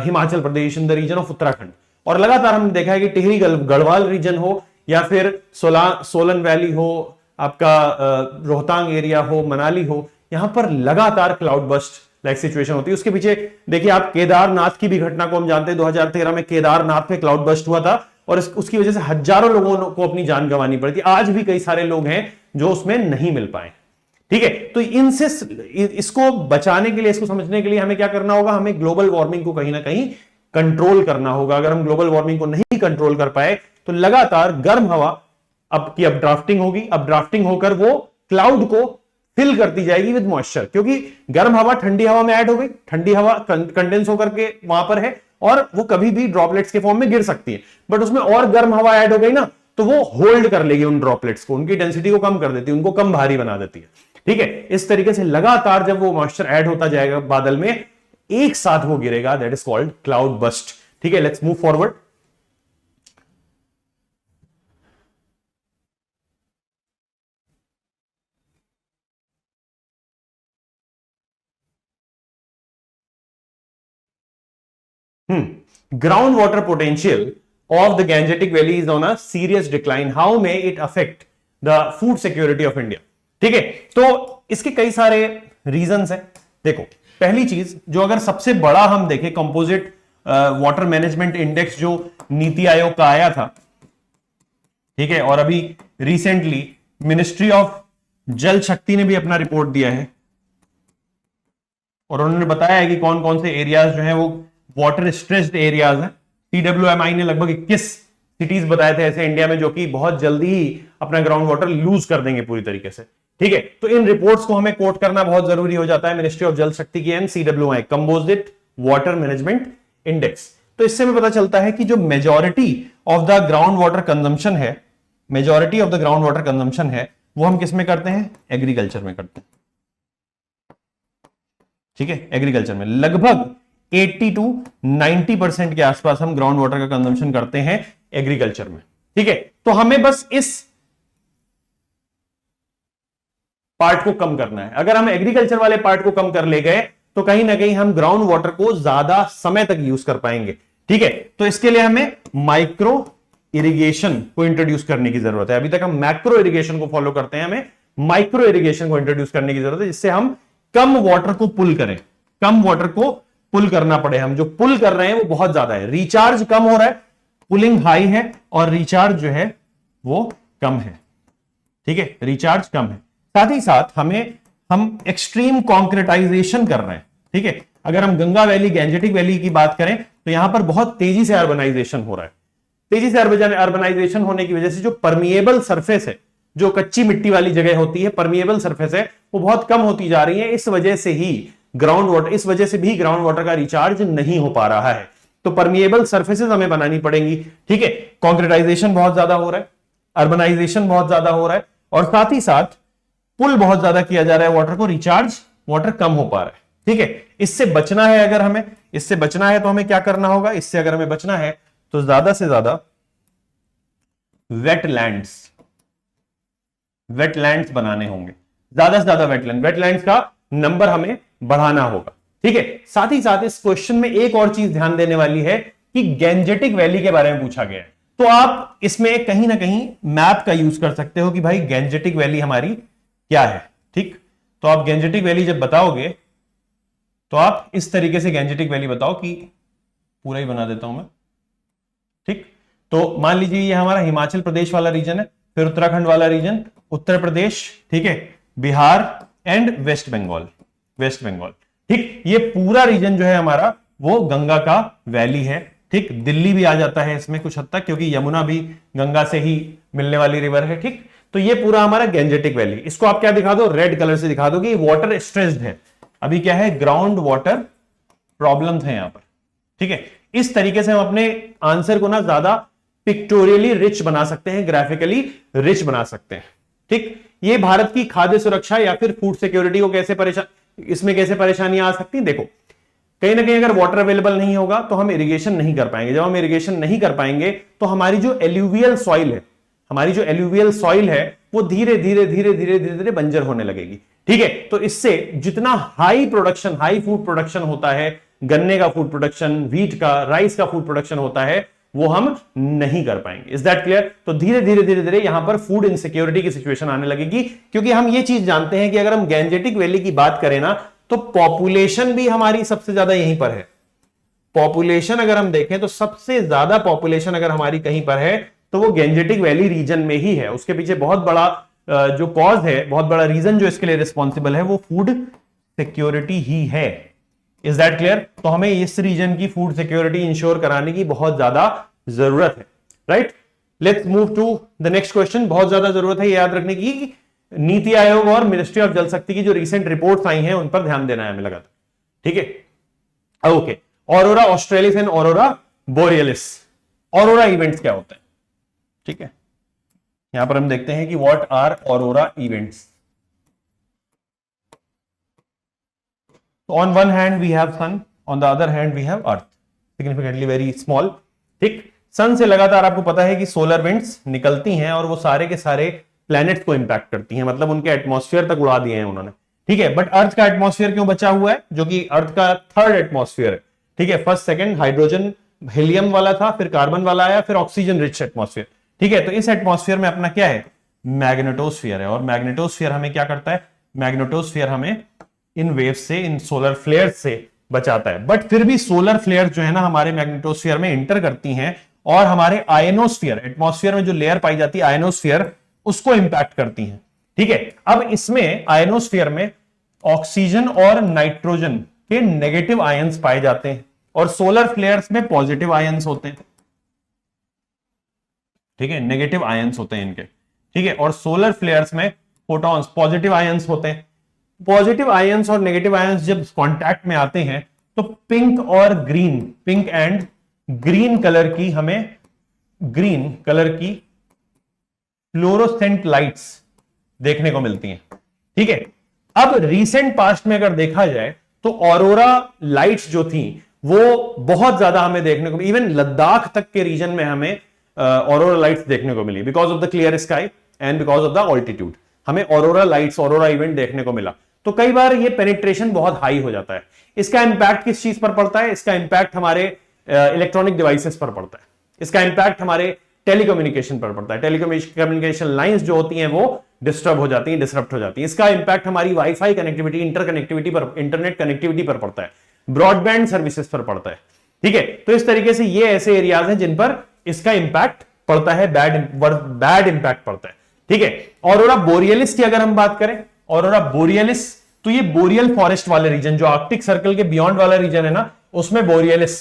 Himachal Pradesh, in the region of Uttarakhand. और लगातार हमने देखा है कि टिहरी गढ़वाल रीजन हो या फिर सोलन वैली हो, आपका रोहतांग एरिया हो, मनाली हो, यहां पर लगातार क्लाउड बस्ट लाइक सिचुएशन होती है। उसके पीछे देखिए आप, केदारनाथ की भी घटना को हम जानते हैं। 2013 में केदारनाथ में क्लाउड बस्ट हुआ था और उसकी वजह से हजारों लोगों को अपनी जान गंवानी पड़ी थी। आज भी कई सारे लोग हैं जो उसमें नहीं मिल पाए। ठीक है, तो इनसे, इसको बचाने के लिए, इसको समझने के लिए हमें क्या करना होगा? हमें ग्लोबल वार्मिंग को कहीं ना कहीं कंट्रोल करना होगा। अगर हम ग्लोबल वार्मिंग को नहीं कंट्रोल कर पाए तो लगातार गर्म हवा अब की अपड्राफ्टिंग होगी, अपड्राफ्टिंग होकर वो क्लाउड को फिल करती जाएगी विद मॉइस्चर, क्योंकि गर्म हवा ठंडी हवा में ऐड हो गई, ठंडी हवा कंडेंस होकर के वहां पर है और वो कभी भी ड्रॉपलेट्स के फॉर्म में गिर सकती है। बट उसमें और गर्म हवा ऐड हो गई ना, तो वो होल्ड कर लेगी उन ड्रॉपलेट्स को, उनकी डेंसिटी को कम कर देती है, उनको कम भारी बना देती है। ठीक है, इस तरीके से लगातार जब वो मॉइस्चर ऐड होता जाएगा बादल में, एक साथ वो गिरेगा, that is called cloud burst. ठीक है, let's move forward. Ground water potential of the Gangetic Valley is on a serious decline. How may it affect the food security of India? ठीक है, तो इसके कई सारे रीजंस हैं। देखो, पहली चीज जो अगर सबसे बड़ा हम देखें, कंपोजिट वाटर मैनेजमेंट इंडेक्स जो नीति आयोग का आया था, ठीक है, और अभी रिसेंटली मिनिस्ट्री ऑफ जल शक्ति ने भी अपना रिपोर्ट दिया है और उन्होंने बताया है कि कौन कौन से एरियाज जो है वो वाटर स्ट्रेस्ड एरियाज हैं। CWMI ने लगभग 21 सिटीज बताए थे ऐसे इंडिया में जो कि बहुत जल्दी ही अपना ग्राउंड वाटर लूज कर देंगे पूरी तरीके से। ठीक है, तो इन रिपोर्ट्स को हमें कोट करना बहुत जरूरी हो जाता है, मिनिस्ट्री ऑफ जल शक्ति की and CWMI, composite water management index. तो इससे हमें पता चलता है कि जो majority of the ground water consumption है, majority of the ground water consumption है, वो हम किस में करते हैं? एग्रीकल्चर में करते हैं। ठीक है, एग्रीकल्चर में लगभग 80 to 90% के आसपास हम ग्राउंड वाटर का कंजम्पशन करते हैं एग्रीकल्चर में। ठीक है, तो हमें बस इस पार्ट को कम करना है। अगर हम एग्रीकल्चर वाले पार्ट को कम कर ले गए तो कहीं ना कहीं हम ग्राउंड वाटर को ज्यादा समय तक यूज कर पाएंगे। ठीक है, तो इसके लिए हमें माइक्रो इरिगेशन को इंट्रोड्यूस करने की जरूरत है। अभी तक हम मैक्रो इरिगेशन को फॉलो करते हैं, हमें माइक्रो इरिगेशन को इंट्रोड्यूस करने की जरूरत है, जिससे हम कम वाटर को पुल करें, कम वाटर को पुल करना पड़े। हम जो पुल कर रहे हैं वो बहुत ज्यादा है, रिचार्ज कम हो रहा है, पुलिंग हाई है और रिचार्ज जो है वो कम है। ठीक है, रिचार्ज कम है। साथ ही साथ हम एक्सट्रीम कॉन्क्रीटाइजेशन कर रहे हैं। ठीक है, अगर हम गंगा वैली, गैंजेटिक वैली की बात करें तो यहां पर बहुत तेजी से अर्बनाइजेशन हो रहा है। तेजी से अर्बनाइजेशन होने की वजह से जो परमिएबल सरफेस है, जो कच्ची मिट्टी वाली जगह होती है, परमिएबल सरफेस है, वो बहुत कम होती जा रही है। इस वजह से भी ग्राउंड वाटर का रिचार्ज नहीं हो पा रहा है। तो परमिएबल सरफेसेस हमें बनानी पड़ेंगी। ठीक है, कॉन्क्रीटाइजेशन बहुत ज्यादा हो रहा है, अर्बनाइजेशन बहुत ज्यादा हो रहा है और साथ ही साथ पुल बहुत ज्यादा किया जा रहा है वाटर को, रिचार्ज वाटर कम हो पा रहा है। ठीक है, इससे बचना है, अगर हमें इससे बचना है तो हमें क्या करना होगा? इससे अगर हमें बचना है तो ज्यादा से ज्यादा वेटलैंड्स बनाने होंगे, ज्यादा से ज्यादा वेटलैंड्स का नंबर हमें बढ़ाना होगा। ठीक है, साथ ही साथ इस क्वेश्चन में एक और चीज ध्यान देने वाली है कि गैंजेटिक वैली के बारे में पूछा गया है, तो आप इसमें कहीं ना कहीं मैप का यूज कर सकते हो कि भाई गैंजेटिक वैली हमारी क्या है। ठीक, तो आप गैंजेटिक वैली जब बताओगे तो आप इस तरीके से गैंजेटिक वैली बताओ कि पूरा ही बना देता हूं मैं। ठीक, तो मान लीजिए ये हमारा हिमाचल प्रदेश वाला रीजन है, फिर उत्तराखंड वाला रीजन, उत्तर प्रदेश, ठीक है, Bihar and West Bengal, West Bengal. ठीक, ये पूरा रीजन जो है हमारा वो गंगा का वैली है। ठीक, दिल्ली भी आ जाता है इसमें कुछ हद तक, क्योंकि यमुना भी गंगा से ही मिलने वाली रिवर है। ठीक, तो ये पूरा हमारा गैंजेटिक वैली, इसको आप क्या दिखा दो, रेड कलर से दिखा दो कि वाटर स्ट्रेस्ड है, अभी क्या है, ग्राउंड वाटर प्रॉब्लम्स है यहां पर। ठीक है, इस तरीके से हम अपने आंसर को ना ज्यादा पिक्टोरियली रिच बना सकते हैं, ग्राफिकली रिच बना सकते हैं। ठीक, ये भारत की खाद्य सुरक्षा या फिर फूड सिक्योरिटी को कैसे इसमें कैसे परेशानियां आ सकती हैं। देखो, कहीं ना कहीं अगर वाटर अवेलेबल नहीं होगा तो हम इरिगेशन नहीं कर पाएंगे, जब हम इरिगेशन नहीं कर पाएंगे तो हमारी जो एल्यूवियल सॉइल है, हमारी जो एल्यूवियल सॉइल है वो धीरे धीरे धीरे धीरे धीरे धीरे बंजर होने लगेगी। ठीक है, तो इससे जितना high production, high food production होता है, गन्ने का फूड प्रोडक्शन, व्हीट का, राइस का फूड प्रोडक्शन होता है, वो हम नहीं कर पाएंगे। Is that clear? तो धीरे धीरे धीरे धीरे यहां पर फूड इनसिक्योरिटी की सिचुएशन आने लगेगी, क्योंकि हम ये चीज जानते हैं कि अगर हम गैंजेटिक वैली की बात करें ना तो पॉपुलेशन भी हमारी सबसे ज्यादा यहीं पर है। पॉपुलेशन अगर हम देखें तो सबसे ज्यादा पॉपुलेशन अगर हमारी कहीं पर है तो वो गैंजेटिक वैली रीजन में ही है। उसके पीछे बहुत बड़ा जो कॉज है, बहुत बड़ा रीजन जो इसके लिए रिस्पॉन्सिबल है, वो फूड सिक्योरिटी ही है। Is that clear? तो हमें इस रीजन की फूड सिक्योरिटी इंश्योर कराने की बहुत ज्यादा जरूरत है। Right, let's move to the next question. बहुत ज्यादा जरूरत है ये याद रखने की कि नीति आयोग और मिनिस्ट्री ऑफ जल शक्ति की जो रिसेंट रिपोर्ट्स आई हैं उन पर ध्यान देना है हमें लगातार। ठीक है, okay. Aurora australis and aurora borealis, aurora events क्या होते हैं? ठीक है, यहां पर हम देखते हैं कि what are aurora events. On one hand we have sun, on the other hand we have earth, significantly very small. ठीक, सन से लगातार आपको पता है कि सोलर विंड्स निकलती हैं और वो सारे के सारे प्लैनेट्स को इंपैक्ट करती हैं, मतलब उनके एटमॉस्फेयर तक उड़ा दिए हैं उन्होंने। ठीक है, बट अर्थ का एटमॉस्फेयर क्यों बचा हुआ है, जो कि अर्थ का थर्ड एटमॉस्फेयर है। ठीक है, फर्स्ट सेकंड हाइड्रोजन हीलियम वाला था, फिर कार्बन वाला आया, फिर ऑक्सीजन रिच एटमॉस्फेयर। ठीक है, तो इस एटमॉस्फेयर में अपना क्या है, मैग्नेटोस्फीयर है। और मैग्नेटोस्फीयर हमें क्या करता है, मैग्नेटोस्फीयर हमें इन वेव्स से, इन सोलर फ्लेयर से बचाता है। बट फिर भी सोलर फ्लेयर जो है ना हमारे मैग्नेटोस्फीयर में इंटर करती हैं और हमारे आयनोस्फीयर, एटमॉस्फेयर में जो लेयर पाई जाती है आयनोस्फीयर, उसको इंपैक्ट करती हैं। ठीक है, अब इसमें आयनोस्फीयर में ऑक्सीजन और नाइट्रोजन के नेगेटिव आयंस पाए जाते हैं और सोलर फ्लेयर्स में पॉजिटिव आयंस होते हैं। ठीक है, नेगेटिव आयंस होते हैं इनके। ठीक है, और सोलर फ्लेयर्स में फोटॉन्स, पॉजिटिव आयंस होते हैं। पॉजिटिव आयंस और नेगेटिव आयंस जब कांटेक्ट में आते हैं तो पिंक और green, pink and green colour की, हमें ग्रीन कलर की फ्लोरोसेंट लाइट्स देखने को मिलती हैं। ठीक है, अब रीसेंट पास्ट में अगर देखा जाए तो ऑरोरा लाइट्स जो थी वो बहुत ज्यादा हमें देखने को, इवन लद्दाख तक के रीजन में हमें ऑरोरा लाइट्स देखने को मिली, because of the clear sky and because of the altitude हमें ऑरोरा लाइट्स, ऑरोरा इवेंट देखने को मिला। तो कई बार ये पेनिट्रेशन बहुत हाई हो जाता है। इसका इंपैक्ट किस चीज पर पड़ता है? इसका इंपैक्ट हमारे इलेक्ट्रॉनिक डिवाइसेस पर पड़ता है, इसका इंपैक्ट हमारे टेलीकम्युनिकेशन पर पड़ता है। टेलीकम्युनिकेशन लाइंस जो होती हैं वो डिस्टर्ब हो जाती हैं, डिसरप्ट हो जाती हैं। इसका इंपैक्ट हमारी वाईफाई कनेक्टिविटी, इंटरकनेक्टिविटी पर, इंटरनेट कनेक्टिविटी पर पड़ता है, ब्रॉडबैंड सर्विसेज पर पड़ता है। ठीक है, तो इस तरीके से ये ऐसे एरियाज हैं जिन पर इसका इंपैक्ट पड़ता है, बैड इंपैक्ट पड़ता है। ठीक है, ऑरोरा बोरियलिस की अगर हम बात करें, ऑरोरा बोरियलिस, तो ये बोरियल फॉरेस्ट वाले रीजन, जो आर्कटिक सर्कल के बियॉन्ड वाला रीजन है ना, उसमें बोरियलिस,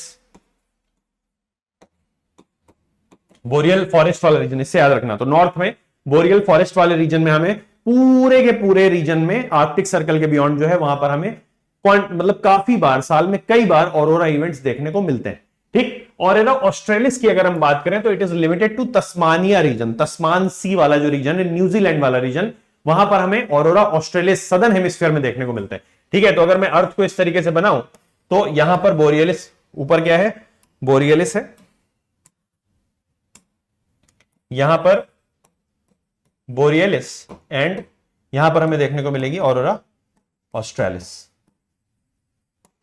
बोरियल फॉरेस्ट वाला रीजन, इससे याद रखना। तो नॉर्थ में बोरियल फॉरेस्ट वाले रीजन में हमें पूरे के पूरे रीजन में आर्कटिक सर्कल के बियॉन्ड जो है वहां पर हमें मतलब काफी बार, साल में कई बार ऑरोरा इवेंट्स देखने को मिलते हैं। ठीक, ऑरोरा ऑस्ट्रेलिस की अगर हम बात करें तो it is limited to Tasmania region, Tasman sea वाला जो रीजन है, न्यूजीलैंड वाला रीजन, वहां पर हमें ऑरोरा ऑस्ट्रेलिस सदर्न हेमिस्फीयर में देखने को मिलते हैं। ठीक है, तो अगर मैं अर्थ को इस तरीके से बनाऊं तो यहां पर बोरियलिस, ऊपर क्या है, बोरियलिस है, यहां पर बोरियलिस, एंड यहां पर हमें देखने को मिलेगी ऑरोरा ऑस्ट्रेलिस।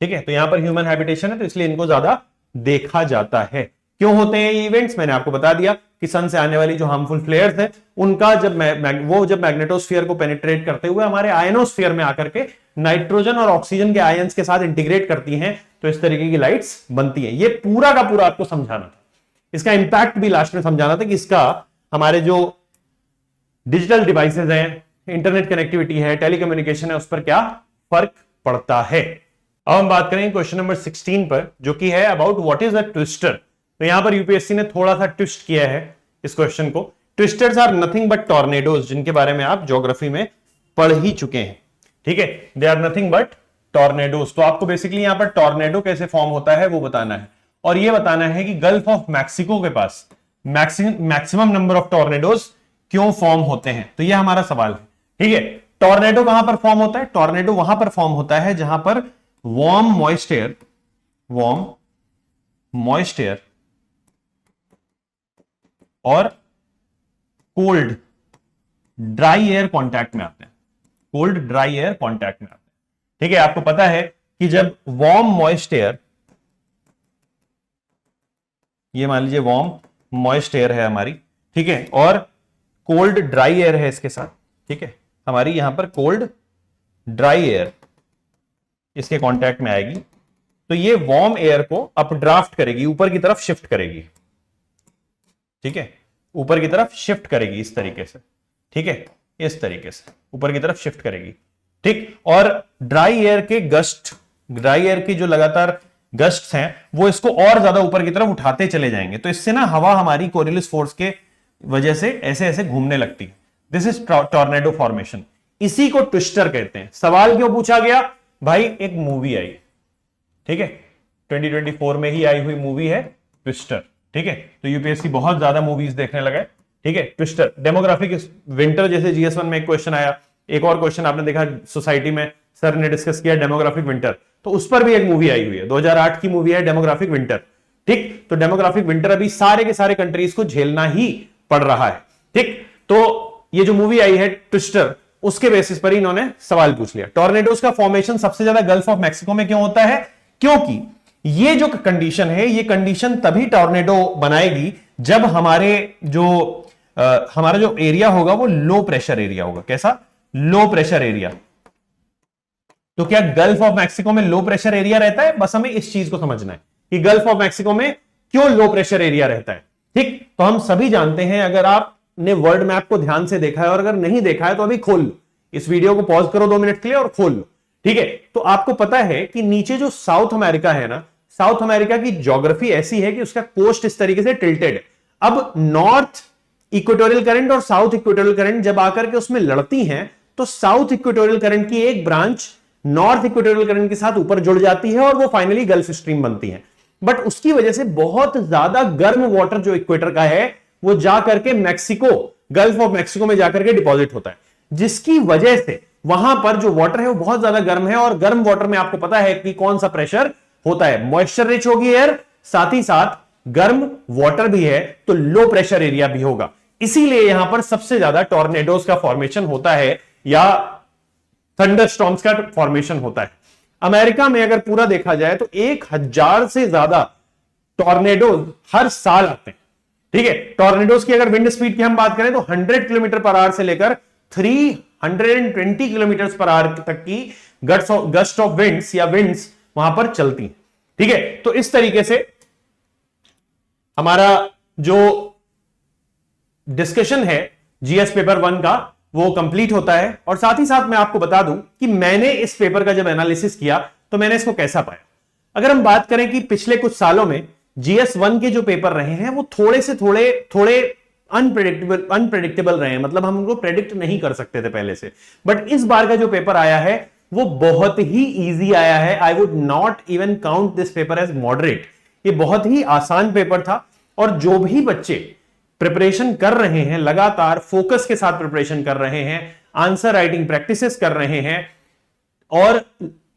ठीक है, तो यहां पर ह्यूमन हैबिटेशन है तो इसलिए इनको ज्यादा देखा जाता है। क्यों होते हैं ये इवेंट्स, मैंने आपको बता दिया कि सन से आने वाली जो हार्मफुल फ्लेयर्स है उनका जब जब मैग्नेटोस्फीयर को पेनिट्रेट करते हुए हमारे आयनोस्फीयर में आकर के नाइट्रोजन और ऑक्सीजन के आयंस के साथ इंटीग्रेट करती हैं तो इस तरीके की लाइट्स बनती हैं। ये पूरा का पूरा आपको समझाना था, इसका इंपैक्ट भी लास्ट में समझाना था कि इसका हमारे जो डिजिटल डिवाइसेज हैं, इंटरनेट कनेक्टिविटी है, टेलीकम्युनिकेशन है, उस पर क्या फर्क पड़ता है। अब हम बात करें क्वेश्चन नंबर 16 पर, जो कि है about what is a twister. तो यहां पर यूपीएससी ने थोड़ा सा ट्विस्ट किया है इस क्वेश्चन को। Twisters are nothing but tornadoes, जिनके बारे में आप ज्योग्राफी में पढ़ ही चुके हैं, ठीक है। They are nothing but tornadoes. तो आपको बेसिकली यहां पर टॉर्नेडो कैसे फॉर्म होता है वो बताना है, और ये बताना है कि गल्फ ऑफ मैक्सिको के पास मैक्सिमम नंबर ऑफ टॉर्नेडोज क्यों फॉर्म होते हैं। तो ये हमारा सवाल है, ठीक है। टॉर्नेडो कहां पर फॉर्म होता है? टॉर्नेडो वहां पर फॉर्म होता है जहां पर वार्म मॉइस्चर और कोल्ड ड्राई एयर कांटेक्ट में आते हैं, कोल्ड ड्राई एयर कांटेक्ट में आते हैं, ठीक है। आपको पता है कि जब वार्म मॉइस्चर, ये मान लीजिए वार्म मॉइस्ट एयर है हमारी, ठीक है, और कोल्ड ड्राई एयर है इसके साथ, ठीक है, हमारी यहां पर कोल्ड ड्राई एयर इसके कांटेक्ट में आएगी तो ये वार्म एयर को अपड्राफ्ट करेगी, ऊपर की तरफ शिफ्ट करेगी, ठीक है, ऊपर की तरफ शिफ्ट करेगी इस तरीके से, ठीक है, इस तरीके से ऊपर की तरफ शिफ्ट करेगी, ठीक। और ड्राई एयर की जो लगातार गस्ट्स हैं वो इसको और ज्यादा ऊपर की तरफ उठाते चले जाएंगे, तो इससे ना हवा हमारी कोरियोलिस फोर्स के वजह से ऐसे ऐसे घूमने लगती है। दिस इज टॉर्नेडो फॉर्मेशन, इसी को ट्विस्टर कहते हैं। सवाल क्यों पूछा गया भाई? एक मूवी आई, ठीक है, 2024 में ही आई हुई मूवी है ट्विस्टर, ठीक है। तो यूपीएससी बहुत ज्यादा मूवीज देखने लगा है, ठीक है। ट्विस्टर, डेमोग्राफिक विंटर जैसे जीएस1 में एक क्वेश्चन आया, एक और क्वेश्चन आपने देखा सोसाइटी में सर ने डिस्कस किया डेमोग्राफिक विंटर, तो उस पर भी एक मूवी आई हुई है, 2008 की मूवी है डेमोग्राफिक विंटर, ठीक। तो डेमोग्राफिक विंटर अभी सारे के सारे कंट्रीज को झेलना ही पड़ रहा है, ठीक। तो ये जो मूवी आई है ट्विस्टर, उसके बेसिस पर ही इन्होंने सवाल पूछ लिया। टॉर्नेडोज का फॉर्मेशन सबसे ज्यादा गल्फ ऑफ मैक्सिको में क्यों होता है? क्योंकि ये जो कंडीशन है, ये कंडीशन तभी टॉर्नेडो बनाएगी जब हमारा जो एरिया होगा वो लो प्रेशर एरिया होगा। कैसा? Low pressure area. तो क्या गल्फ ऑफ मैक्सिको में लो प्रेशर एरिया रहता है? बस हमें इस चीज को समझना है कि गल्फ ऑफ मैक्सिको में क्यों लो प्रेशर एरिया रहता है, ठीक। तो हम सभी जानते हैं, अगर आपने वर्ल्ड मैप को ध्यान से देखा है और अगर नहीं देखा है तो अभी खोल लो, इस वीडियो को पॉज करो 2 मिनट के लिए और खोल लो, ठीक है। तो आपको पता है कि नीचे जो साउथ अमेरिका है ना, साउथ अमेरिका की ज्योग्राफी ऐसी है कि उसका कोस्ट इस तरीके से टिल्टेड है। अब नॉर्थ इक्वेटोरियल करंट और साउथ इक्वेटोरियल करंट जब आकर के उसमें लड़ती हैं तो साउथ इक्वेटोरियल करंट की एक ब्रांच नॉर्थ इक्वेटोरियल करंट के साथ ऊपर जुड़ जाती है और वो फाइनली गल्फ स्ट्रीम बनती है। बट उसकी वजह से बहुत ज्यादा गर्म वाटर जो इक्वेटर का है वो जाकर के मैक्सिको, गल्फ ऑफ मैक्सिको में जाकर के डिपॉजिट होता है, जिसकी वजह से वहां पर जो वाटर है वो बहुत ज्यादा गर्म है। और गर्म वाटर में आपको पता है कि कौन सा प्रेशर होता है, मॉइस्चर रिच होगी एयर, साथ ही साथ गर्म वाटर भी है तो लो प्रेशर एरिया भी होगा। इसीलिए यहां पर सबसे ज्यादा टॉर्नेडोज का फॉर्मेशन होता है या थंडरस्टॉर्म्स का फॉर्मेशन होता है। अमेरिका में अगर पूरा देखा जाए तो 1000 से ज्यादा टॉर्नेडोज हर साल आते हैं, ठीक है। टॉर्नेडोज की अगर विंड स्पीड की हम बात करें तो 100 किलोमीटर पर आवर से लेकर 320 किलोमीटर पर आवर तक की गस्ट ऑफ विंड्स या विंड्स वहां पर चलती हैं, ठीक है। तो इस तरीके से हमारा जो डिस्कशन है जीएस पेपर 1 का वो कंप्लीट होता है। और साथ ही साथ मैं आपको बता दूं कि मैंने इस पेपर का जब एनालिसिस किया तो मैंने इसको कैसा पाया। अगर हम बात करें कि पिछले कुछ सालों में GS1 के जो पेपर रहे हैं वो थोड़े से थोड़े अनप्रेडिक्टेबल रहे हैं, मतलब हम उनको प्रेडिक्ट नहीं कर सकते थे पहले से। बट इस बार का जो पेपर आया है वो बहुत ही इजी आया है। I would not even count this paper as moderate. ये बहुत ही आसान पेपर था और जो भी बच्चे प्रिपरेशन कर रहे हैं, लगातार फोकस के साथ प्रिपरेशन कर रहे हैं, आंसर राइटिंग प्रैक्टिसेस कर रहे हैं और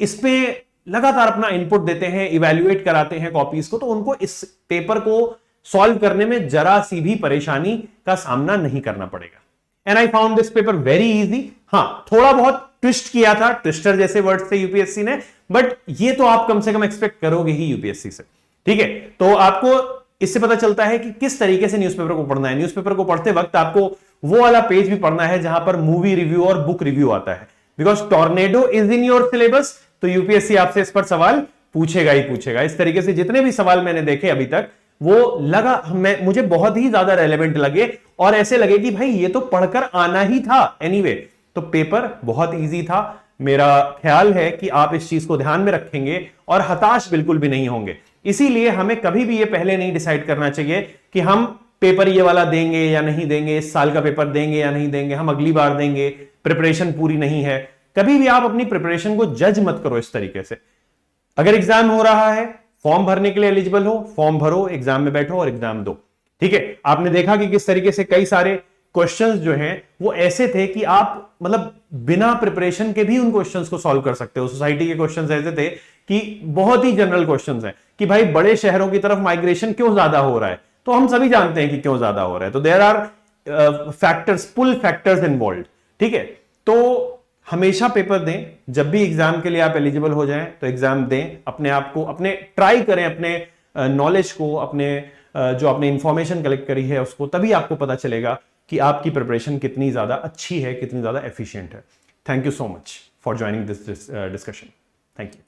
इसमें लगातार अपना इनपुट देते हैं, इवैल्यूएट कराते हैं कॉपीज को, तो उनको इस पेपर को सॉल्व करने में जरा सी भी परेशानी का सामना नहीं करना पड़ेगा। And I found this paper very easy. हाँ, थोड़ा बहुत ट्विस्ट किया था, ट्विस्टर जैसे वर्ड से यूपीएससी ने, बट ये तो आप कम से कम एक्सपेक्ट करोगे ही यूपीएससी से, ठीक है। तो आपको इससे पता चलता है कि किस तरीके से न्यूज़पेपर को पढ़ना है। न्यूज़पेपर को पढ़ते वक्त आपको वो वाला पेज भी पढ़ना है जहां पर मूवी रिव्यू और बुक रिव्यू आता है, because tornado is in your syllabus, तो यूपीएससी आपसे इस पर सवाल पूछेगा ही पूछेगा। इस तरीके से जितने भी सवाल मैंने देखे अभी तक, वो लगा मुझे बहुत ही ज्यादा रेलेवेंट लगे, और ऐसे लगे कि भाई ये तो पढ़कर आना ही था एनीवे। तो पेपर बहुत इजी था। मेरा ख्याल है कि आप इस चीज को ध्यान में रखेंगे और हताश बिल्कुल भी नहीं होंगे। इसीलिए हमें कभी भी ये पहले नहीं डिसाइड करना चाहिए कि हम पेपर ये वाला देंगे या नहीं देंगे, इस साल का पेपर देंगे या नहीं देंगे, हम अगली बार देंगे, प्रिपरेशन पूरी नहीं है। कभी भी आप अपनी प्रिपरेशन को जज मत करो इस तरीके से। अगर एग्जाम हो रहा है, फॉर्म भरने के लिए एलिजिबल हो, फॉर्म भरो, एग्जाम में बैठो और एग्जाम दो, ठीक है। आपने देखा कि किस तरीके से कई सारे क्वेश्चंस जो हैं वो ऐसे थे कि आप मतलब बिना प्रिपरेशन के भी उन क्वेश्चंस को सॉल्व कर सकते हो। सोसाइटी के क्वेश्चंस ऐसे थे कि बहुत ही जनरल क्वेश्चंस हैं कि भाई बड़े शहरों की तरफ माइग्रेशन क्यों ज्यादा हो रहा है, तो हम सभी जानते हैं कि क्यों ज्यादा हो रहा है। तो there are factors, pull factors involve, ठीक है। तो हमेशा पेपर दें, जब भी एग्जाम के लिए आप एलिजिबल हो जाएं तो एग्जाम दें, अपने आप को, अपने ट्राई करें, अपने नॉलेज को, अपने जो आपने इंफॉर्मेशन कलेक्ट करी है उसको, तभी आपको पता चलेगा कि आपकी प्रिपरेशन कितनी ज्यादा अच्छी है, कितनी ज्यादा एफिशिएंट है। Thank you so much for joining this discussion. Thank you.